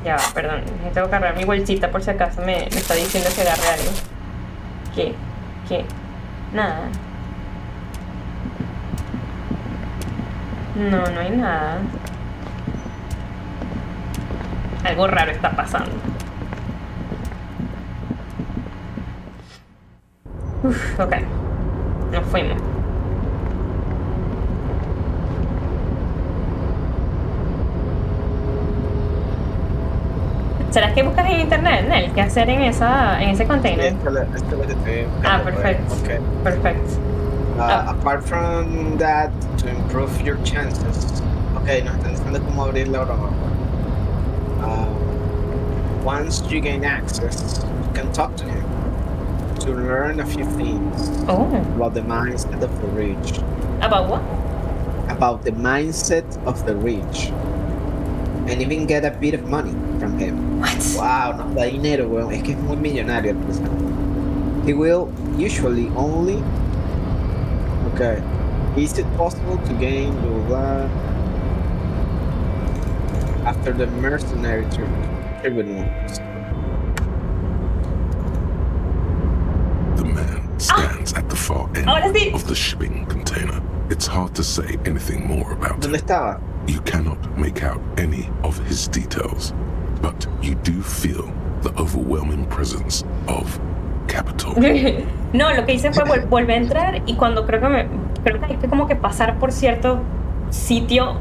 Ya, perdón. Tengo que agarrar mi bolsita por si acaso me está diciendo que agarre algo. ¿Qué? Nada. No hay nada. Algo raro está pasando. Ok. Nos fuimos. ¿Será que buscas en internet, Nel? ¿Qué hacer en ese container? Perfecto. Okay. Perfecto. Apart from that, to improve your chances. Okay, nos están diciendo cómo abrir la broma. Once you gain access, you can talk to him to learn a few things about the mindset of the rich. About what? About the mindset of the rich. And even get a bit of money from him. What? Wow, nos da dinero, weón. Es que es muy millonario el personaje. He will usually only... Okay. Is it possible to gain your after the mercenary tribunals? The man stands at the far end of the shipping container. It's hard to say anything more about ¿Dónde him. estaba? You cannot make out any of his details, but you do feel the overwhelming presence of capital. No, lo que hice fue volver a entrar y cuando creo que hay que como que pasar por cierto sitio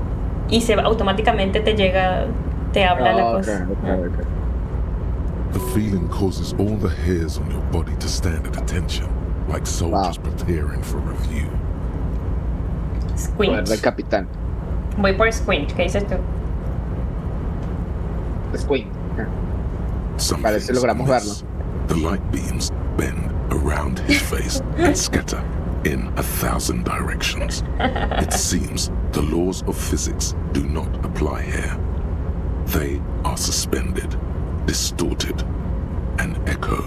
y automáticamente te habla la cosa. Okay. The feeling causes all the hairs on your body to stand at attention, like soldiers preparing for review. Squint. El capitán. Voy por Squint, ¿qué dices tú? Squint. Some Vale, si logramos verlo. The light beams bend around his face and scatter in 1,000 directions. It seems the laws of physics do not apply here. They are suspended, distorted, and echo.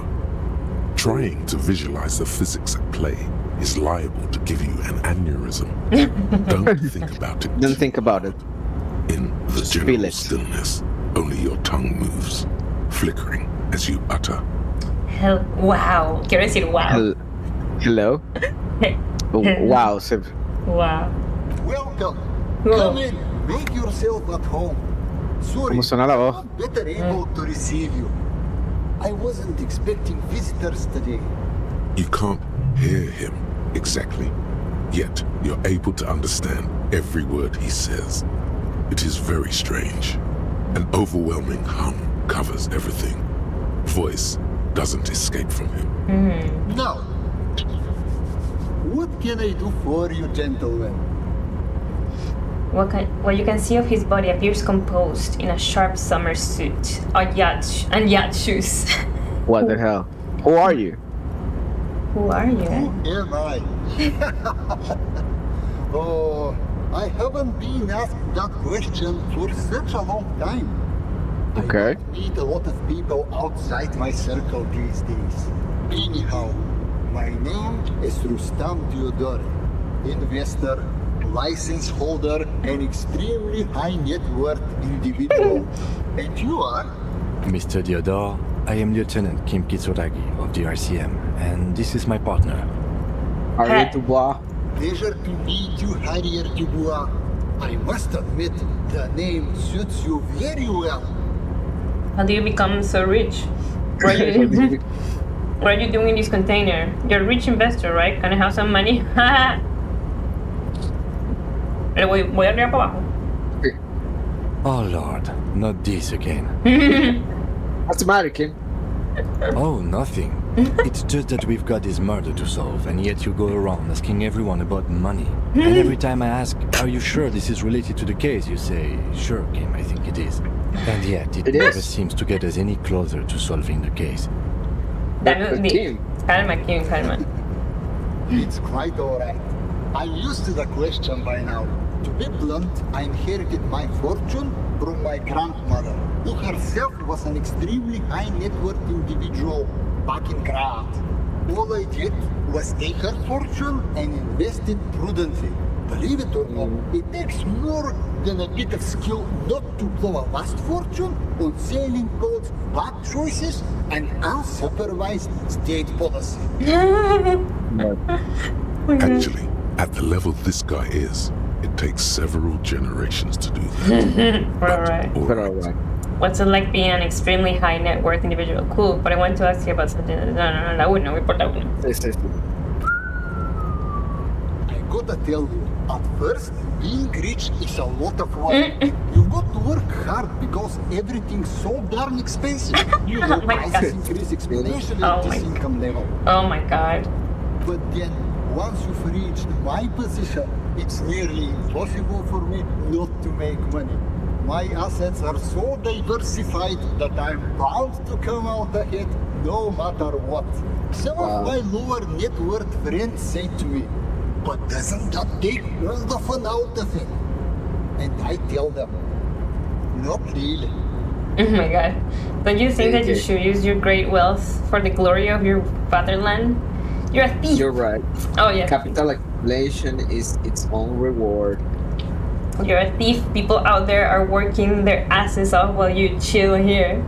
Trying to visualize the physics at play is liable to give you an aneurysm. Don't think about it. Don't think about it. In the general stillness, only your tongue moves, flickering as you utter. Wow. Quiero decir wow. Hello? Wow, Sib. Wow. Welcome. Come in. Make yourself at home. Sorry, ¿Cómo suena la voz? I'm better able to receive you. I wasn't expecting visitors today. You can't hear him exactly, yet you're able to understand every word he says. It is very strange. An overwhelming hum covers everything. Voice doesn't escape from him. Now, what can I do for you, gentlemen? What you can see of his body appears composed in a sharp summer suit and yacht shoes. What the hell? Who are you? Who are you? Who am I? Oh, I haven't been asked that question for such a long time. Okay. I meet a lot of people outside my circle these days. Anyhow, my name is Rustam Theodore, investor, license holder, and extremely high net worth individual. And you are? Mr. Theodore, I am Lieutenant Kim Kitsuragi of the RCM, and this is my partner. Harrier Dubois. Pleasure to meet you, Harrier Dubois. I must admit, the name suits you very well. How do you become so rich? What are you doing in this container? You're a rich investor, right? Can I have some money? Voy arriba para abajo. Oh Lord, not this again. What's the matter, Kim? Oh, nothing. It's just that we've got this murder to solve, and yet you go around asking everyone about money. And every time I ask, are you sure this is related to the case, you say, sure, Kim, I think it is. And yet, it never seems to get us any closer to solving the case. Dame calma, Kim, calma. It's quite alright. I'm used to the question by now. To be blunt, I inherited my fortune from my grandmother, who herself was an extremely high net worth individual back in Graz. All I did was take her fortune and invest it prudently. Believe it or not, it takes more than a bit of skill not to blow a vast fortune on sailing boats, bad choices, and unsupervised state policy. Actually, at the level this guy is, it takes several generations to do that. Alright. What's it like being an extremely high net worth individual? Cool, but I want to ask you about something. No, la uno, voy por la uno. I gotta tell you, at first, being rich is a lot of work. You've got to work hard because everything's so darn expensive. You know, prices increase exponentially at this income level. Oh my god. But then, once you've reached my position, it's nearly impossible for me not to make money. My assets are so diversified that I'm bound to come out ahead no matter what. Some of my lower net worth friends say to me, but doesn't that take all the fun out of it? And I tell them, not really. Oh my god. Don't you think that you should use your great wealth for the glory of your fatherland? You're a thief. You're right. Oh yeah. Capital accumulation is its own reward. You're a thief. People out there are working their asses off while you chill here.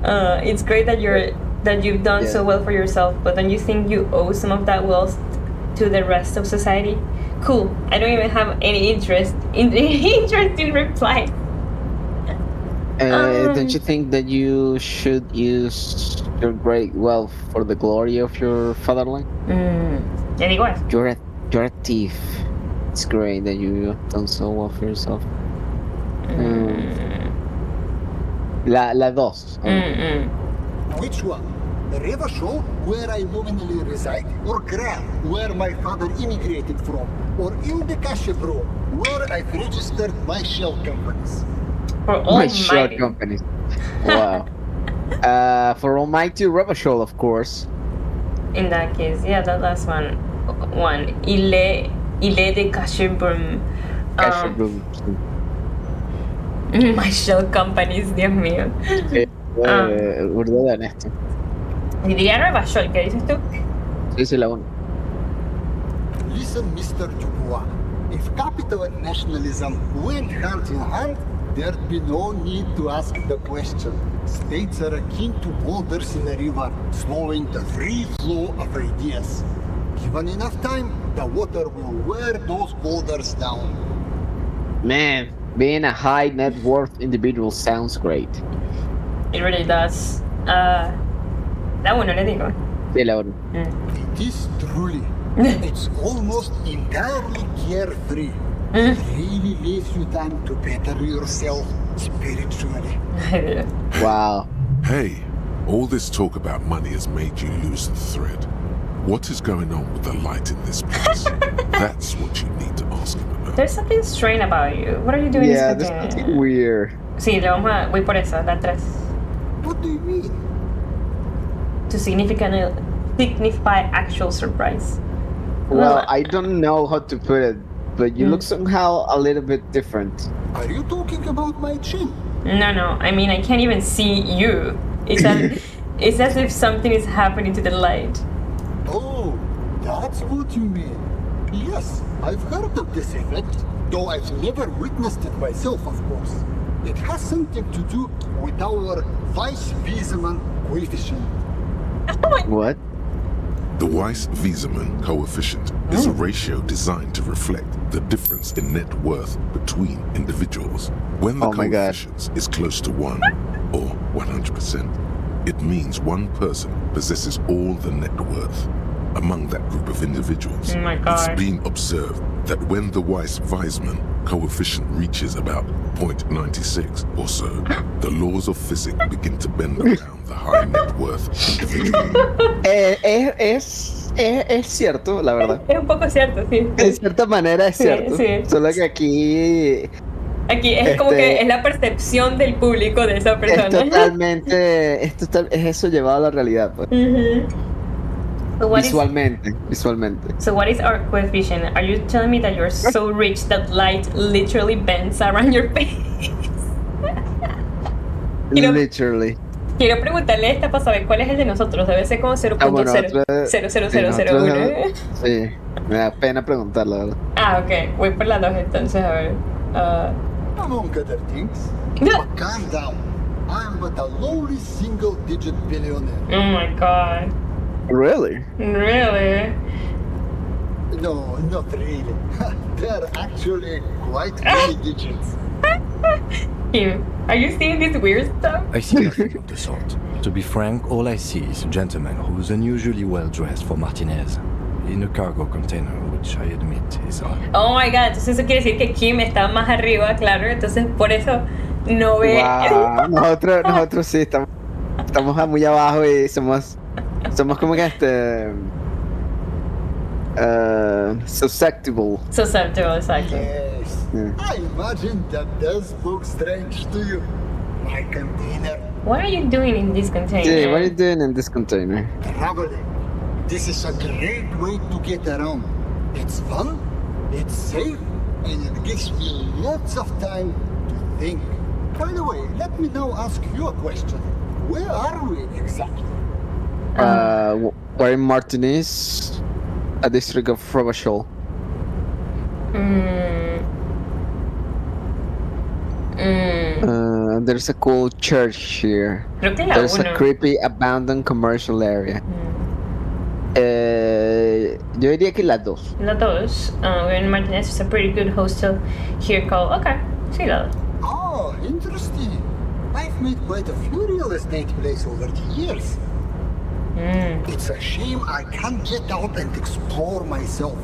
It's great that you've done so well for yourself, but don't you think you owe some of that wealth to the rest of society? Cool. I don't even have any interest in reply. Don't you think that you should use your great wealth for the glory of your fatherland? Ya digo eso. You're a thief. It's great that you've done so well for yourself. La dos. Which one? Revachol, where I nominally reside, or Graz, where my father immigrated from, or Desecho, where I've registered my shell companies. For my shell companies. Wow. For Almighty Revachol, of course. In that case, yeah, that last one. Ile de Kasherbrum. My shell companies, Dios mío. Burdo de honesto. Diría Nueva York, ¿qué dices tú? Sí, la uno. Listen, Mr. Dubois. If capital and nationalism went hand in hand, there'd be no need to ask the question. States are akin to boulders in a river, slowing the free flow of ideas. Given enough time, the water will wear those boulders down. Man, being a high net worth individual sounds great. It really does. La uno, le digo. Sí, la uno. It is truly. It's almost entirely carefree. It really leaves you time to better yourself spiritually. Wow. Hey, all this talk about money has made you lose the thread. What is going on with the light in this place? That's what you need to ask him about. There's something strange about you. What are you doing? Yeah, there's something weird. Sí, voy por eso, la 3. What do you mean? To signify actual surprise. Well, I don't know how to put it, but you look somehow a little bit different. Are you talking about my chin? No. I mean, I can't even see you. It's as if something is happening to the light. Oh, that's what you mean. Yes, I've heard of this effect, though I've never witnessed it myself, of course. It has something to do with our Weiss-Wiesemann coefficient. What? The Weiss-Wiesemann coefficient is a ratio designed to reflect the difference in net worth between individuals. When the coefficient is close to 1, or 100%, it means one person possesses all the net worth. Among that group of individuals, oh my God. It's been observed that when the Weiss-Wiesemann coefficient reaches about 0.96 or so, the laws of physics begin to bend around the high net worth individual. Es cierto, la verdad. Es un poco cierto, sí. De cierta manera es cierto. Sí. Solo que aquí Aquí es como que es la percepción del público de esa persona. Es eso llevado a la realidad, pues. So Visualmente. So what is our coefficient? Are you telling me that you're so rich that light literally bends around your face? Literally. Quiero preguntarle esta para saber cuál es el de nosotros. Debe ser como 0.00001. Sí, me da pena preguntar, la verdad. Ok. Voy por la 2 entonces, a ver. Among other things, but calm down. I'm but a lowly single-digit billionaire. Oh my god. Really? Really? No, not really. They're actually quite many digits. Kim, are you seeing this weird stuff? I see nothing of the sort. To be frank, all I see is a gentleman who's unusually well dressed for Martinez, in a cargo container, which I admit is odd. Oh my god, entonces eso quiere decir que Kim está más arriba, claro, entonces por eso no ve. Wow. Nosotros sí estamos muy abajo y somos como que susceptible. Susceptible, exacto. Yes. Yeah. I imagine that does look strange to you. My container. What are you doing in this container? Yeah, what are you doing in this container? Traveling. This is a great way to get around. It's fun, it's safe, and it gives me lots of time to think. By the way, let me now ask you a question. Where are we exactly? We're in Martinez, a district of Frobisher. There's a cool church here. Creo que la There's a 1. creepy abandoned commercial area. Yo diría que la 2. La 2. We're in Martinez. It's a pretty good hostel here called. Okay, sí, la 2. Oh, interesting. I've made quite a few real estate plays over the years. It's a shame I can't get out and explore myself.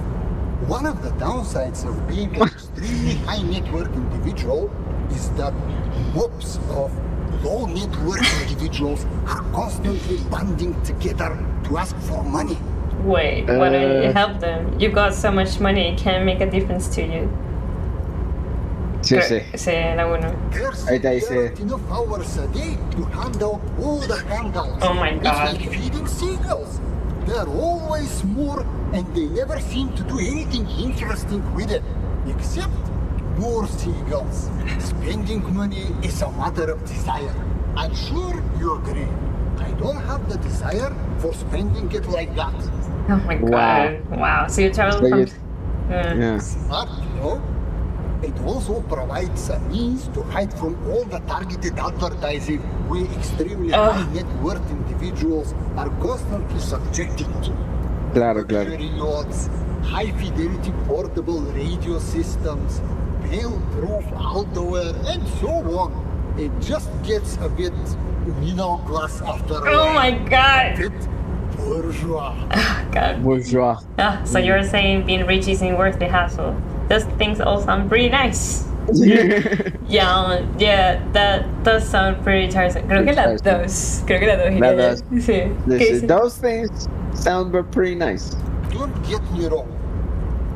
One of the downsides of being an extremely high net worth individual is that mobs of low net worth individuals are constantly banding together to ask for money. Wait, why don't you help them? You've got so much money, it can't make a difference to you. Sí, sí. Sí, la 1. Ahí te dice. There's enough hours a day to handle all the handouts. Oh my god. It's like feeding seagulls. They're always more, and they never seem to do anything interesting with it, except more seagulls. Spending money is a matter of desire. I'm sure you agree. I don't have the desire for spending it like that. Oh my god. Wow. So you travel from. Yeah. Smart, you know? It also provides a means to hide from all the targeted advertising we extremely high net worth individuals are constantly subjected to. Claro. Luxury yachts, high fidelity portable radio systems, fail-proof outdoor, and so on. It just gets a bit middle class after a while. Oh my god. A bit bourgeois. God. Bourgeois. So you're saying being rich isn't worth the hassle. Those things all sound pretty nice. Yeah, that does sound pretty tiresome. Creo que la 2. Creo que la 2 La 2. Sí. Those things sound pretty nice. Don't get me wrong.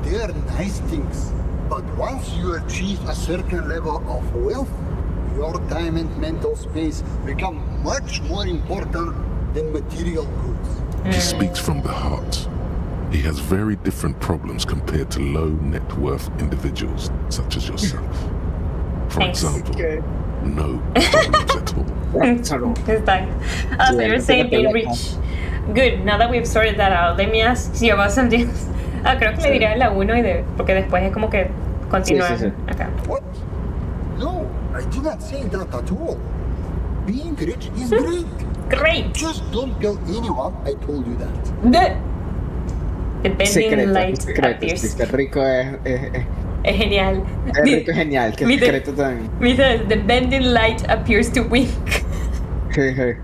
They're nice things. But once you achieve a certain level of wealth, your time and mental space become much more important than material goods. He speaks from the heart. He has very different problems compared to low net worth individuals such as yourself. For Thanks. example, no problems at all. Exacto. So you're saying being rich. Good, now that we've sorted that out, let me ask you about something else. Creo que le diré la 1 porque después es como que continúa. Sí. Okay. What? No, I did not say that at all. Being rich is great. Great. Just don't tell anyone I told you that. The bending light appears. Sí, que rico es genial. rico es genial, que secreto también. Mira, the bending light appears to wink. Le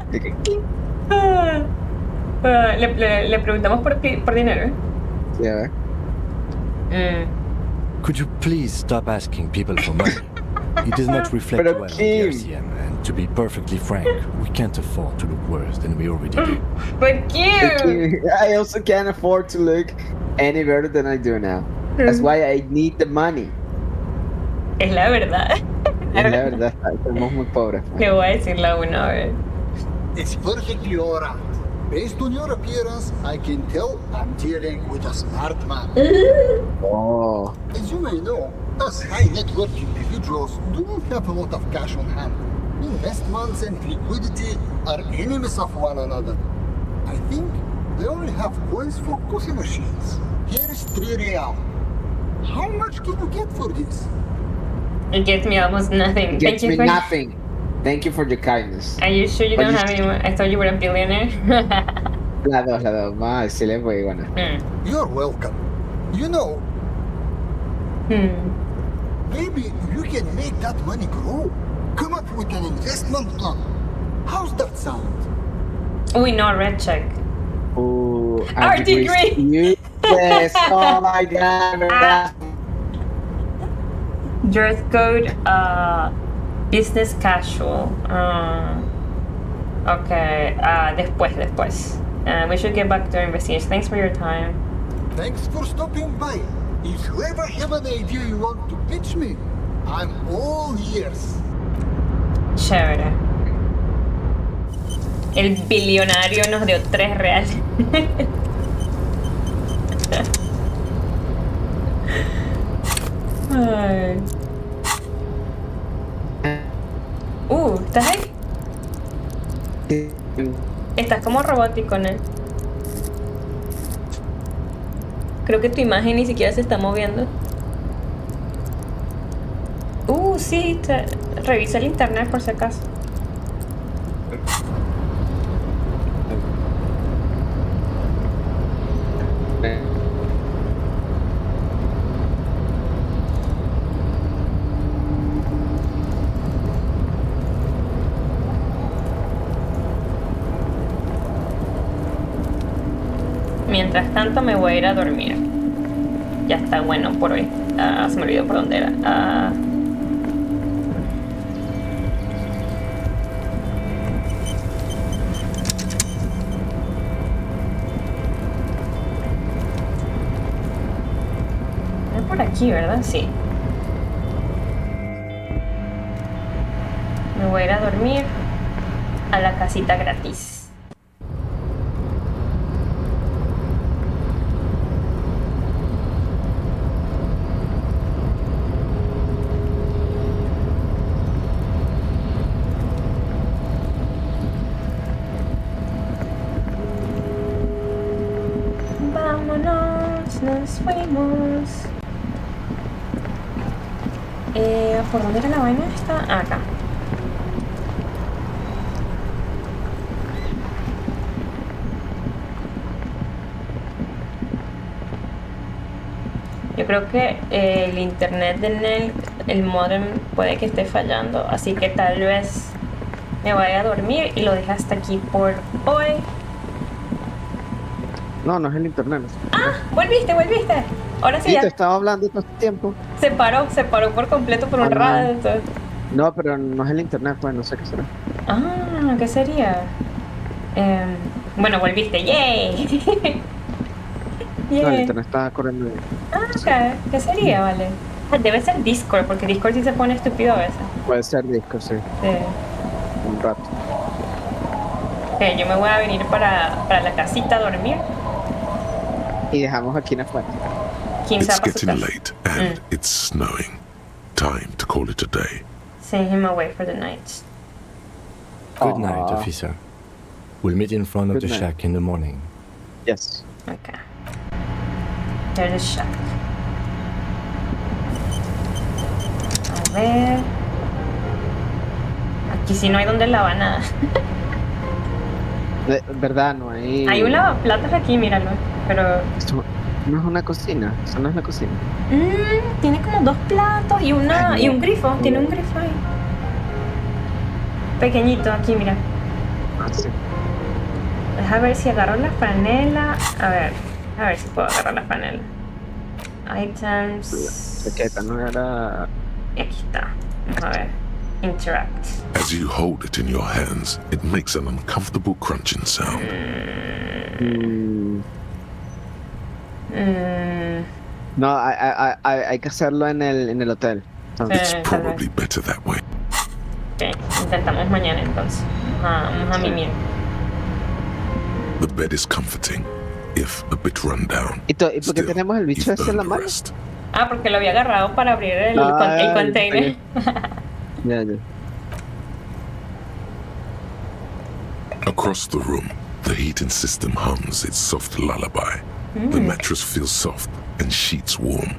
preguntamos por dinero. Sí, a ver. Could you please stop asking people for money? It does not reflect Pero well on Kim. Elysium, and to be perfectly frank, we can't afford to look worse than we already do. But you! I also can't afford to look any better than I do now. That's why I need the money. Es la verdad. Es la verdad, somos muy pobres. Le voy a decir la 1, a ver. It's perfectly alright. Based on your appearance, I can tell I'm dealing with a smart man. Oh. As you may know, us high net worth individuals do not have a lot of cash on hand. Investments and liquidity are enemies of one another. I think they only have coins for coffee machines. Here is 3 real. How much can you get for this? It gets me almost nothing. Gets Thank me you for... nothing. Thank you for your kindness. Are you sure you But don't you have any more? I thought you were a billionaire. La 2, vamos a decirle muy buena. You're welcome. You know, maybe you can make that money grow. Come up with an investment plan. How's that sound? Uy, no, red check. Ooh, Our degree. Yes, oh my god, ¿verdad? Dress code, business casual. Okay, después. We should get back to our investigation. Thanks for your time. Thanks for stopping by. If you ever have an idea you want to pitch me, I'm all ears. Chévere. El billonario nos dio 3 reales. Ay. ¿Estás ahí? Estás como robótico, ¿no? Creo que tu imagen ni siquiera se está moviendo. Sí, revisa el internet por si acaso. Mientras tanto me voy a ir a dormir. Ya está bueno por hoy. Se me olvidó por dónde era. Es por aquí, ¿verdad? Sí. Me voy a ir a dormir a la casita gratis. Nos fuimos. ¿Por dónde era la vaina esta? Acá. Yo creo que el internet de Nel, el modem puede que esté fallando, así que tal vez me vaya a dormir y lo deje hasta aquí por hoy. No, no es el internet. Volviste. Ahora sí, Sí, ya. te estaba hablando todo este tiempo. Se paró por completo por un rato. No, pero no es el internet, pues no sé qué será. ¿Qué sería? Bueno, volviste. ¡Yay! No, el internet está corriendo bien. Ok. ¿Qué sería, vale? Debe ser Discord, porque Discord sí se pone estúpido a veces. Puede ser Discord, sí. Un rato. Ok, yo me voy a venir para la casita a dormir. Y dejamos aquí en afuera. It's getting late and it's snowing. Time to call it a day. Send him away for the night. Good night, officer. We'll meet in front of the shack in the morning. Yes. Okay. There's the shack. A ver. Aquí sí no hay donde lavar nada. ¿Verdad? No hay... Hay un lavaplatos aquí, míralo. Pero... Esto no es una cocina. Eso no es la cocina. Tiene como 2 platos y un grifo. Tiene un grifo ahí. Pequeñito, aquí, mira. Sí. Deja ver si agarro la franela. A ver si puedo agarrar la franela. Items. Chaqueta, no era... Y aquí está. Vamos a ver. Interact. As you hold it in your hands, it makes an uncomfortable crunching sound. No, hay que hacerlo en el hotel. It's probably better that way. intentamos mañana entonces. Vamos a mimir. The bed is comforting, if a bit run down. ¿Y por qué Still, tenemos el bicho you've ese en la earned mano? rest. Porque lo había agarrado para abrir el container. Ya. Across the room, the heating system hums its soft lullaby. The mattress feels soft and sheets warm.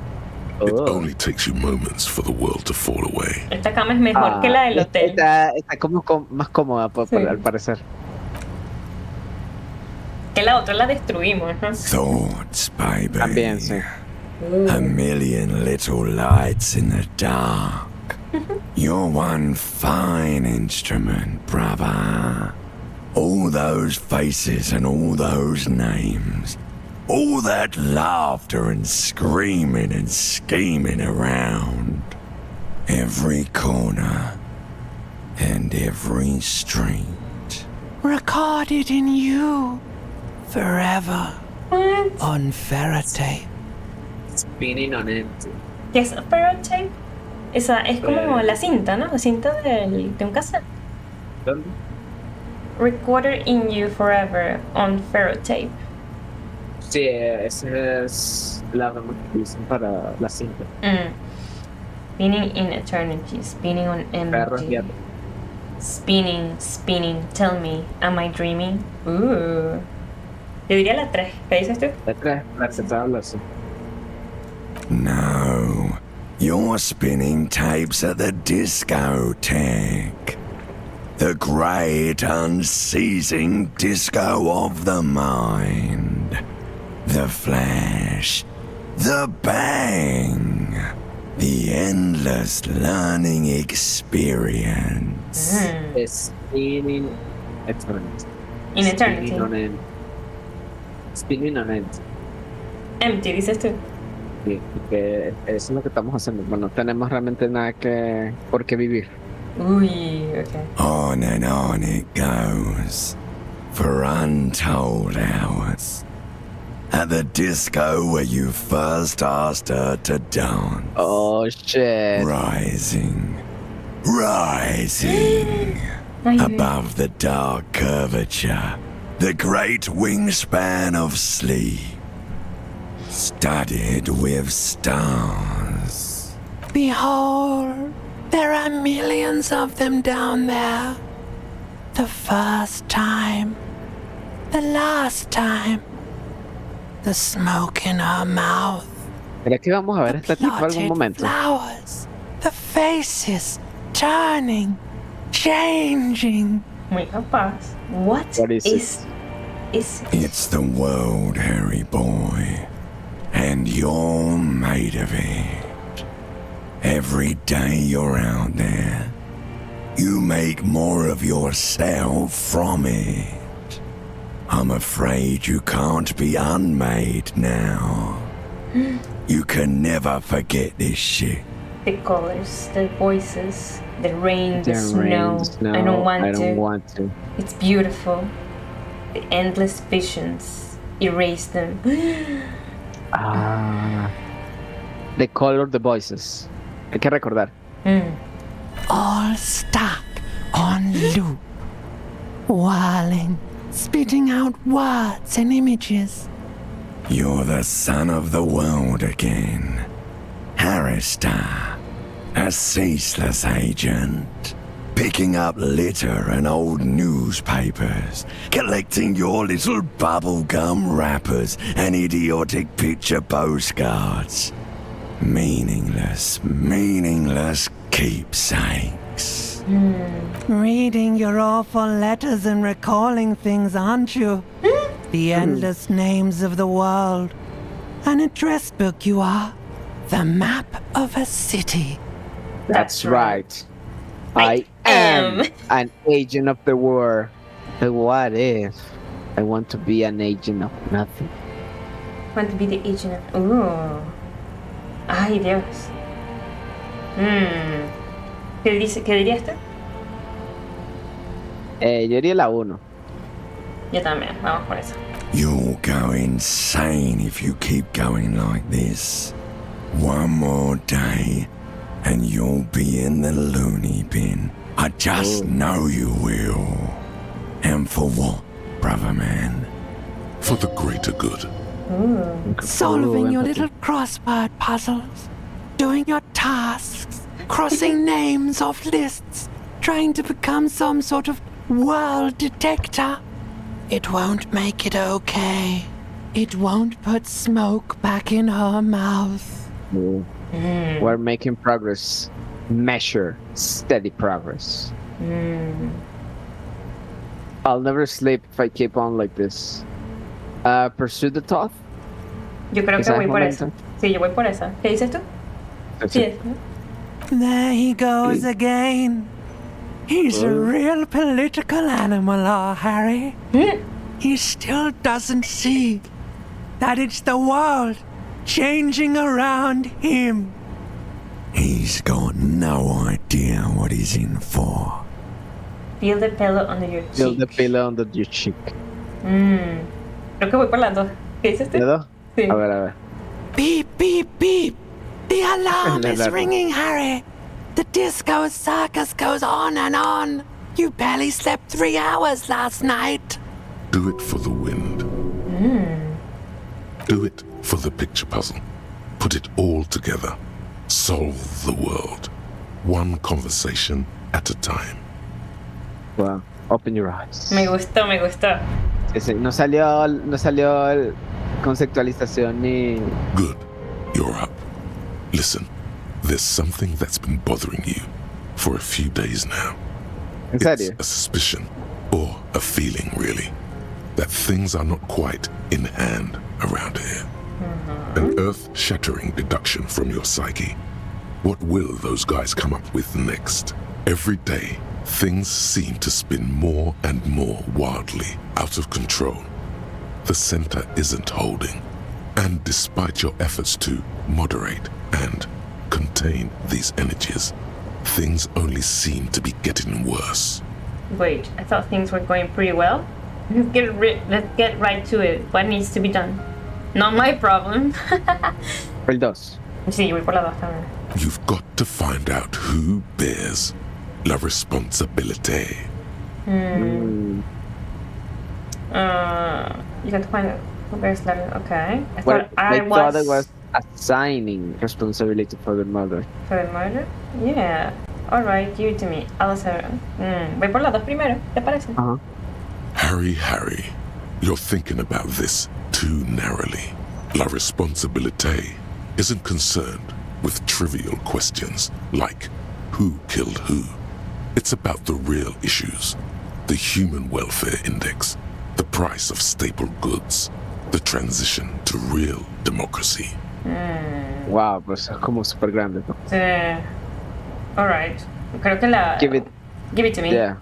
It only takes you moments for the world to fall away. Esta cama es mejor que la del hotel. Está como más cómoda, Sí. al parecer. Que la otra la destruimos, ¿no? Thoughts, baby. También, sí. A million little lights in the dark. You're one fine instrument, brother. All those faces and all those names. All that laughter and screaming and scheming around. Every corner and every street. Recorded in you forever. What? On ferrotape. Spinning on it. ¿Qué es ferrotape? Esa es como la cinta, ¿no? La cinta de un cassette. ¿Dónde? Recorded in you forever on ferrotape. Sí, esa es la rama que usan para la cinta. Spinning in eternity, spinning on Perros y empty. Spinning, tell me, am I dreaming? Yo diría la 3, ¿qué dices tú? La 3, la que te hablo, sí. No, you're spinning tapes at the discotheque. The great unceasing disco of the mind. The flash. The bang. The endless learning experience. Spinning eternity. In eternity. Spinning on empty. Empty, dices tú. Sí, porque eso es lo que estamos haciendo. Bueno, no tenemos realmente nada por qué vivir. Uy, okay. On and on it goes. For untold hours. At the disco where you first asked her to dance. Oh, shit. Rising. Above the dark curvature. The great wingspan of sleep. Studded with stars. Behold, there are millions of them down there. The first time. The last time. The smoke in her mouth. ¿Crees que vamos a ver a este tipo en algún momento? Flowers. The faces turning, changing. Muy capaz. What is is It's the world, Harry boy. And you're made of it. Every day you're out there, you make more of yourself from it. I'm afraid you can't be unmade now. You can never forget this shit. The colors, the voices, the rain, the The snow. rain, the snow. I don't want to. It's beautiful. The endless visions. Erase them. The color, the voices. Hay que recordar. All stuck on loop. Whirling, spitting out words and images. You're the son of the world again. Harrister, a ceaseless agent. Picking up litter and old newspapers. Collecting your little bubblegum wrappers and idiotic picture postcards. Meaningless keepsakes. Reading your awful letters and recalling things, aren't you? The endless names of the world. An address book you are. The map of a city. That's right. I am an agent of the world. But what if I want to be an agent of nothing? Want to be the agent of... Ay, Dios. ¿Qué dirías tú? Yo diría la 1. Yo también, vamos por eso. You'll go insane if you keep going like this. One more day, and you'll be in the loony bin, I just know you will. And for what, brother man? For the greater good. Solving your little crossword puzzles, doing your tasks, crossing names off lists, trying to become some sort of world detector. It won't make it okay. It won't put smoke back in her mouth. We're making progress. Measure steady progress. I'll never sleep if I keep on like this. Pursue the thought. Yo creo que voy por esa. Sí, yo voy por esa. ¿Qué dices tú? Sí. There he goes again. He's a real political animal, our Harry. He still doesn't see that it's the world changing around him. He's got no idea what he's in for. Feel the pillow under your cheek. Feel the pillow under your cheek. Creo que voy por las dos. ¿Qué dices tú? ¿De dos? Sí. A ver. Beep, beep, beep. The alarm is ringing, Harry. The disco circus goes on and on. You barely slept 3 hours last night. Do it for the wind. Do it for the picture puzzle. Put it all together. Solve the world. One conversation at a time. Wow. Open your eyes. Me gustó, me gustó. Sí, no salió el conceptualización ni... Good. You're up. Listen, there's something that's been bothering you for a few days now. ¿En serio? It's a suspicion, or a feeling really, that things are not quite in hand around here. An earth-shattering deduction from your psyche. What will those guys come up with next? Every day, things seem to spin more and more wildly out of control. The center isn't holding, and despite your efforts to moderate and contain these energies, things only seem to be getting worse. Wait, I thought things were going pretty well. Let's get right to it. What needs to be done? Not my problem. El 2. Sí, voy por la 2 también. You've got to find out who bears la responsabilité. You got to find out who bears la... Okay. Well, I thought it was assigning responsibility for the murder. For the murder? Yeah. Alright, give it to me. I'll say... Voy por la 2 primero, ¿te parece? Harry, you're thinking about this too narrowly. La responsabilité isn't concerned with trivial questions like who killed who. It's about the real issues. The human welfare index, the price of staple goods, the transition to real democracy. Wow, pues es como súper grande, ¿no? Sí. Alright. Creo que la... Give it to me. Yeah.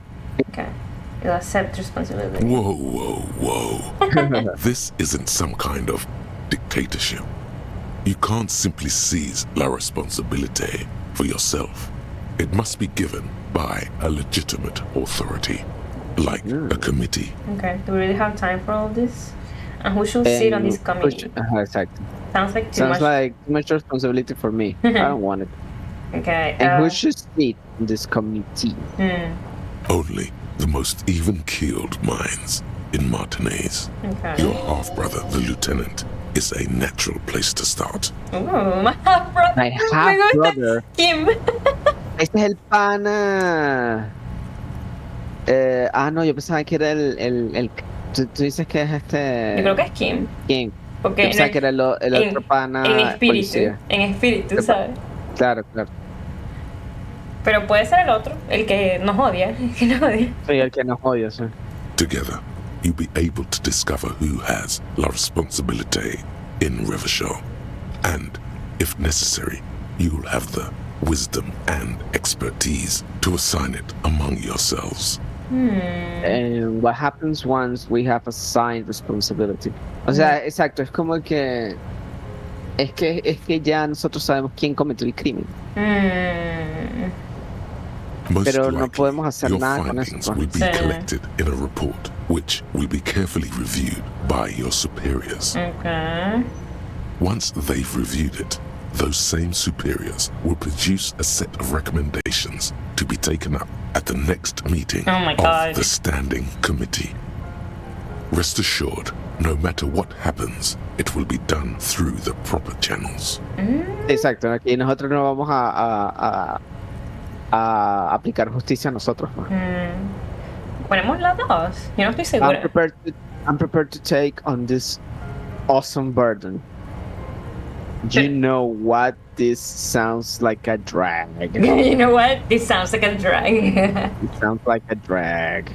Okay. You'll accept responsibility. Whoa. This isn't some kind of dictatorship. You can't simply seize la responsabilité for yourself. It must be given by a legitimate authority, like a committee. Okay. Do we really have time for all this? And who should sit on this committee? Exactly. Sounds like too much responsibility for me. I don't want it. Okay. And who should sit in this committee? Only the most even-keeled minds in Martinez. Okay. Your half-brother, the lieutenant, is a natural place to start. Ooh, my half-brother. My half-brother. Kim. Este es el pana. No, yo pensaba que era el tú dices que es este. Yo creo que es Kim. Kim. Porque yo pensaba que era el otro pana. En espíritu. Policía. En espíritu, ¿sabes? Claro. Pero puede ser el otro, el que nos odia. Sí, el que nos odia, sí. Together, you'll be able to discover who has la responsabilité in Revachol. And, if necessary, you'll have the wisdom and expertise to assign it among yourselves. And what happens once we have assigned responsibility? O sea, exacto, es como que es que ya nosotros sabemos quién cometió el crimen. Most Pero no likely, podemos hacer your nada con findings eso. will be collected in a report, which will be carefully reviewed by your superiors. Okay. Once they've reviewed it, those same superiors will produce a set of recommendations to be taken up at the next meeting Oh my God. of the Standing Committee. Rest assured, no matter what happens, it will be done through the proper channels. Exacto, aquí nosotros no vamos a aplicar justicia a nosotros. ¿No? Ponemos las dos. Yo no estoy segura. I'm prepared to take on this awesome burden. You know what? This sounds like a drag. You know what? This sounds like a drag. It sounds like a drag.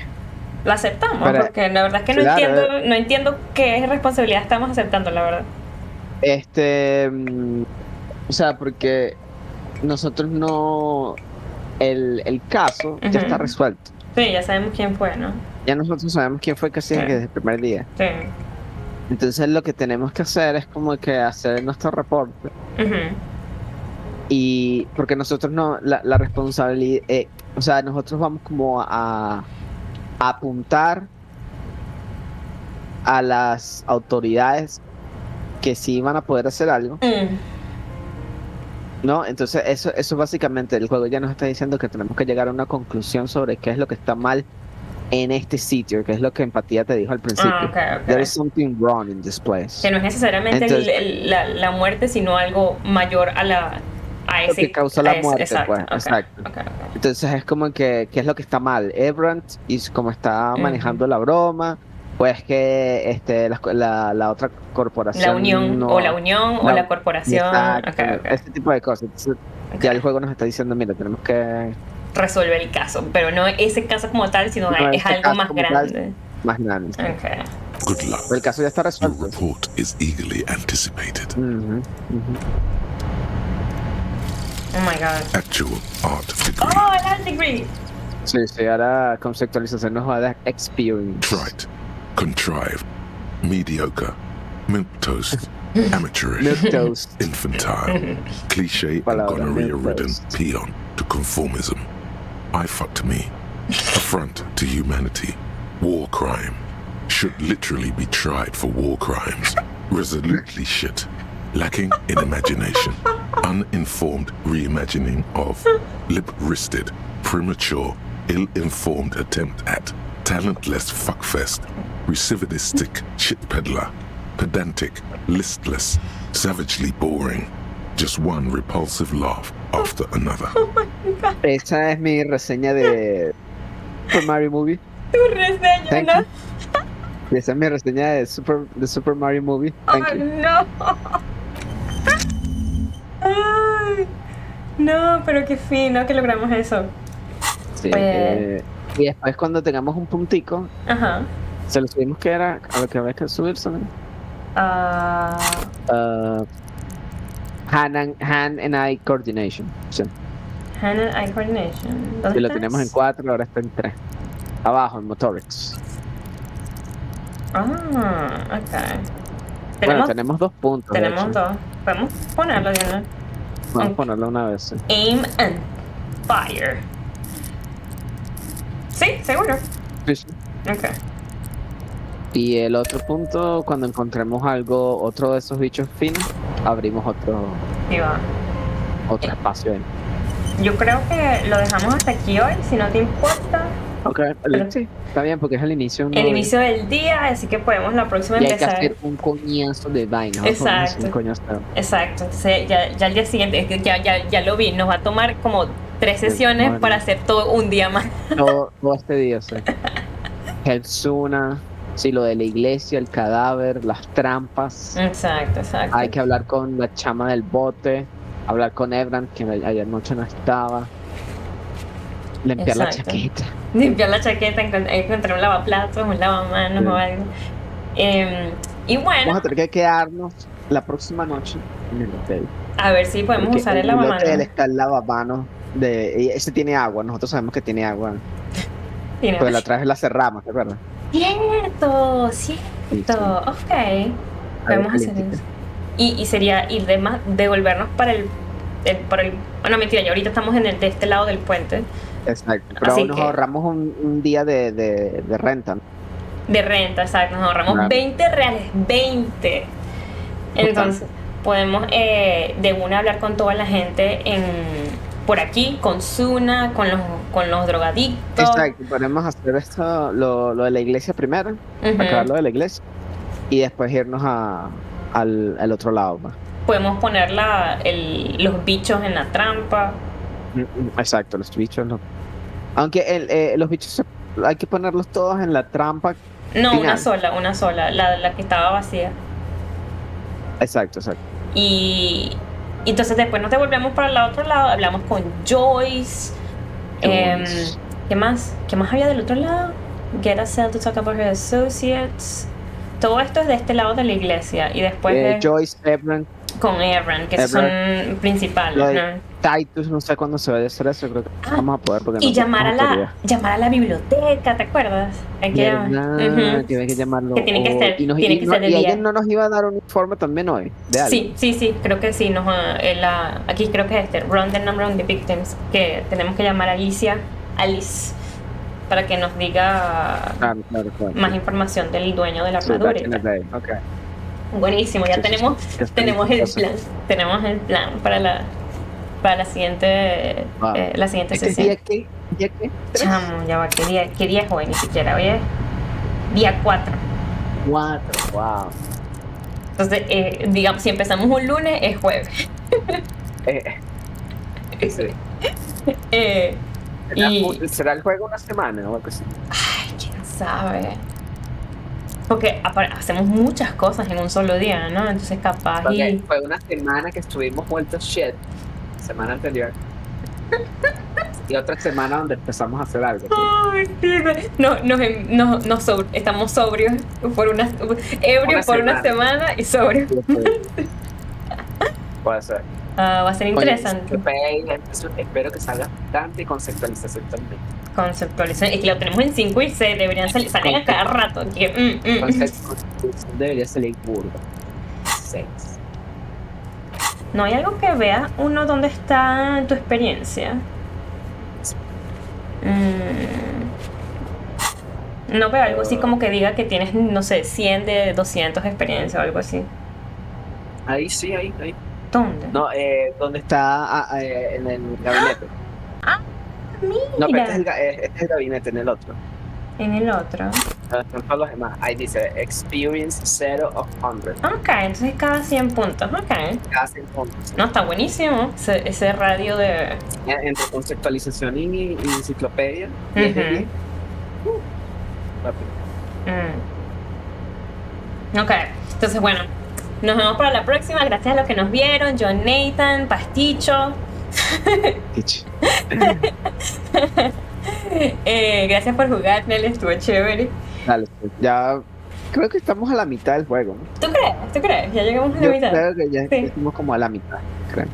Lo aceptamos, Pero, porque la verdad es que no entiendo qué responsabilidad estamos aceptando, la verdad. O sea, porque nosotros no... El caso ya está resuelto. Sí, ya sabemos quién fue, ¿no? Ya nosotros sabemos quién fue casi desde el primer día. Sí. Entonces lo que tenemos que hacer es como que hacer nuestro reporte. Y porque nosotros no, la responsabilidad, o sea, nosotros vamos como a apuntar a las autoridades que sí van a poder hacer algo. ¿No? Entonces eso básicamente el juego ya nos está diciendo que tenemos que llegar a una conclusión sobre qué es lo que está mal en este sitio, que es lo que Empatía te dijo al principio. Okay. There is something wrong in this place. Que no es necesariamente la muerte, sino algo mayor a ese... Lo que causa la muerte, exacto, pues. okay, Exacto. Okay. Entonces es como que, ¿qué es lo que está mal? Ebrant, y como está manejando la broma, pues que la otra corporación... La unión, o la corporación. Exacto, Okay. Este tipo de cosas. Entonces, ya el juego nos está diciendo, mira, tenemos que... resuelve el caso, pero no ese caso como tal, sino es algo más grande. Más grande. Okay. Good luck. El caso ya está resuelto. Your report is eagerly anticipated. Oh my God. Actual art degree. Oh, el art degree. Sí, ahora conceptualización nos va a dar experience. Trite, contrived, mediocre, milquetoast, amateurish, Milquetoast. infantile, cliché and gonorrhea-ridden peon to conformism. I fucked me. Affront to humanity. War crime. Should literally be tried for war crimes. Resolutely shit. Lacking in imagination. Uninformed reimagining of. Lip-wristed. Premature. Ill-informed attempt at. Talentless fuckfest. Recidivistic shit peddler. Pedantic. Listless. Savagely boring. Just one repulsive laugh after another. Esa es mi reseña de Super Mario Movie. Tu reseña, ¿no? Esa es mi reseña de Super Mario Movie. Thank you. No. Ay, no, pero qué fino que logramos eso. Sí, y después cuando tengamos un puntico, se lo subimos que era a lo que había que subirse, ¿no? Hand and eye coordination. Sí. Hand and eye coordination. Si lo tenemos en 4, ahora está en 3. Abajo, en motorics. Ok. Bueno, tenemos 2 puntos. Tenemos 2. Podemos ponerlo, Diana. Vamos a ponerlo una vez. Sí. Aim and fire. Sí, seguro. Sí. Ok. Y el otro punto, cuando encontremos otro de esos bichos finos, abrimos otro espacio. Yo creo que lo dejamos hasta aquí hoy, si no te importa. Ok, sí, está bien porque es el inicio. El inicio del día, así que podemos la próxima y empezar. Hay que hacer un coñazo de vaina. Exacto. Exacto. Entonces ya al día siguiente, es que ya lo vi, nos va a tomar como 3 sesiones para hacer todo un día más. Todo este día, sí. Helsuna, sí, lo de la iglesia, el cadáver, las trampas. Exacto. Hay que hablar con la chama del bote, hablar con Ebran, que ayer noche no estaba. Limpiar la chaqueta. Limpiar la chaqueta, encontrar un lavaplatos, un lavamanos o algo. Y bueno. Vamos a tener que quedarnos la próxima noche en el hotel. A ver si podemos usar el lavamanos. En el hotel está el lavamanos. Ese tiene agua, nosotros sabemos que tiene agua. Pero la otra vez la cerramos, ¿te acuerdas? Cierto. Ok. Podemos hacer eso. Y sería ir devolvernos para el. No, mentira, ya ahorita estamos de este lado del puente. Exacto, pero nos ahorramos un día de renta, ¿no? De renta, exacto, nos ahorramos 20 reales, 20. Entonces, podemos de una hablar con toda la gente por aquí, con Suna, con los drogadictos. Exacto, podemos hacer esto, lo de la iglesia primero, Ujú. acabar lo de la iglesia, y después irnos al otro lado. Pues. Podemos poner los bichos en la trampa. Exacto, los bichos no. Aunque los bichos hay que ponerlos todos en la trampa. No, final. una sola, la que estaba vacía. Exacto. Y entonces después nos devolvemos para el otro lado, hablamos con Joyce. ¿Qué más? ¿Qué más había del otro lado? Get a cell to talk about her associates. Todo esto es de este lado de la iglesia. Y después Joyce, Ebron. Con Ebron, que son principales, ¿no? Titus, no sé cuándo se va a hacer eso, creo que vamos a poder. Porque Y no llamar a la biblioteca, ¿te acuerdas? Hay que tiene que llamarlo. Que tiene que ser, tiene que ser de y día. alguien no nos iba a dar un informe también hoy, de algo. Sí, creo que sí. Aquí creo que es Run the number of the victims, que tenemos que llamar a Alice, para que nos diga Claro. más información del dueño de la armadura. Okay. Buenísimo, ya tenemos el plan para la siguiente sesión. ¿Día qué? Chamo, ya va, ¿qué día es hoy? Ni siquiera, hoy es día 4. 4, wow. Entonces, digamos, si empezamos un lunes, es jueves. Sí. ¿Será el juego una semana o algo así? Ay, quién sabe. Porque hacemos muchas cosas en un solo día, ¿no? Entonces capaz Fue una semana que estuvimos vueltos shit. Semana anterior. Y otra semana donde empezamos a hacer algo. Ay, estamos sobrios ebrios por una semana y sobrios. Puede ser. Va a ser interesante. Espero que salga bastante conceptualización también. Conceptualización, y que lo tenemos en 5 y 6, deberían salen a cada rato. Conceptualización debería salir burda. 6. ¿No hay algo que vea uno dónde está tu experiencia? No veo algo así como que diga que tienes, no sé, 100 de 200 experiencia o algo así. Ahí sí, ahí. ¿Dónde? No, ¿dónde está? En el gabinete. Mira. No, pero este es el gabinete, en el otro. En el otro. Son todos los demás. Ahí dice Experience 0 of 100. Ok, entonces cada 100 puntos. Ok. Cada 100 puntos. No, está buenísimo ese radio de... Entre conceptualización y enciclopedia. Ok, entonces bueno, nos vemos para la próxima. Gracias a los que nos vieron. John Nathan, Pasticho. Gracias por jugar, Nelly, estuvo chévere. Dale, ya creo que estamos a la mitad del juego, ¿no? ¿Tú crees? Ya llegamos a la mitad. Creo que ya estamos como a la mitad, creo.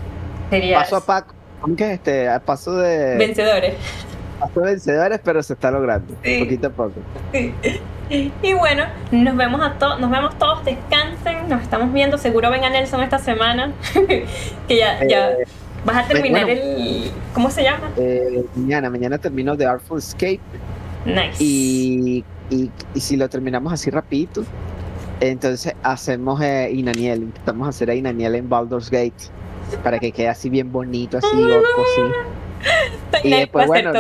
Sería Paso a paso, aunque a paso de vencedores. Paso de vencedores, pero se está logrando, poquito a poco. Sí. Y bueno, nos vemos todos, descansen, nos estamos viendo, seguro ven a Nelson esta semana, que ya vas a terminar ¿cómo se llama? Mañana termino The Artful Escape. Nice. Y si lo terminamos así rapidito, entonces hacemos intentamos hacer a Inaniel en Baldur's Gate, para que quede así bien bonito, así, orco, así. Y después, bueno,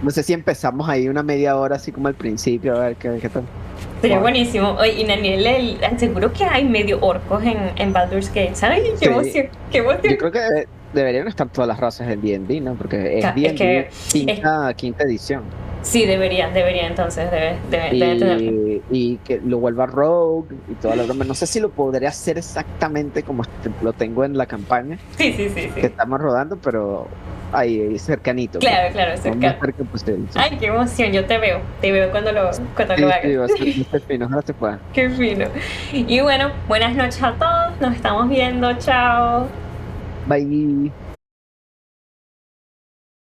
no sé si empezamos ahí una media hora así como al principio, a ver qué tal. Sería buenísimo. Oye, y Daniel, seguro que hay medio orcos en Baldur's Gate, ¿sabes? ¡Qué emoción! Yo creo que deberían estar todas las razas en D&D, ¿no? Porque es D&D quinta edición. Sí, debería entonces, debe tenerlo. Y que lo vuelva rogue y toda la broma. No sé si lo podré hacer exactamente como lo tengo en la campaña. Sí. Que estamos rodando, pero ahí cercanito. Claro, cercano. Ay, qué emoción, yo te veo cuando lo hagas. Sí, fino, ojalá te pueda. Qué fino. Y bueno, buenas noches a todos, nos estamos viendo, chao. Bye.